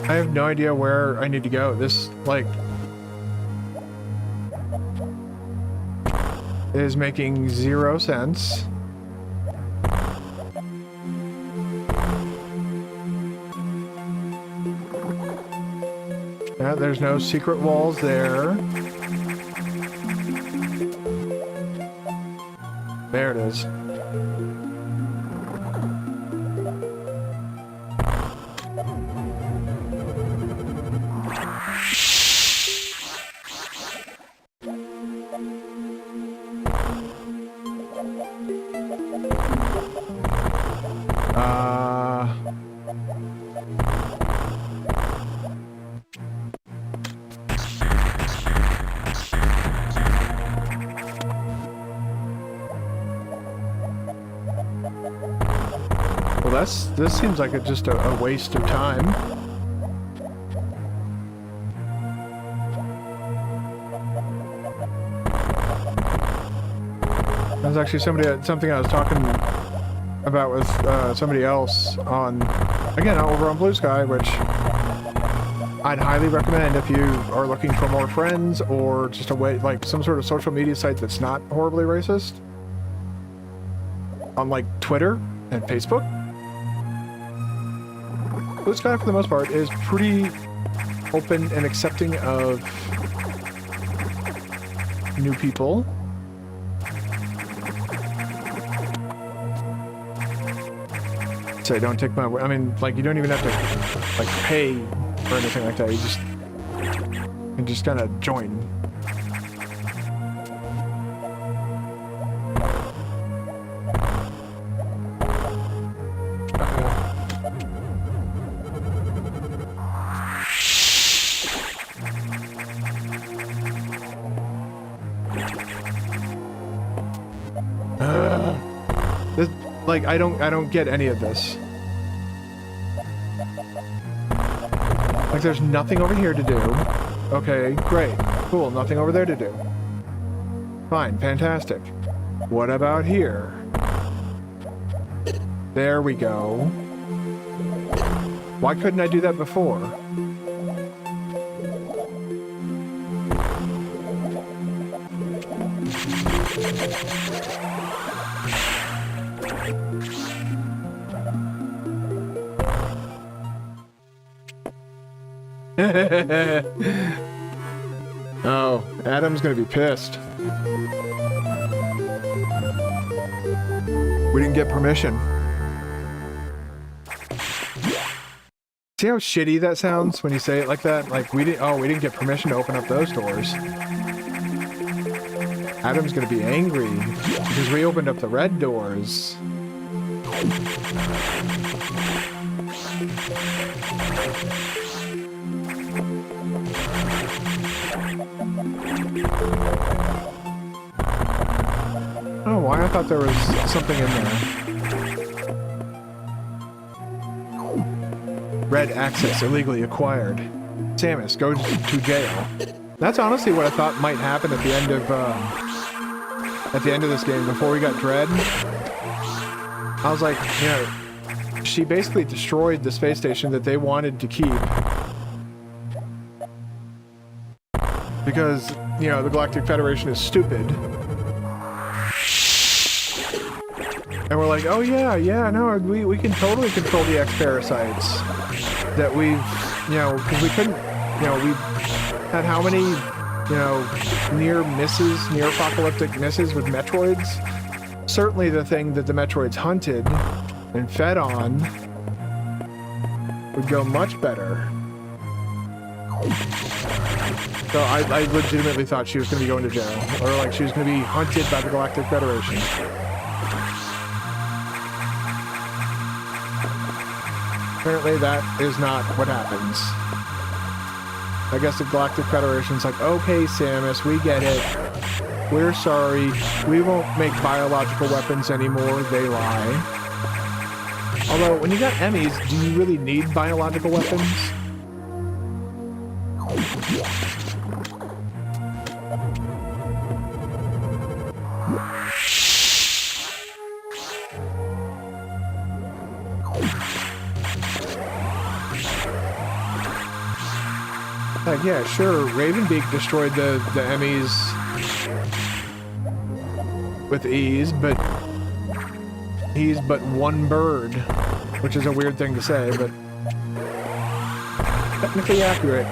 I have no idea where I need to go. This, like, is making zero sense. Yeah, there's no secret walls there. There it is. Well, this seems like it's just a waste of time. That was actually something I was talking about with somebody else on, again, over on Blue Sky, which I'd highly recommend if you are looking for more friends or just a way, like some sort of social media site that's not horribly racist. On like Twitter and Facebook. Blue Sky, for the most part, is pretty open and accepting of new people. So don't take my word. I mean, like, you don't even have to, like, pay or anything like that. You just kind of join. Like, I don't get any of this. Like, there's nothing over here to do. Okay, great. Cool, nothing over there to do. Fine, fantastic. What about here? There we go. Why couldn't I do that before? Oh, Adam's gonna be pissed. We didn't get permission. See how shitty that sounds when you say it like that? Like, we didn't get permission to open up those doors. Adam's gonna be angry because we opened up the red doors. Oh, why? I thought there was something in there. Red access illegally acquired. Samus, go to jail. That's honestly what I thought might happen at the end of this game before we got Dread. I was like, you know, she basically destroyed the space station that they wanted to keep. Because, you know, the Galactic Federation is stupid. And we're like, oh yeah, no, we can totally control the X-Parasites. That we've, you know, because we couldn't, you know, we had how many, you know, near-apocalyptic misses with Metroids? Certainly the thing that the Metroids hunted and fed on would go much better. So I legitimately thought she was going to be going to jail. Or like she was going to be hunted by the Galactic Federation. Apparently that is not what happens. I guess the Galactic Federation's like, okay, Samus, we get it. We're sorry. We won't make biological weapons anymore. They lie. Although, when you got Emmys, do you really need biological weapons? Like, yeah, sure, Ravenbeak destroyed the Emmys with ease, but he's but one bird, which is a weird thing to say, but technically accurate.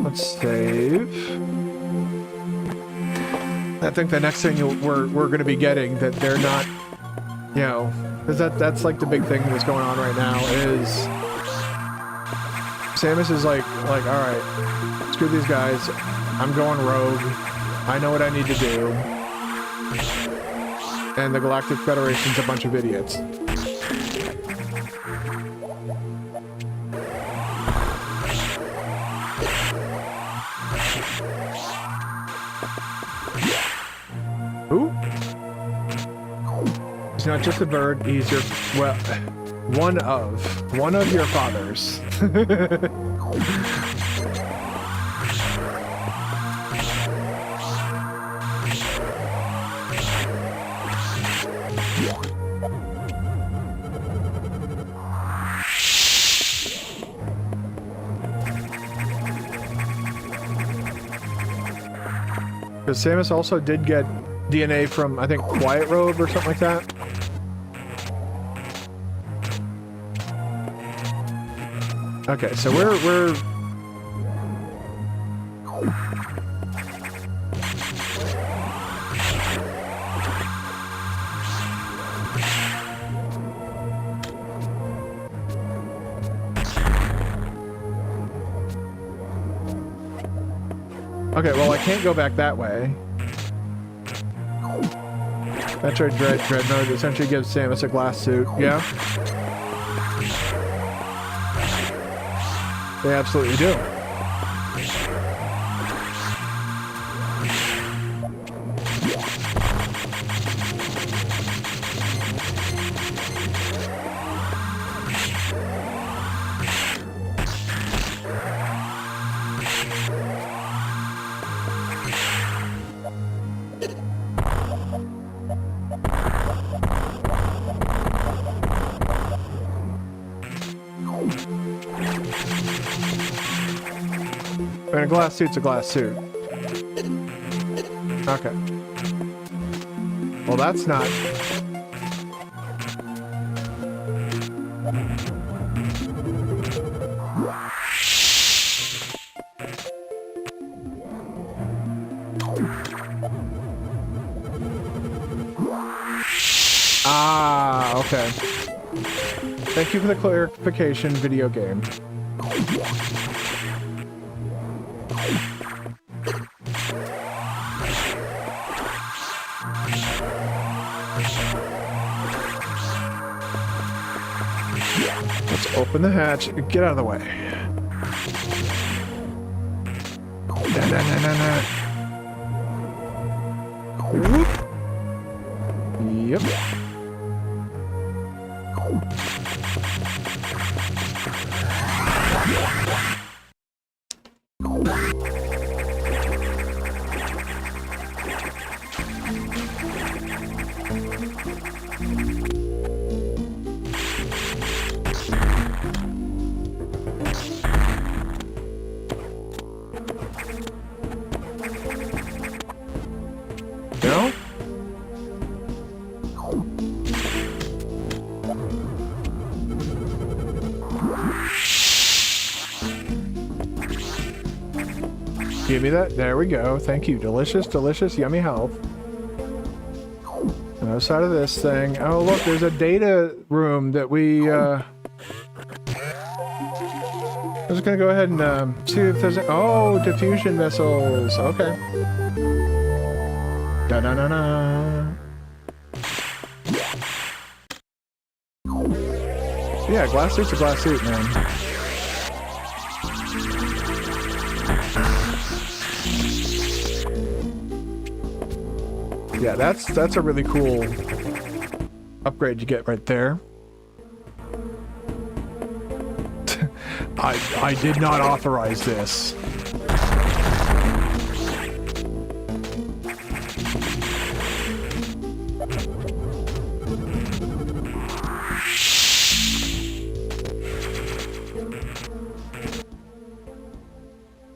Let's save. I think the next thing we're going to be getting that they're not, you know, because that's like the big thing that's going on right now is Samus is like, all right, screw these guys. I'm going rogue. I know what I need to do. And the Galactic Federation's a bunch of idiots. He's not just a bird, he's your, well, one of your fathers. Because Samus also did get DNA from, I think, Quiet Robe or something like that. Okay, so we're okay, well, I can't go back that way. Metroid Dread mode essentially gives Samus a glass suit, yeah? They absolutely do. And a glass suit's a glass suit. Okay. Well, that's not... Ah, okay. Thank you for the clarification, video game. Let's open the hatch and get out of the way. Na, na, na, na, na. Whoop. Yep. No? Give me that. There we go. Thank you. Delicious, delicious, yummy health. No side of this thing. Oh, look, there's a data room that we, I'm just gonna go ahead and, see if there's a... Oh, diffusion missiles. Okay. Da-na-na-na. Yeah, glass suit's a glass suit, man. Yeah, that's a really cool upgrade you get right there. I did not authorize this.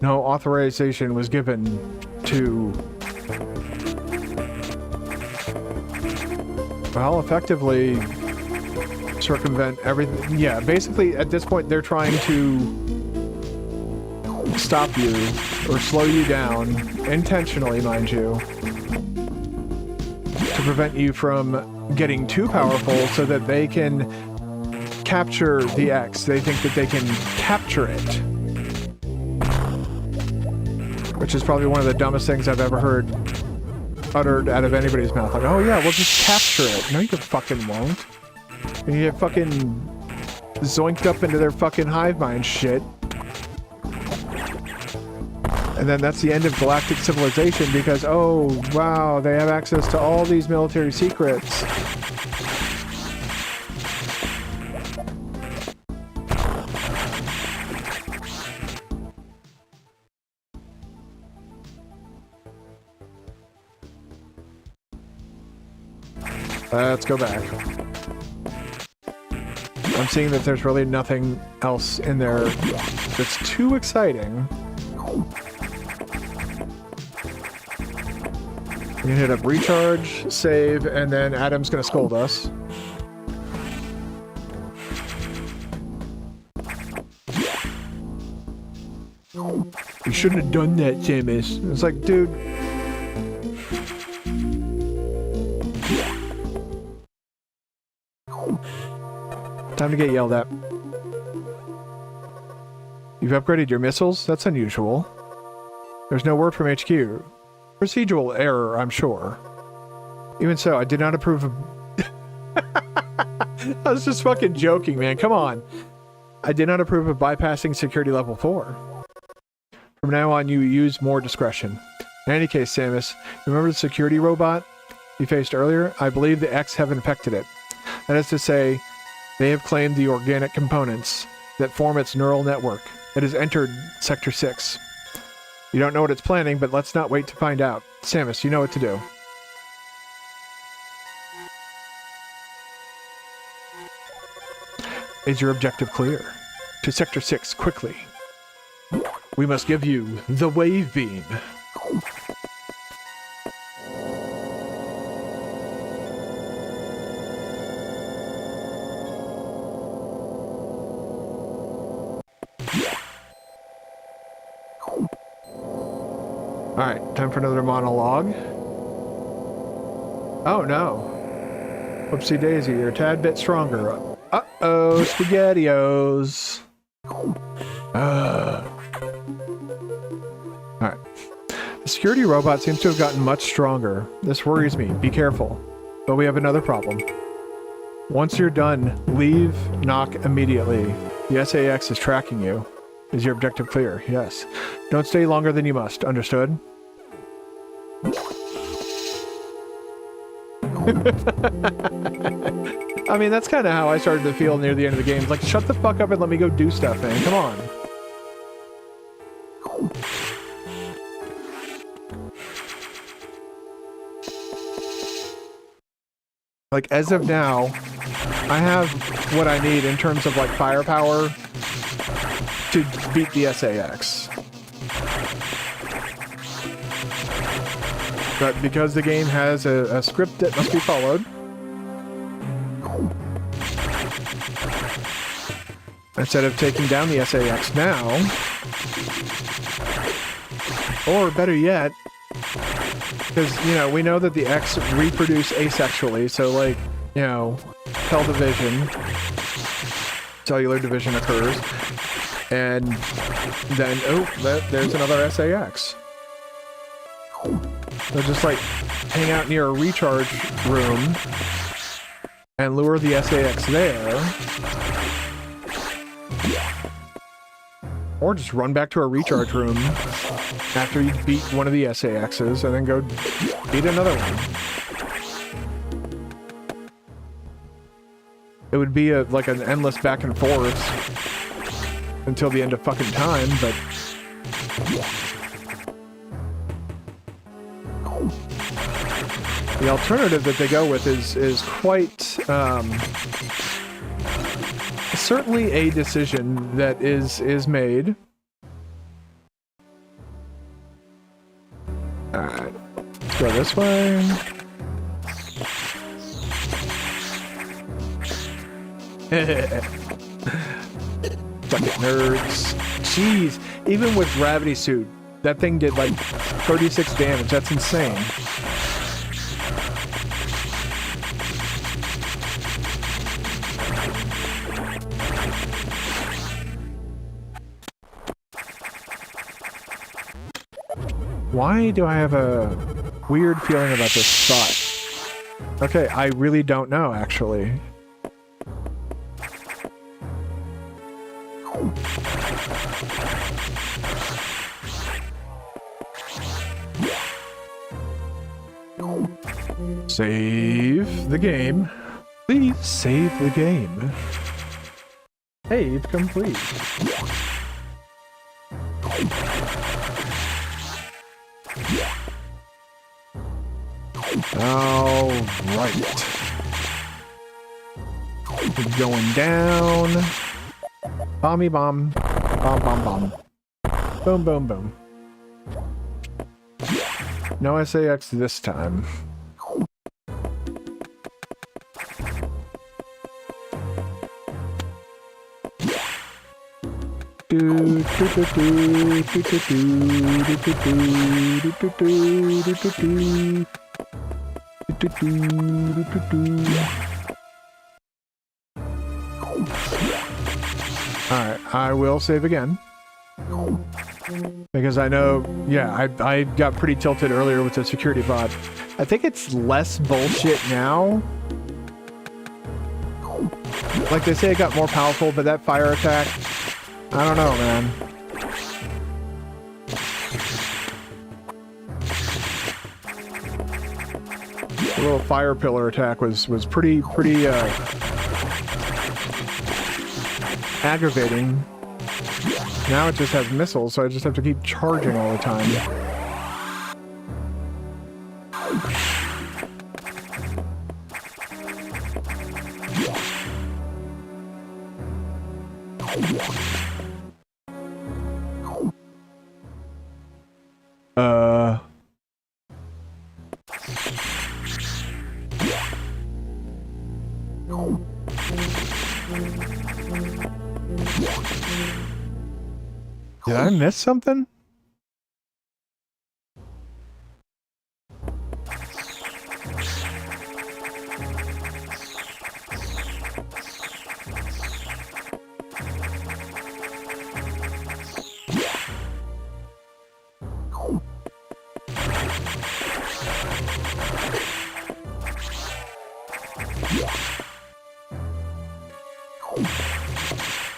No authorization was given to... Well, effectively circumvent everything. Yeah, basically at this point they're trying to stop you or slow you down, intentionally, mind you, to prevent you from getting too powerful so that they can capture the X. They think that they can capture it. Which is probably one of the dumbest things I've ever heard uttered out of anybody's mouth. Like, oh yeah, we'll just capture it. No, you fucking won't. And you get fucking zoinked up into their fucking hive mind shit. And then that's the end of galactic civilization because, oh, wow, they have access to all these military secrets. Let's go back. I'm seeing that there's really nothing else in there that's too exciting. We can hit up recharge, save, and then Adam's gonna scold us. You shouldn't have done that, Samus. It's like, dude... Time to get yelled at. You've upgraded your missiles? That's unusual. There's no word from HQ. Procedural error, I'm sure. Even so, I did not approve of... I was just fucking joking, man. Come on. I did not approve of bypassing security level 4. From now on, you use more discretion. In any case, Samus, remember the security robot you faced earlier? I believe the X have infected it. That is to say, they have claimed the organic components that form its neural network. It has entered Sector 6. You don't know what it's planning, but let's not wait to find out. Samus, you know what to do. Is your objective clear? To Sector 6, quickly. We must give you the wave beam. Alright, time for another monologue. Oh no. Whoopsie daisy, you're a tad bit stronger. Uh-oh, SpaghettiOs. Alright. The security robot seems to have gotten much stronger. This worries me. Be careful. But we have another problem. Once you're done, leave Knock immediately. The SAX is tracking you. Is your objective clear? Yes. Don't stay longer than you must. Understood? I mean, that's kind of how I started to feel near the end of the game. It's like, shut the fuck up and let me go do stuff, man. Come on. Like, as of now, I have what I need in terms of, like, firepower to beat the SAX. But because the game has a script that must be followed, instead of taking down the SAX now, or better yet, because, you know, we know that the X reproduce asexually, so, like, you know, cell division, cellular division occurs, and then, oh, there's another SAX. So just, like, hang out near a recharge room and lure the SAX there. Or just run back to a recharge room after you beat one of the SAXs and then go beat another one. It would be like an endless back and forth until the end of fucking time, but... The alternative that they go with is quite, certainly a decision that is made. Alright, let's go this way. Fuck it, nerds. Jeez, even with Gravity Suit, that thing did like 36 damage. That's insane. Why do I have a weird feeling about this spot? Okay, I really don't know, actually. Save the game. Please save the game. Save complete. All right. Going down. Bomby bomb. Bomb bomb bomb. Boom boom boom. No SAX this time. Alright, I will save again. Because I know, yeah, I got pretty tilted earlier with the security bot. I think it's less bullshit now. Like they say it got more powerful, but that fire attack, I don't know, man. The little fire pillar attack was pretty aggravating. Now it just has missiles, so I just have to keep charging all the time. Did I miss something?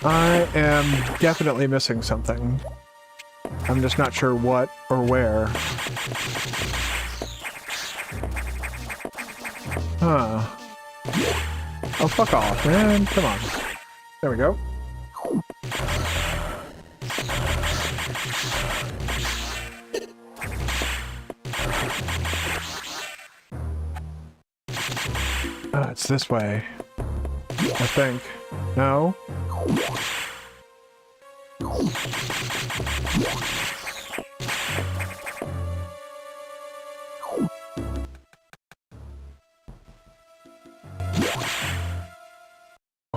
I am definitely missing something. I'm just not sure what or where. Huh. Oh, fuck off, man. Come on. There we go. It's this way. I think. No?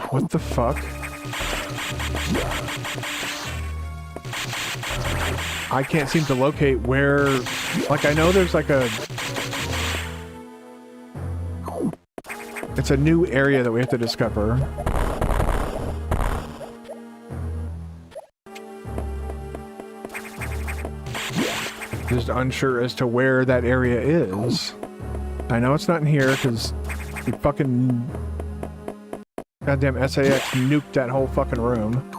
What the fuck? I can't seem to locate where... Like, I know there's like a... It's a new area that we have to discover. Just unsure as to where that area is. I know it's not in here because the fucking goddamn SAX nuked that whole fucking room.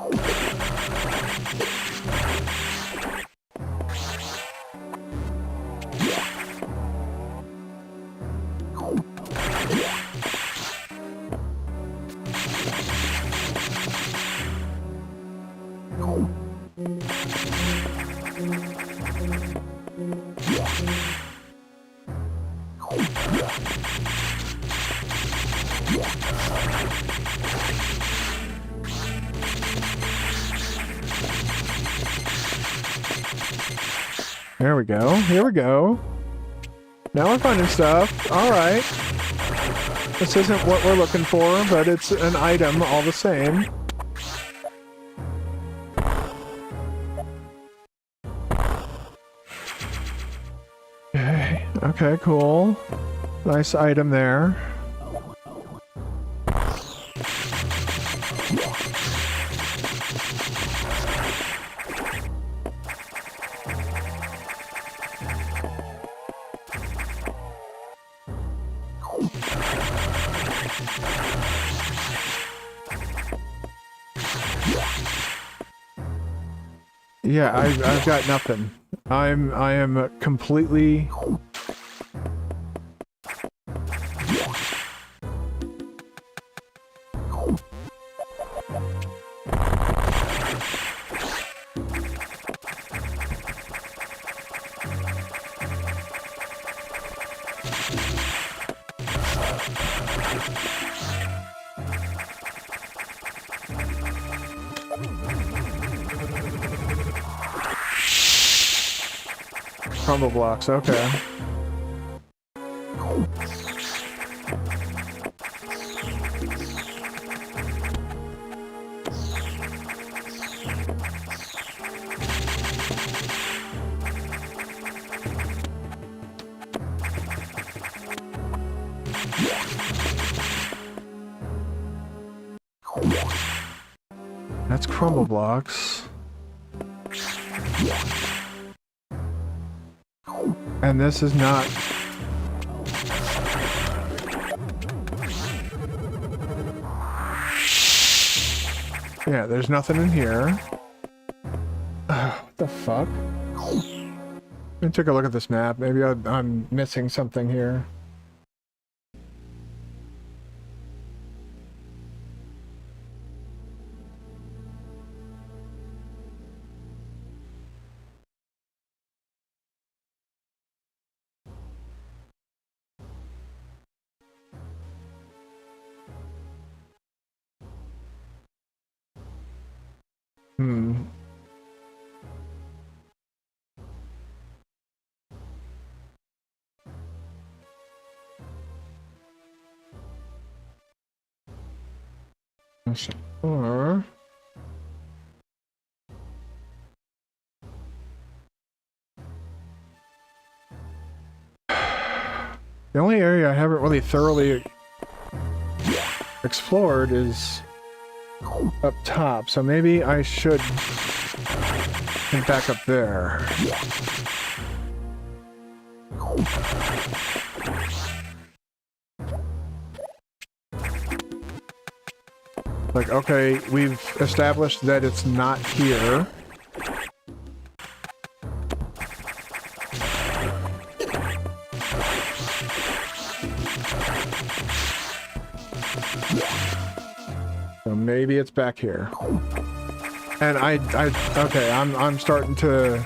There we go. Here we go. Now we're finding stuff. Alright. This isn't what we're looking for, but it's an item all the same. Okay. Okay, cool. Nice item there. Yeah, I've got nothing. I am completely... Crumble blocks, okay. That's crumble blocks. And this is not... Yeah, there's nothing in here. What the fuck? Let me take a look at this map. Maybe I'm missing something here. Or... The only area I haven't really thoroughly explored is up top, so maybe I should head back up there. Like, okay, we've established that it's not here. So maybe it's back here. And okay, I'm starting to...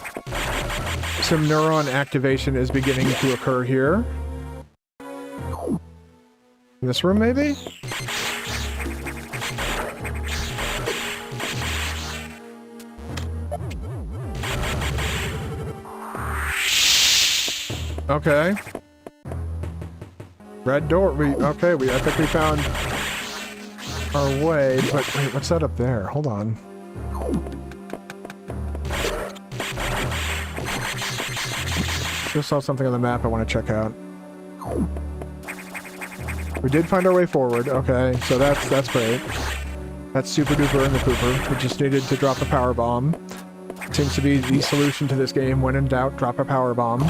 Some neuron activation is beginning to occur here. In this room, maybe? Okay. Red door. I think we found our way, but wait, what's that up there? Hold on. Just saw something on the map I want to check out. We did find our way forward. Okay, so that's great. That's super duper in the pooper. We just needed to drop a power bomb. Seems to be the solution to this game. When in doubt, drop a power bomb.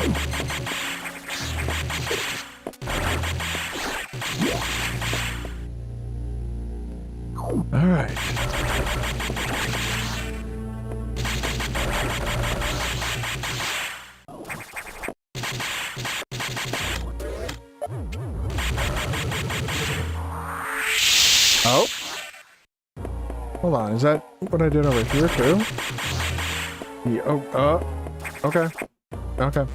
All right. Oh. Hold on, is that what I did over here too? Yeah, okay. Okay.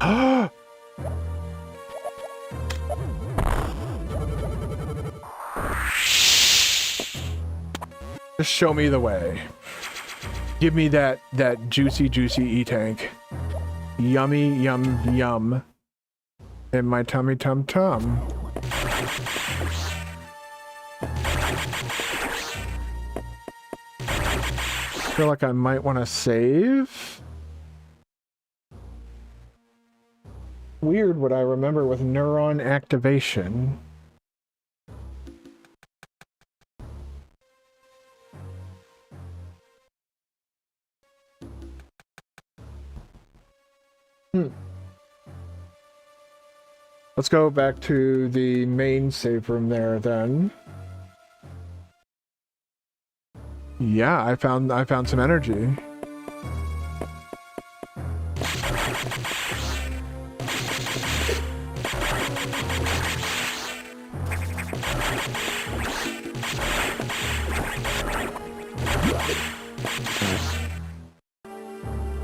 Ah! Just show me the way. Give me that juicy E-tank. Yummy, yum, yum. In my tummy tum-tum. I feel like I might want to save. Weird what I remember with neuron activation. Let's go back to the main save room there then. Yeah, I found some energy.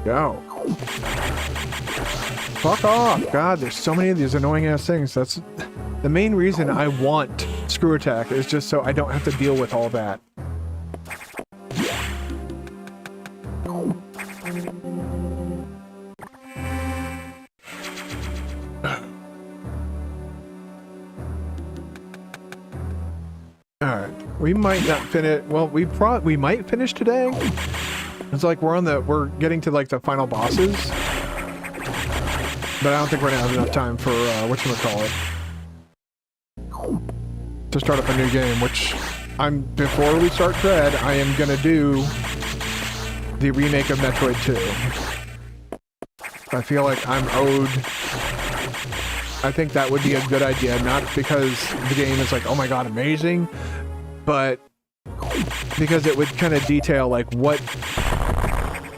Go. Fuck off! God, there's so many of these annoying ass things. That's the main reason I want Screw Attack, is just so I don't have to deal with all that. Alright, we might not finish. Well, we might finish today. It's like we're getting to like the final bosses. But I don't think we're gonna have enough time for, whatchamacallit, to start up a new game, which before we start Dread, I am gonna do the remake of Metroid 2. I feel like I'm owed. I think that would be a good idea, not because the game is like, oh my god, amazing, but because it would kind of detail like what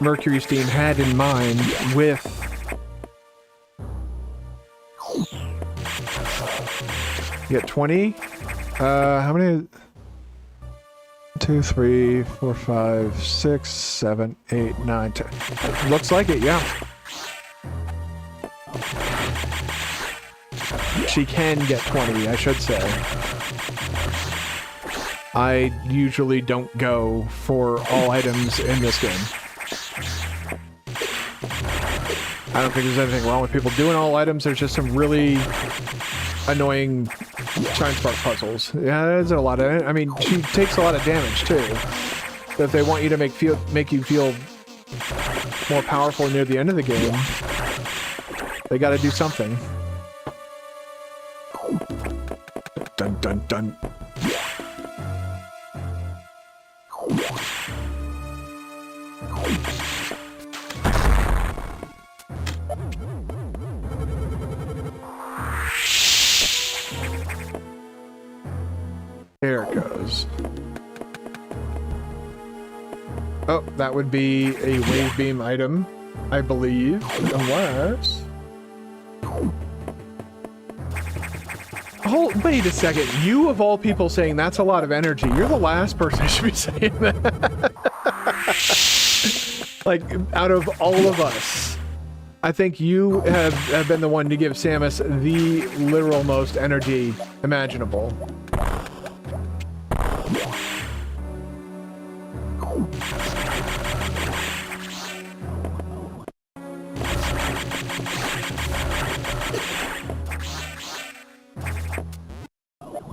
Mercury Steam had in mind with you get 20? How many? 2, 3, 4, 5, 6, 7, 8, 9, 10. Looks like it, yeah. She can get 20, I should say. I usually don't go for all items in this game. I don't think there's anything wrong with people doing all items. There's just some really annoying Shine Spark puzzles. Yeah, there's a lot of it. I mean, she takes a lot of damage too. But if they want you to make you feel more powerful near the end of the game, they got to do something. Dun dun dun. Here it goes. Oh, that would be a wave beam item, I believe, unless... Oh, wait a second. You, of all people, saying that's a lot of energy. You're the last person who should be saying that. Like, out of all of us, I think you have been the one to give Samus the literal most energy imaginable.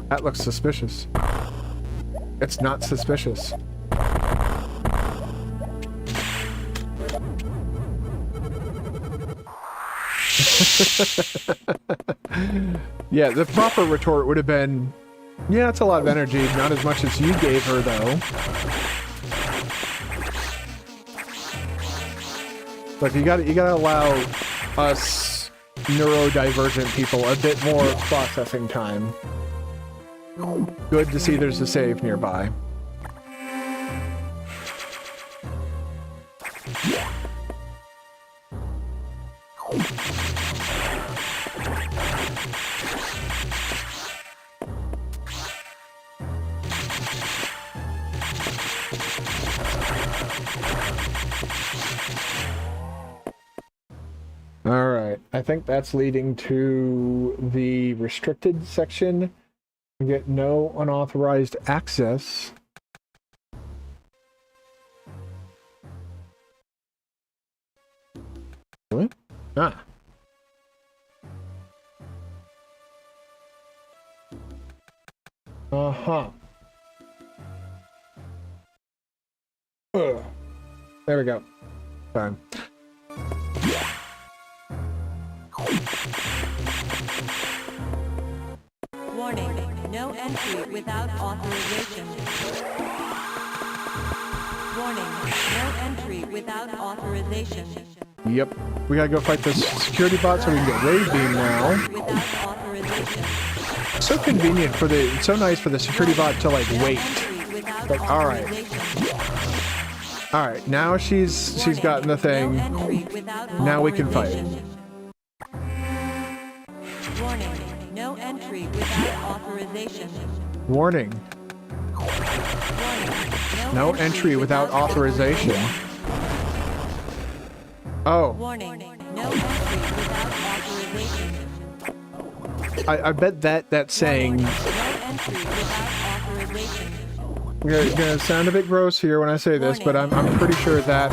That looks suspicious. It's not suspicious. Yeah, the proper retort would have been, yeah, it's a lot of energy, not as much as you gave her, though. Look, you gotta allow us neurodivergent people a bit more processing time. Good to see there's a save nearby. Alright, I think that's leading to the restricted section. You get no unauthorized access. What? Ah. Uh-huh. Ugh. There we go. Fine. Warning, no entry without authorization. Warning, no entry without authorization. Yep. We gotta go fight this security bot so we can get wave beam now. Without authorization. So convenient for the, it's so nice for the security bot to like wait. Like, alright. Alright, now she's gotten the thing. Now we can fight. Warning, no entry without authorization. Warning. No entry without authorization. Oh. Warning, no entry without authorization. I bet that's saying... No entry without authorization. Gonna sound a bit gross here when I say this, but I'm pretty sure that...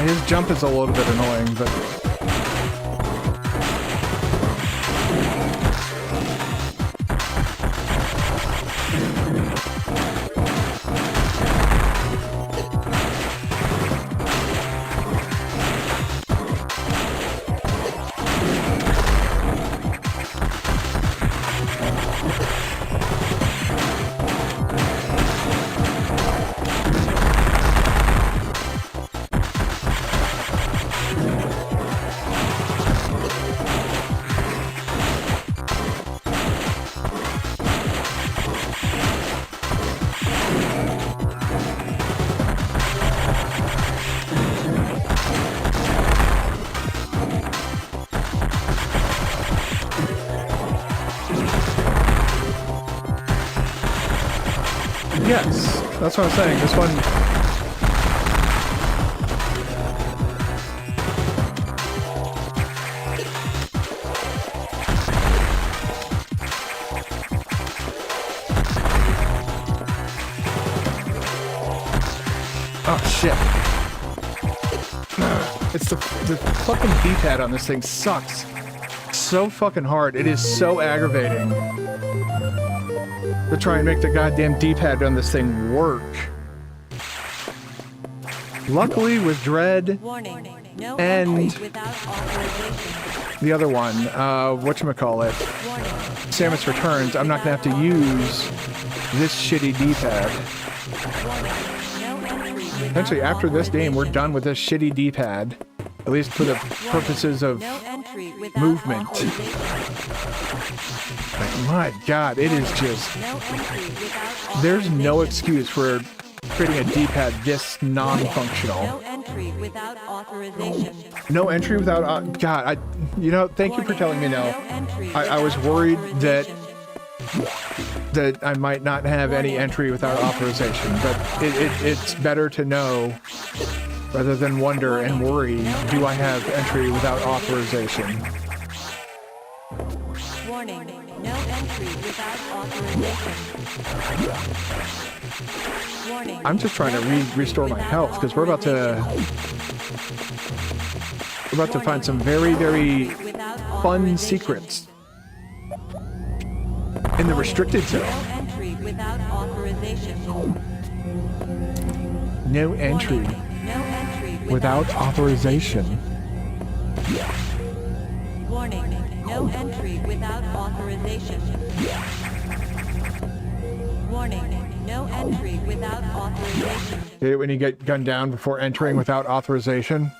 His jump is a little bit annoying, but... Yes, that's what I'm saying. This one... Oh, shit. It's the fucking D-pad on this thing sucks so fucking hard. It is so aggravating to try and make the goddamn D-pad on this thing work. Luckily with Dread and the other one, whatchamacallit, Samus Returns, I'm not gonna have to use this shitty D-pad. Essentially, after this game, we're done with this shitty D-pad. At least for the purposes of movement. Like, my god, it is just... There's no excuse for creating a D-pad this non-functional. No entry without authorization. No entry without... God, you know, thank you for telling me no. I was worried that I might not have any entry without authorization, but it's better to know rather than wonder and worry, do I have entry without authorization? Warning, no entry without authorization. Warning. I'm just trying to restore my health because we're about to find some very, very fun secrets in the restricted zone. No entry without authorization. No entry No entry without authorization. Warning, no entry without authorization. Warning, no entry without authorization. Did it when you get gunned down before entering without authorization?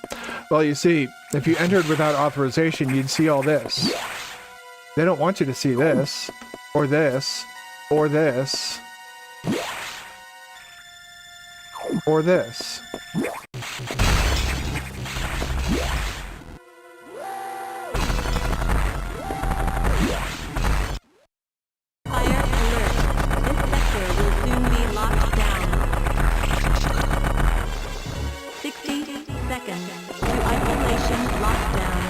Well, you see, if you entered without authorization, you'd see all this. They don't want you to see this, or this, or this, or this. Fire alert. This sector will soon be locked down. 60 seconds to isolation lockdown.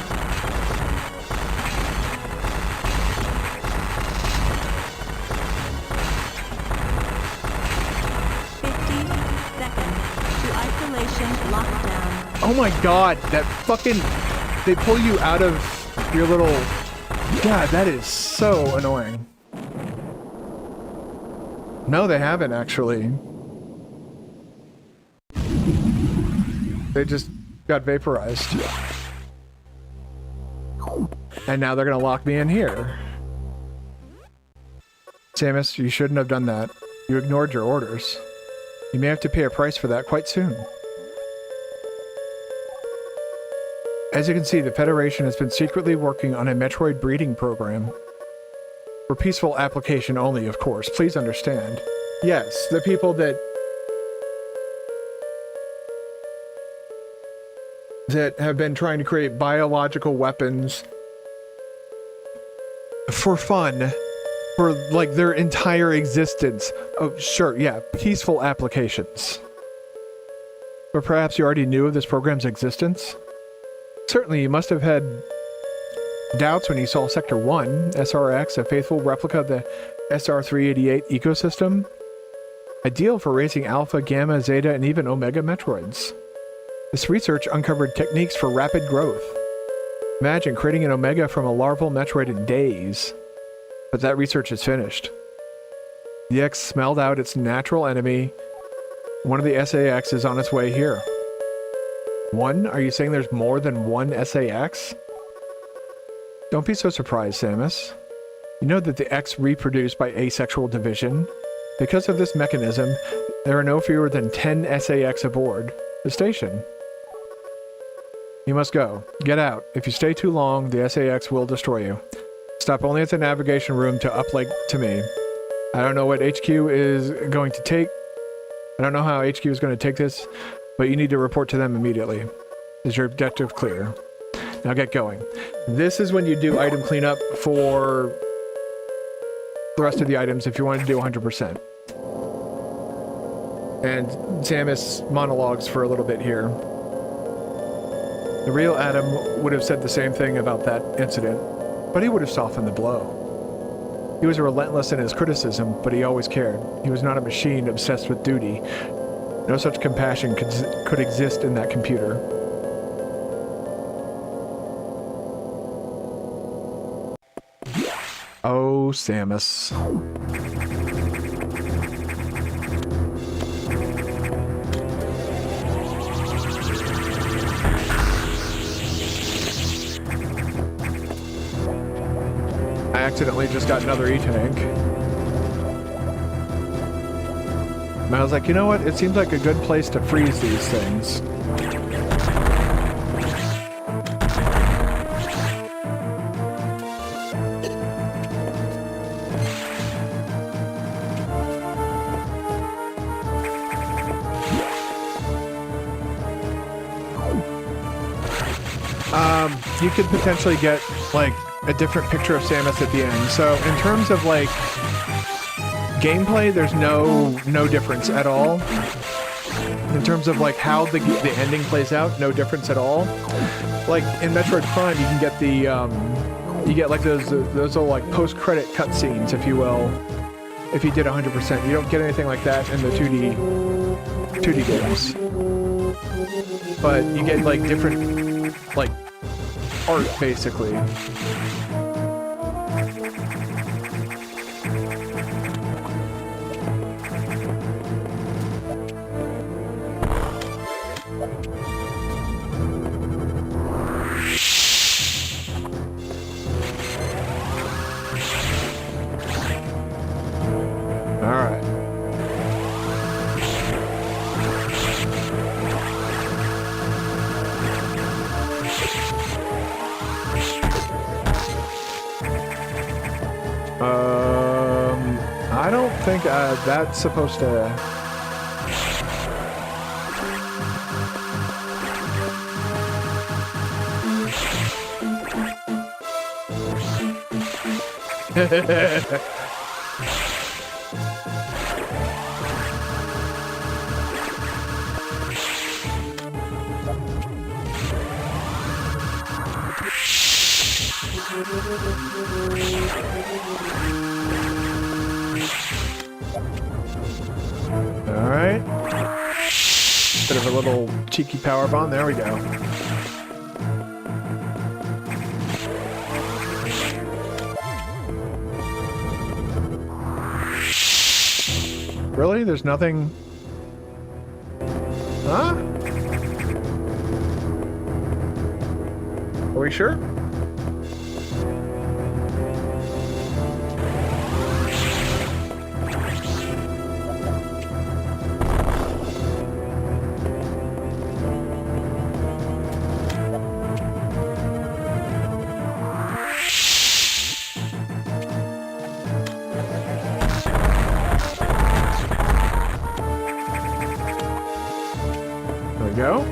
50 seconds to isolation lockdown. Oh my god, that fucking... They pull you out of your little... God, that is so annoying. No, they haven't, actually. They just got vaporized. And now they're gonna lock me in here. Samus, you shouldn't have done that. You ignored your orders. You may have to pay a price for that quite soon. As you can see, the Federation has been secretly working on a Metroid breeding program. For peaceful application only, of course. Please understand. Yes, the people that have been trying to create biological weapons for fun for like their entire existence. Oh, sure, yeah, peaceful applications. But perhaps you already knew of this program's existence? Certainly, you must have had doubts when you saw Sector 1, SRX, a faithful replica of the SR-388 ecosystem. Ideal for raising Alpha, Gamma, Zeta, and even Omega Metroids. This research uncovered techniques for rapid growth. Imagine creating an Omega from a larval Metroid in days. But that research is finished. The X smelled out its natural enemy. One of the SAX is on its way here. One? Are you saying there's more than one SAX? Don't be so surprised, Samus. You know that the X reproduce by asexual division. Because of this mechanism, there are no fewer than 10 SAX aboard the station. You must go. Get out. If you stay too long, the SAX will destroy you. Stop only at the navigation room to uplink to me. I don't know what HQ is going to take. I don't know how HQ is going to take this, but you need to report to them immediately. Is your objective clear? Now get going. This is when you do item cleanup for the rest of the items if you want to do 100%. And Samus monologues for a little bit here. The real Adam would have said the same thing about that incident, but he would have softened the blow. He was relentless in his criticism, but he always cared. He was not a machine obsessed with duty. No such compassion could exist in that computer. Oh, Samus. I accidentally just got another E-tank. And I was like, you know what? It seems like a good place to freeze these things. You could potentially get, like, a different picture of Samus at the end. So in terms of, like, gameplay, there's no difference at all. In terms of, like, how the ending plays out, no difference at all. Like, in Metroid Prime, you can get the, you get, like, those little, like, post-credit cutscenes, if you will, if you did 100%. You don't get anything like that in the 2D games. But you get, like, different, like, art, basically. I don't think that's supposed to... Alright. Bit of a little cheeky power bomb. There we go. Really? There's nothing... Huh? Are we sure? Go.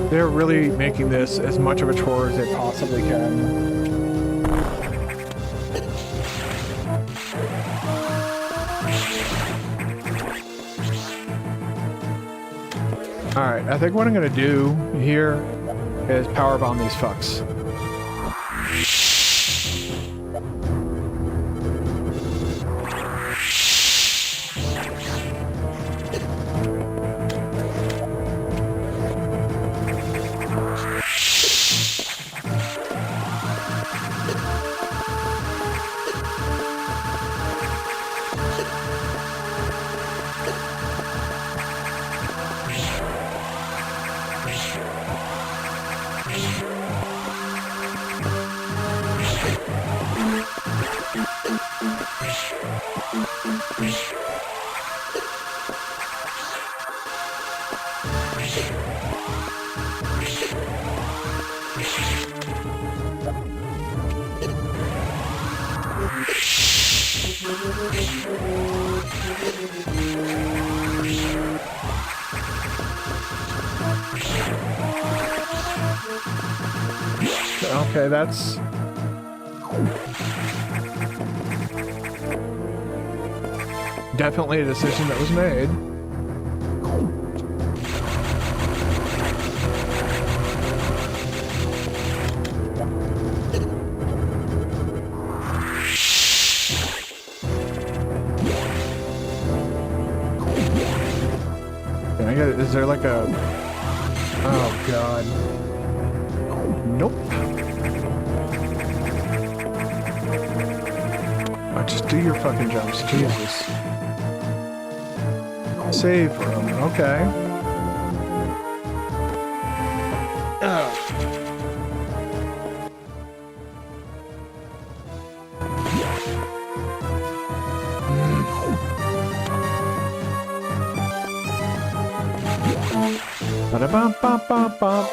They're really making this as much of a chore as they possibly can. Alright, I think what I'm gonna do here is powerbomb these fucks. Okay, that's... definitely a decision that was made. Can I get it? Is there like a... Oh, God. Nope. Oh, just do your fucking jumps, Jesus. Save room, okay. Oh. Ba-da-bum-bum-bum-bum.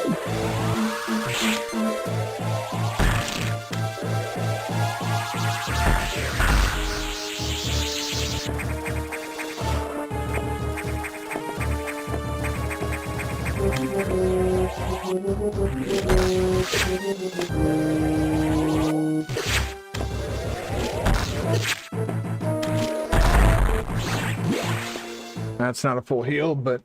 That's not a full heal, but...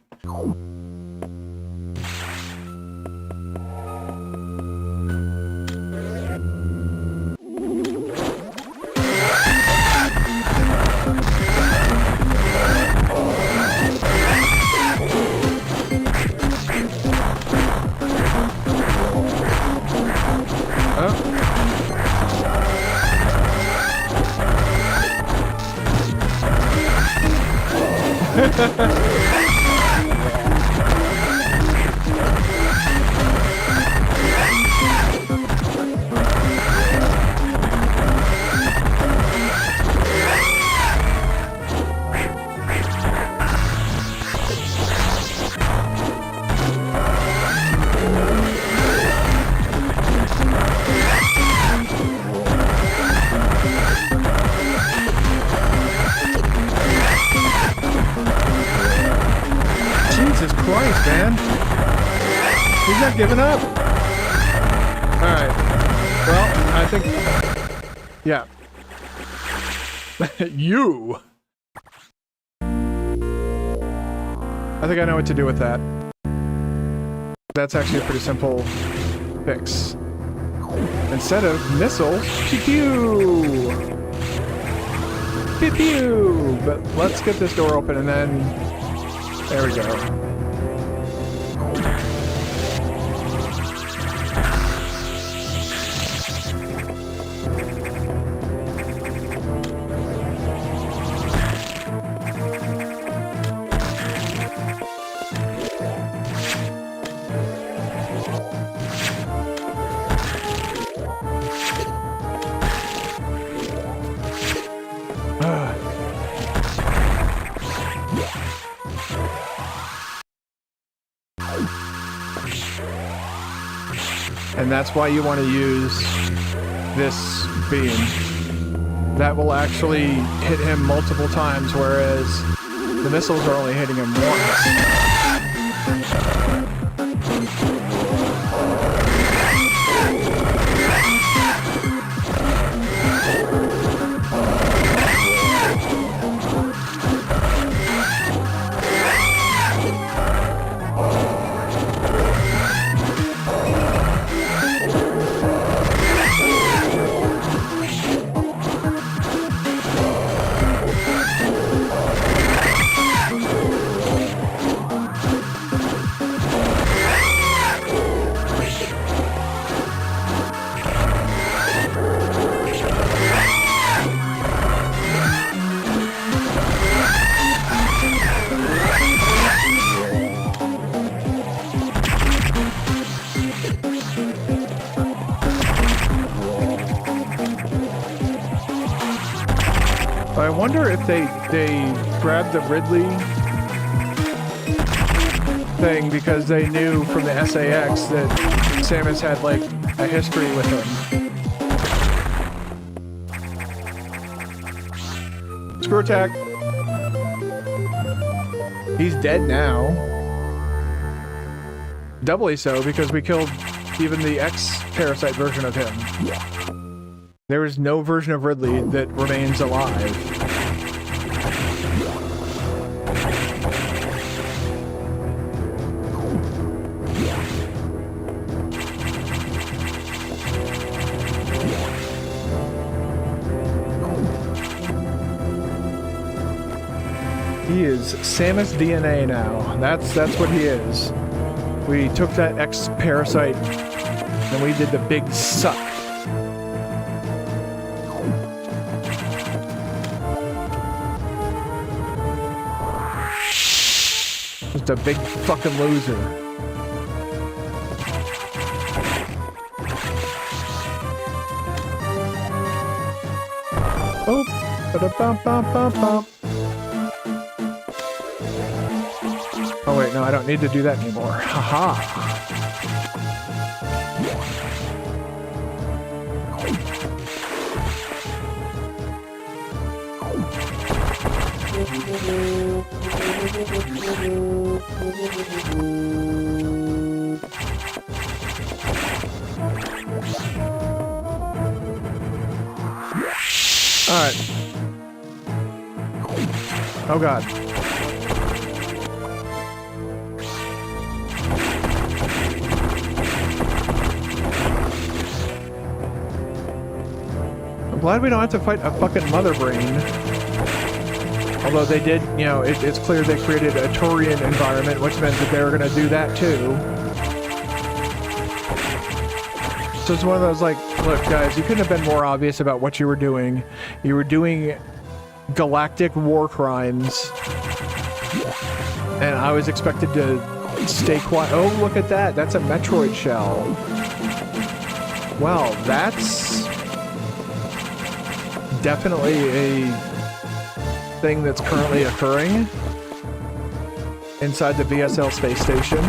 Jesus Christ, man. He's not giving up. Alright. Well, I think... Yeah. You! I think I know what to do with that. That's actually a pretty simple fix. Instead of missiles, pew-pew! Pew-pew! But let's get this door open and then... There we go. And that's why you want to use this beam. That will actually hit him multiple times, whereas the missiles are only hitting him once. I wonder if they grabbed the Ridley thing because they knew from the SAX that Samus had like a history with him. Screw attack. He's dead now. Doubly so because we killed even the X-Parasite version of him. There is no version of Ridley that remains alive. He is Samus DNA now. That's what he is. We took that X-Parasite and we did the big suck. Just a big fucking loser. Oh, ba-da-bum-bum-bum-bum. Oh wait, no, I don't need to do that anymore. Haha. All right. Oh God. Glad we don't have to fight a fucking mother brain. Although they did, you know, it's clear they created a Turian environment, which meant that they were going to do that too. So it's one of those like, look guys, you couldn't have been more obvious about what you were doing. You were doing galactic war crimes. And I was expected to stay quiet. Oh, look at that. That's a Metroid shell. Well, that's definitely a thing that's currently occurring inside the VSL space station.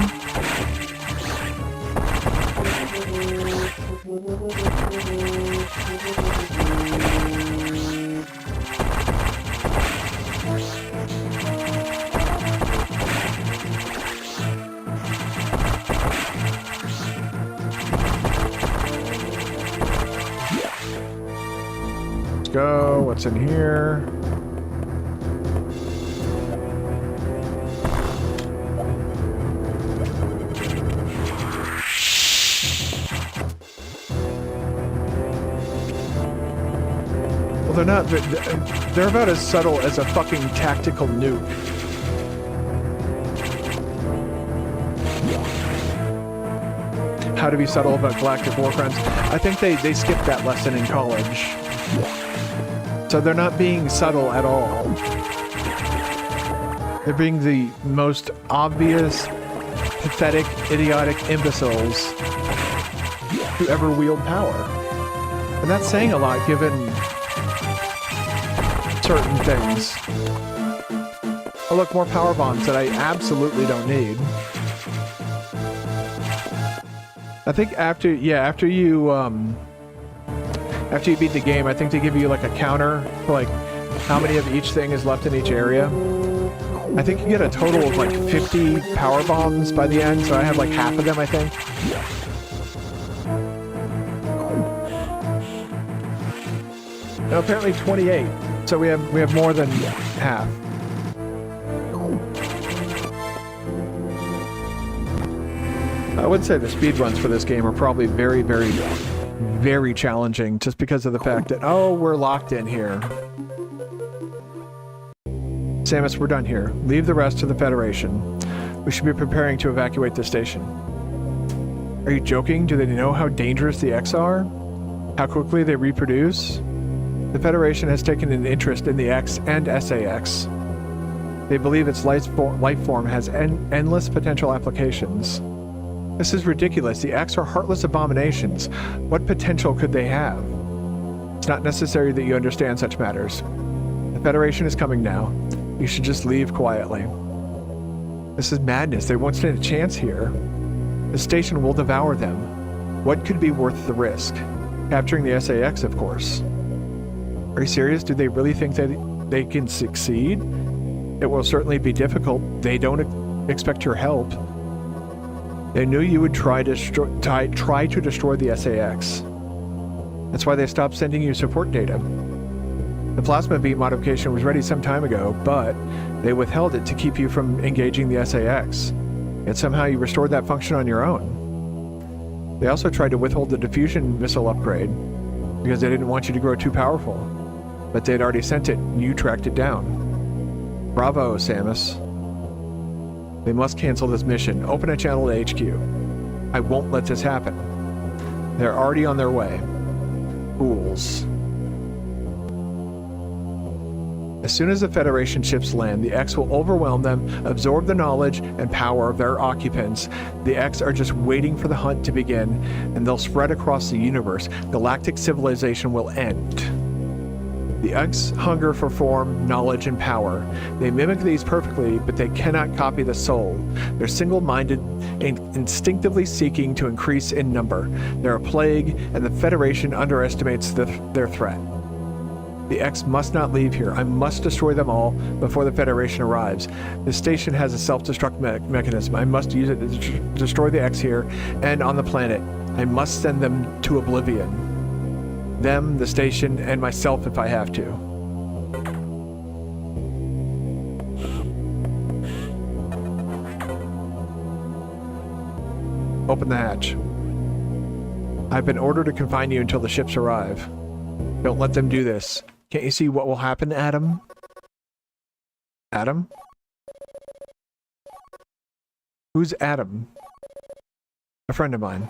Go. What's in here? Well, they're not. They're about as subtle as a fucking tactical nuke. How to be subtle about galactic war crimes. I think they skipped that lesson in college. So they're not being subtle at all. They're being the most obvious, pathetic, idiotic imbeciles who ever wield power. And that's saying a lot given certain things. Oh look, more power bombs that I absolutely don't need. I think after you beat the game, I think they give you like a counter for like how many of each thing is left in each area. I think you get a total of like 50 power bombs by the end, so I have like half of them, I think. No, apparently 28. So we have more than half. I would say the speed runs for this game are probably very, very, very challenging just because of the fact that, oh, we're locked in here. Samus, we're done here. Leave the rest to the Federation. We should be preparing to evacuate the station. Are you joking? Do they know how dangerous the X are? How quickly they reproduce? The Federation has taken an interest in the X and SAX. They believe its life form has endless potential applications. This is ridiculous. The X are heartless abominations. What potential could they have? It's not necessary that you understand such matters. The Federation is coming now. You should just leave quietly. This is madness. They won't stand a chance here. The station will devour them. What could be worth the risk? Capturing the SAX, of course. Are you serious? Do they really think that they can succeed? It will certainly be difficult. They don't expect your help. They knew you would try to destroy the SAX. That's why they stopped sending you support data. The plasma beam modification was ready some time ago, but they withheld it to keep you from engaging the SAX. Yet somehow you restored that function on your own. They also tried to withhold the diffusion missile upgrade because they didn't want you to grow too powerful. But they'd already sent it, and you tracked it down. Bravo, Samus. They must cancel this mission. Open a channel to HQ. I won't let this happen. They're already on their way. Fools. As soon as the Federation ships land, the X will overwhelm them, absorb the knowledge and power of their occupants. The X are just waiting for the hunt to begin, and they'll spread across the universe. Galactic civilization will end. The X hunger for form, knowledge, and power. They mimic these perfectly, but they cannot copy the soul. They're single-minded and instinctively seeking to increase in number. They're a plague, and the Federation underestimates their threat. The X must not leave here. I must destroy them all before the Federation arrives. This station has a self-destruct mechanism. I must use it to destroy the X here and on the planet. I must send them to oblivion. Them, the station, and myself if I have to. Open the hatch. I've been ordered to confine you until the ships arrive. Don't let them do this. Can't you see what will happen, Adam? Adam? Who's Adam? A friend of mine.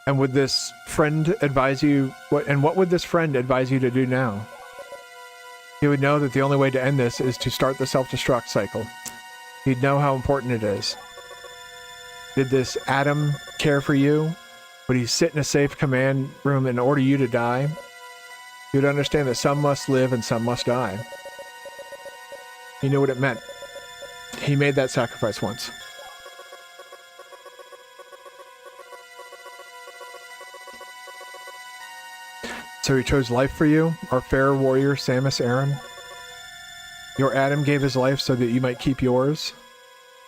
And would this friend advise you... what would this friend advise you to do now? He would know that the only way to end this is to start the self-destruct cycle. He'd know how important it is. Did this Adam care for you? Would he sit in a safe command room and order you to die? He would understand that some must live and some must die. He knew what it meant. He made that sacrifice once. So he chose life for you, our fair warrior Samus Aran. Your Adam gave his life so that you might keep yours,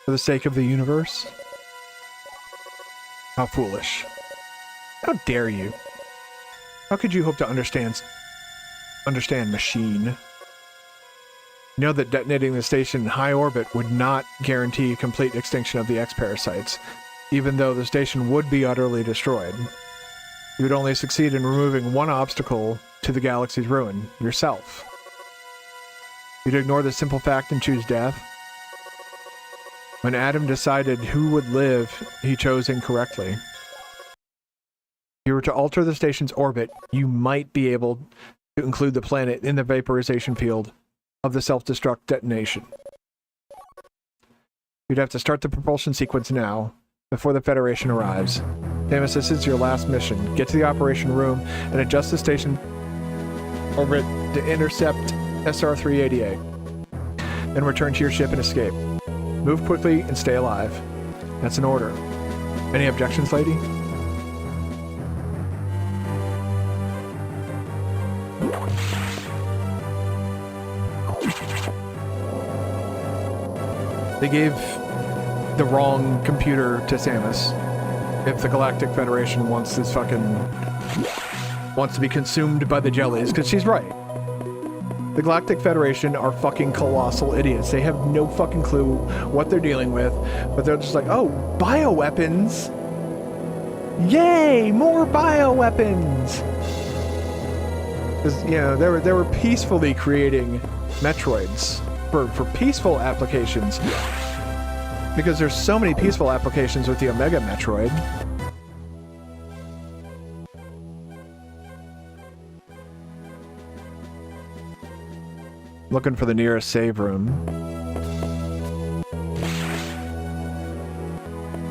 for the sake of the universe. How foolish. How dare you? How could you hope to understand machine? You know that detonating the station in high orbit would not guarantee complete extinction of the X-parasites, even though the station would be utterly destroyed. You would only succeed in removing one obstacle to the galaxy's ruin, yourself. You'd ignore the simple fact and choose death. When Adam decided who would live, he chose incorrectly. If you were to alter the station's orbit, you might be able to include the planet in the vaporization field of the self-destruct detonation. You'd have to start the propulsion sequence now, before the Federation arrives. Samus, this is your last mission. Get to the operation room and adjust the station orbit to intercept SR-388. Then return to your ship and escape. Move quickly and stay alive. That's an order. Any objections, lady? They gave the wrong computer to Samus. If the Galactic Federation wants to be consumed by the jellies, because she's right. The Galactic Federation are fucking colossal idiots. They have no fucking clue what they're dealing with, but they're just like, oh, bioweapons! Yay! More bioweapons! Because, you know, they were peacefully creating Metroids for peaceful applications. Because there's so many peaceful applications with the Omega Metroid. Looking for the nearest save room.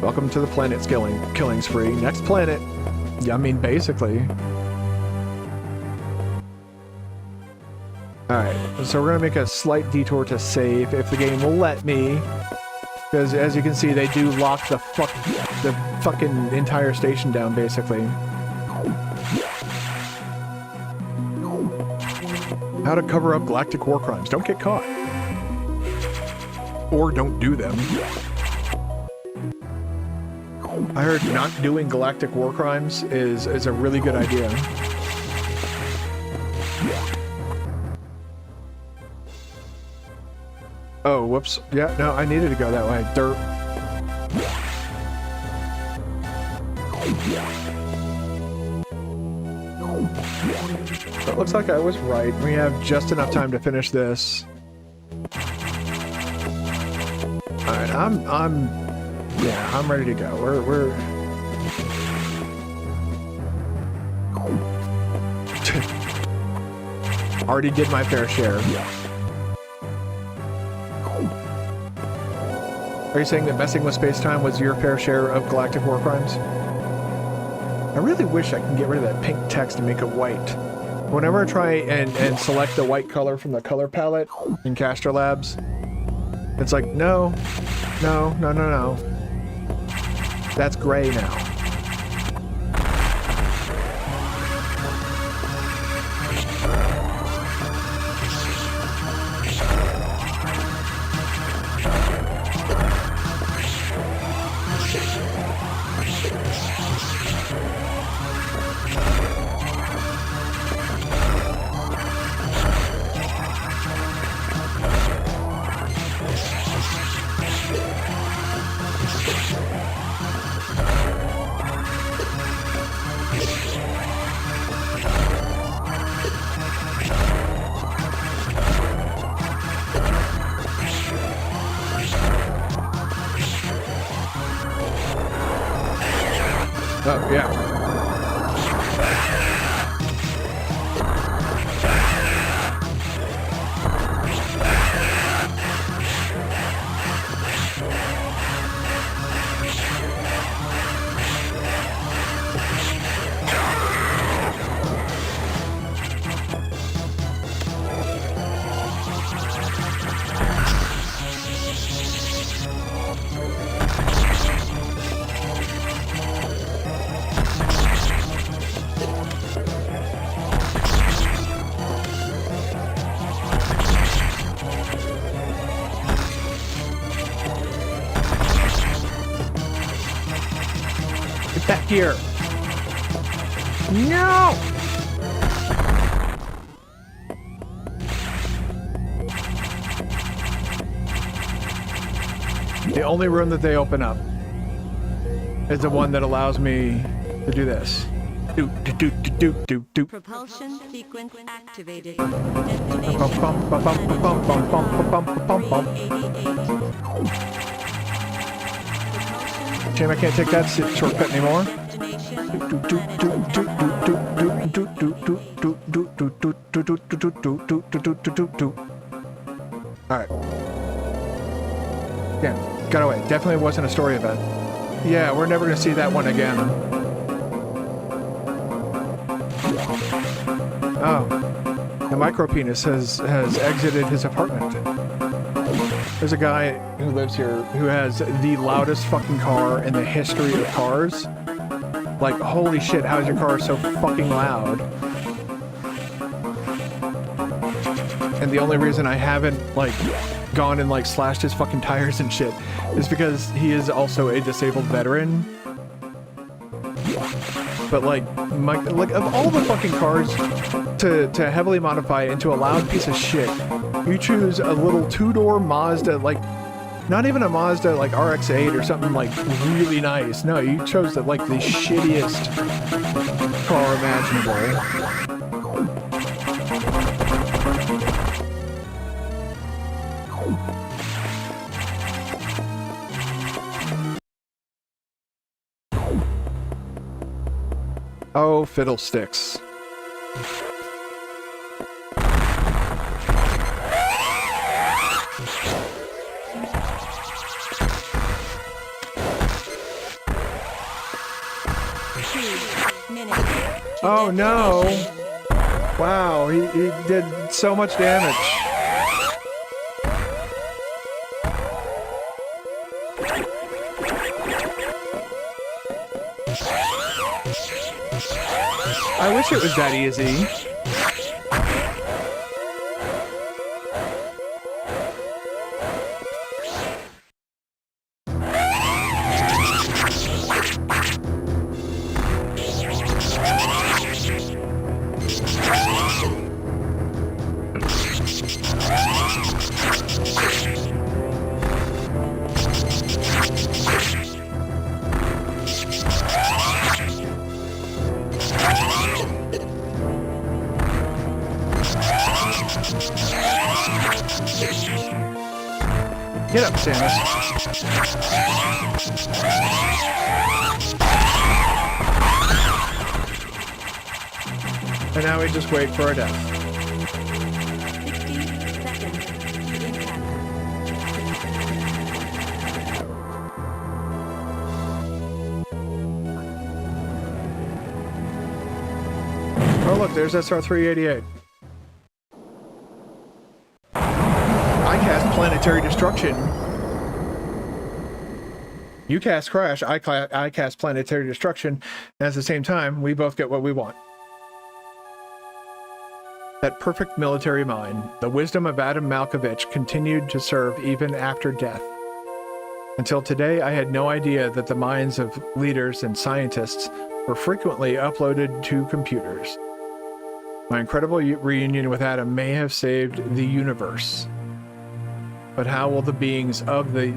Welcome to the planet's killing spree. Next planet. Yeah, I mean, basically. Alright, so we're gonna make a slight detour to save, if the game will let me. Because, as you can see, they do lock the fucking entire station down, basically. How to cover up galactic war crimes. Don't get caught. Or don't do them. I heard not doing galactic war crimes is a really good idea. Oh, whoops. Yeah, no, I needed to go that way. Dirt. It looks like I was right. We have just enough time to finish this. Alright, I'm ready to go. We're already did my fair share. Are you saying that messing with space-time was your fair share of galactic war crimes? I really wish I can get rid of that pink text and make it white. Whenever I try and select the white color from the color palette in Castor Labs, it's like, no. That's gray now. Oh, yeah. Back here. No! The only room that they open up is the one that allows me to do this. Do. Propulsion sequence activated. Shame I can't take that shortcut anymore. Alright. Yeah, got away. Definitely wasn't a story event. Yeah, we're never gonna see that one again. Oh. The micropenis has exited his apartment. There's a guy who lives here who has the loudest fucking car in the history of cars. Like, holy shit, how's your car so fucking loud? And the only reason I haven't, like, gone and, like, slashed his fucking tires and shit is because he is also a disabled veteran. But, like, of all the fucking cars to heavily modify into a loud piece of shit, you choose a little two-door Mazda, like, not even a Mazda, like, RX-8 or something, like, really nice. No, you chose, the, like, the shittiest car imaginable. Oh, fiddlesticks. Oh no! Wow, he did so much damage. I wish it was that easy. Get up, Samus. And now we just wait for a death. 60 seconds to impact. Oh look, there's SR-388. I cast Planetary Destruction. You cast Crash, I cast Planetary Destruction, and at the same time, we both get what we want. That perfect military mind, the wisdom of Adam Malkovich, continued to serve even after death. Until today, I had no idea that the minds of leaders and scientists were frequently uploaded to computers. My incredible reunion with Adam may have saved the universe. But how will the beings of the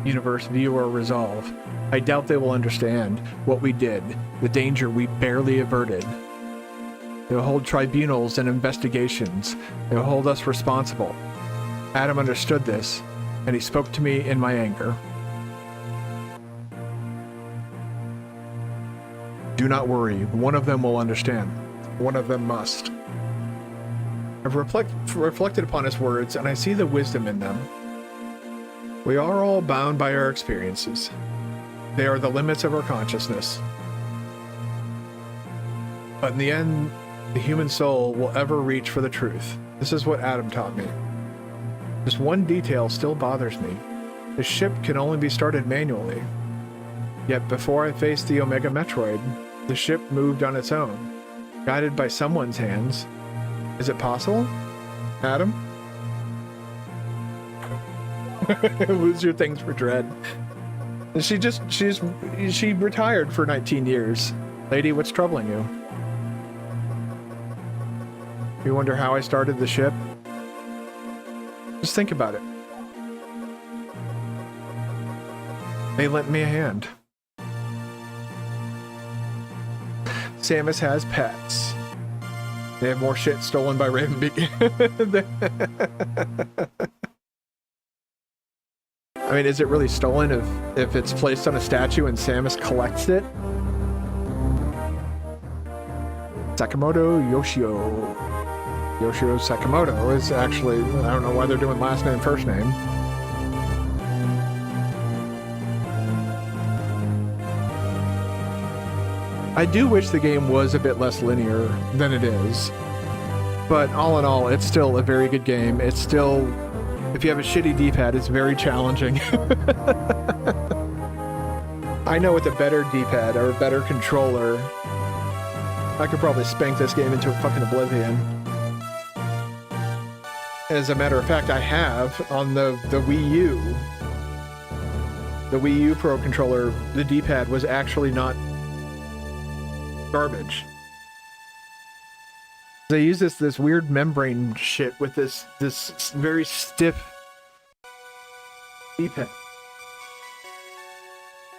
universe view or resolve? I doubt they will understand what we did, the danger we barely averted. They'll hold tribunals and investigations. They'll hold us responsible. Adam understood this, and he spoke to me in my anger. Do not worry, one of them will understand. One of them must. I've reflected upon his words, and I see the wisdom in them. We are all bound by our experiences. They are the limits of our consciousness. But in the end, the human soul will ever reach for the truth. This is what Adam taught me. Just one detail still bothers me. The ship can only be started manually. Yet before I faced the Omega Metroid, the ship moved on its own, guided by someone's hands. Is it possible? Adam? Lose your things for Dread. She retired for 19 years. Lady, what's troubling you? You wonder how I started the ship? Just think about it. They lent me a hand. Samus has pets. They have more shit stolen by Ravenbeak. I mean, is it really stolen if it's placed on a statue and Samus collects it? Sakamoto Yoshio. Yoshio Sakamoto is actually, I don't know why they're doing last name, first name. I do wish the game was a bit less linear than it is. But all in all, it's still a very good game. It's still, if you have a shitty D-pad, it's very challenging. I know with a better D-pad or a better controller, I could probably spank this game into a fucking oblivion. As a matter of fact, I have on the Wii U. The Wii U Pro controller, the D-pad was actually not garbage. They use this weird membrane shit with this very stiff D-pad.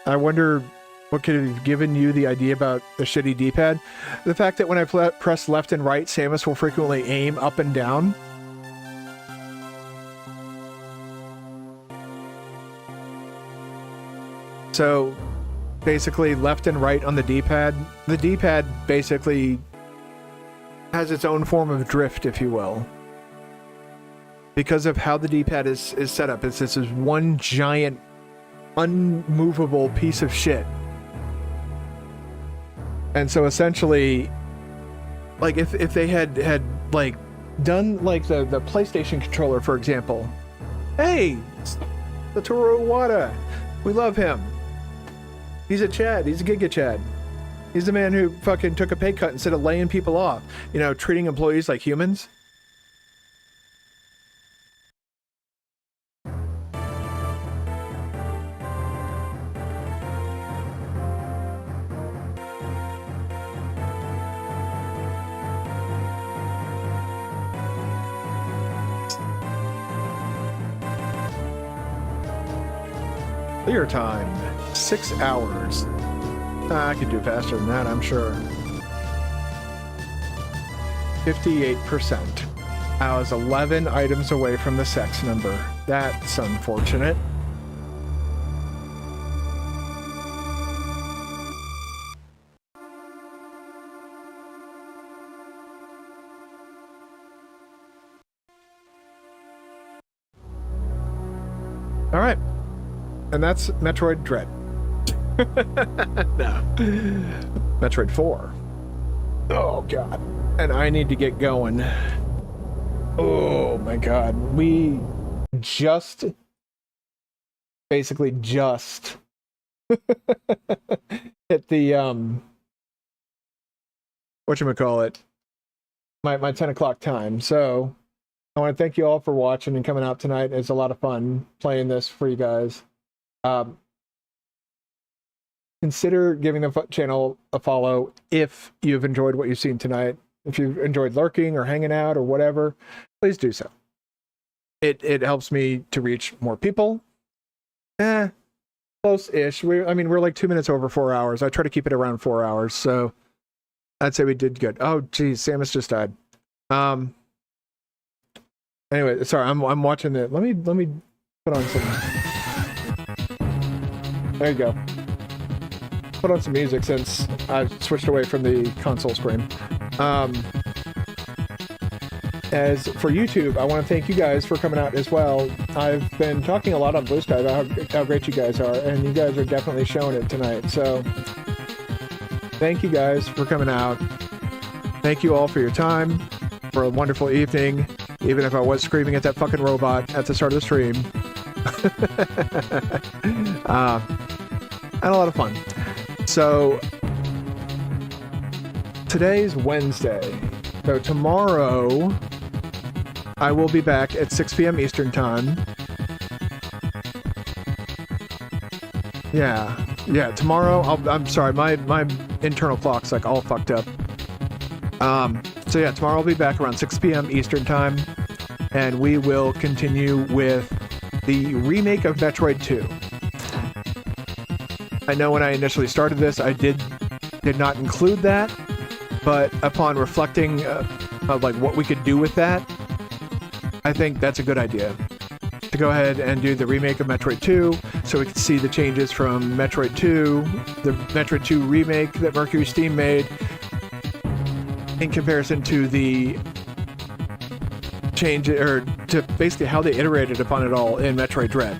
I wonder what could have given you the idea about the shitty D-pad. The fact that when I press left and right, Samus will frequently aim up and down. So basically left and right on the D-pad. The D-pad basically has its own form of drift, if you will. Because of how the D-pad is set up. It's this is one giant unmovable piece of shit. And so essentially, like if they had like done like the PlayStation controller, for example. Hey, Satoru Iwata, we love him. He's a Chad. He's a Giga Chad. He's the man who fucking took a pay cut instead of laying people off. You know, treating employees like humans. Clear time. 6 hours. I could do faster than that, I'm sure. 58%. I was 11 items away from the sex number. That's unfortunate. All right. And that's Metroid Dread. No. Metroid 4. Oh, God. And I need to get going. Oh, my God. We just... basically just... hit the, whatchamacallit, my 10 o'clock time. So, I want to thank you all for watching and coming out tonight. It's a lot of fun playing this for you guys. Consider giving the channel a follow if you've enjoyed what you've seen tonight. If you've enjoyed lurking or hanging out or whatever, please do so. It helps me to reach more people. Close-ish. We're like 2 minutes over 4 hours. I try to keep it around 4 hours, so I'd say we did good. Oh, geez, Samus just died. Anyway, sorry, I'm watching it. Let me put on some. There you go. Put on some music since I've switched away from the console screen. As for YouTube, I want to thank you guys for coming out as well. I've been talking a lot on Blue Sky about how great you guys are, and you guys are definitely showing it tonight. So, thank you guys for coming out. Thank you all for your time, for a wonderful evening, even if I was screaming at that fucking robot at the start of the stream. And a lot of fun. So, today's Wednesday. So tomorrow, I will be back at 6 p.m. Eastern Time. Yeah, tomorrow, I'm sorry, my internal clock's like all fucked up. So yeah, tomorrow I'll be back around 6 p.m. Eastern Time, and we will continue with the remake of Metroid 2. I know when I initially started this, I did not include that, but upon reflecting of like what we could do with that, I think that's a good idea. To go ahead and do the remake of Metroid 2, so we can see the changes from Metroid 2, the Metroid 2 remake that Mercury Steam made, in comparison to the change, or to basically how they iterated upon it all in Metroid Dread.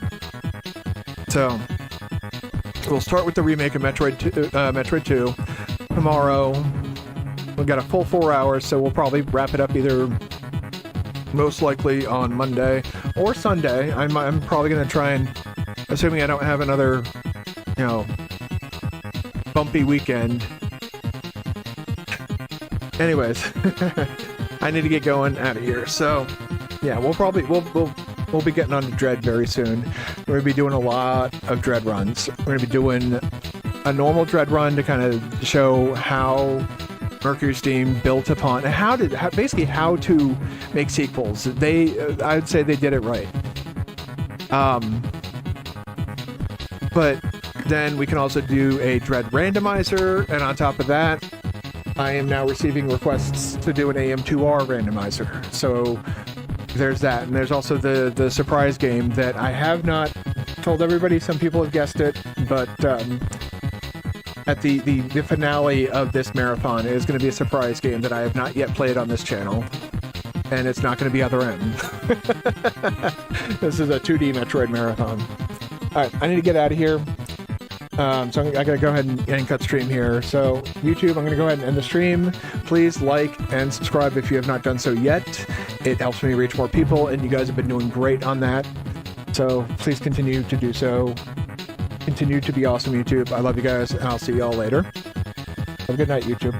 So, we'll start with the remake of Metroid 2 tomorrow. We've got a full 4 hours, so we'll probably wrap it up either most likely on Monday or Sunday. I'm probably going to try and, assuming I don't have another, bumpy weekend. Anyways, I need to get going out of here. So, yeah, we'll be getting on to Dread very soon. We're going to be doing a lot of Dread runs. We're going to be doing a normal Dread run to kind of show how Mercury Steam built upon basically how to make sequels. I'd say they did it right. But then we can also do a Dread randomizer, and on top of that, I am now receiving requests to do an AM2R randomizer. So there's that, and there's also the surprise game that I have not told everybody. Some people have guessed it, but at the finale of this marathon is going to be a surprise game that I have not yet played on this channel, and it's not going to be Other M. This is a 2D Metroid Marathon. Alright, I need to get out of here. So I gotta go ahead and cut stream here. So YouTube, I'm gonna go ahead and end the stream. Please like and subscribe if you have not done so yet. It helps me reach more people, and you guys have been doing great on that. So please continue to do so. Continue to be awesome, YouTube. I love you guys, and I'll see y'all later. Have a good night, YouTube.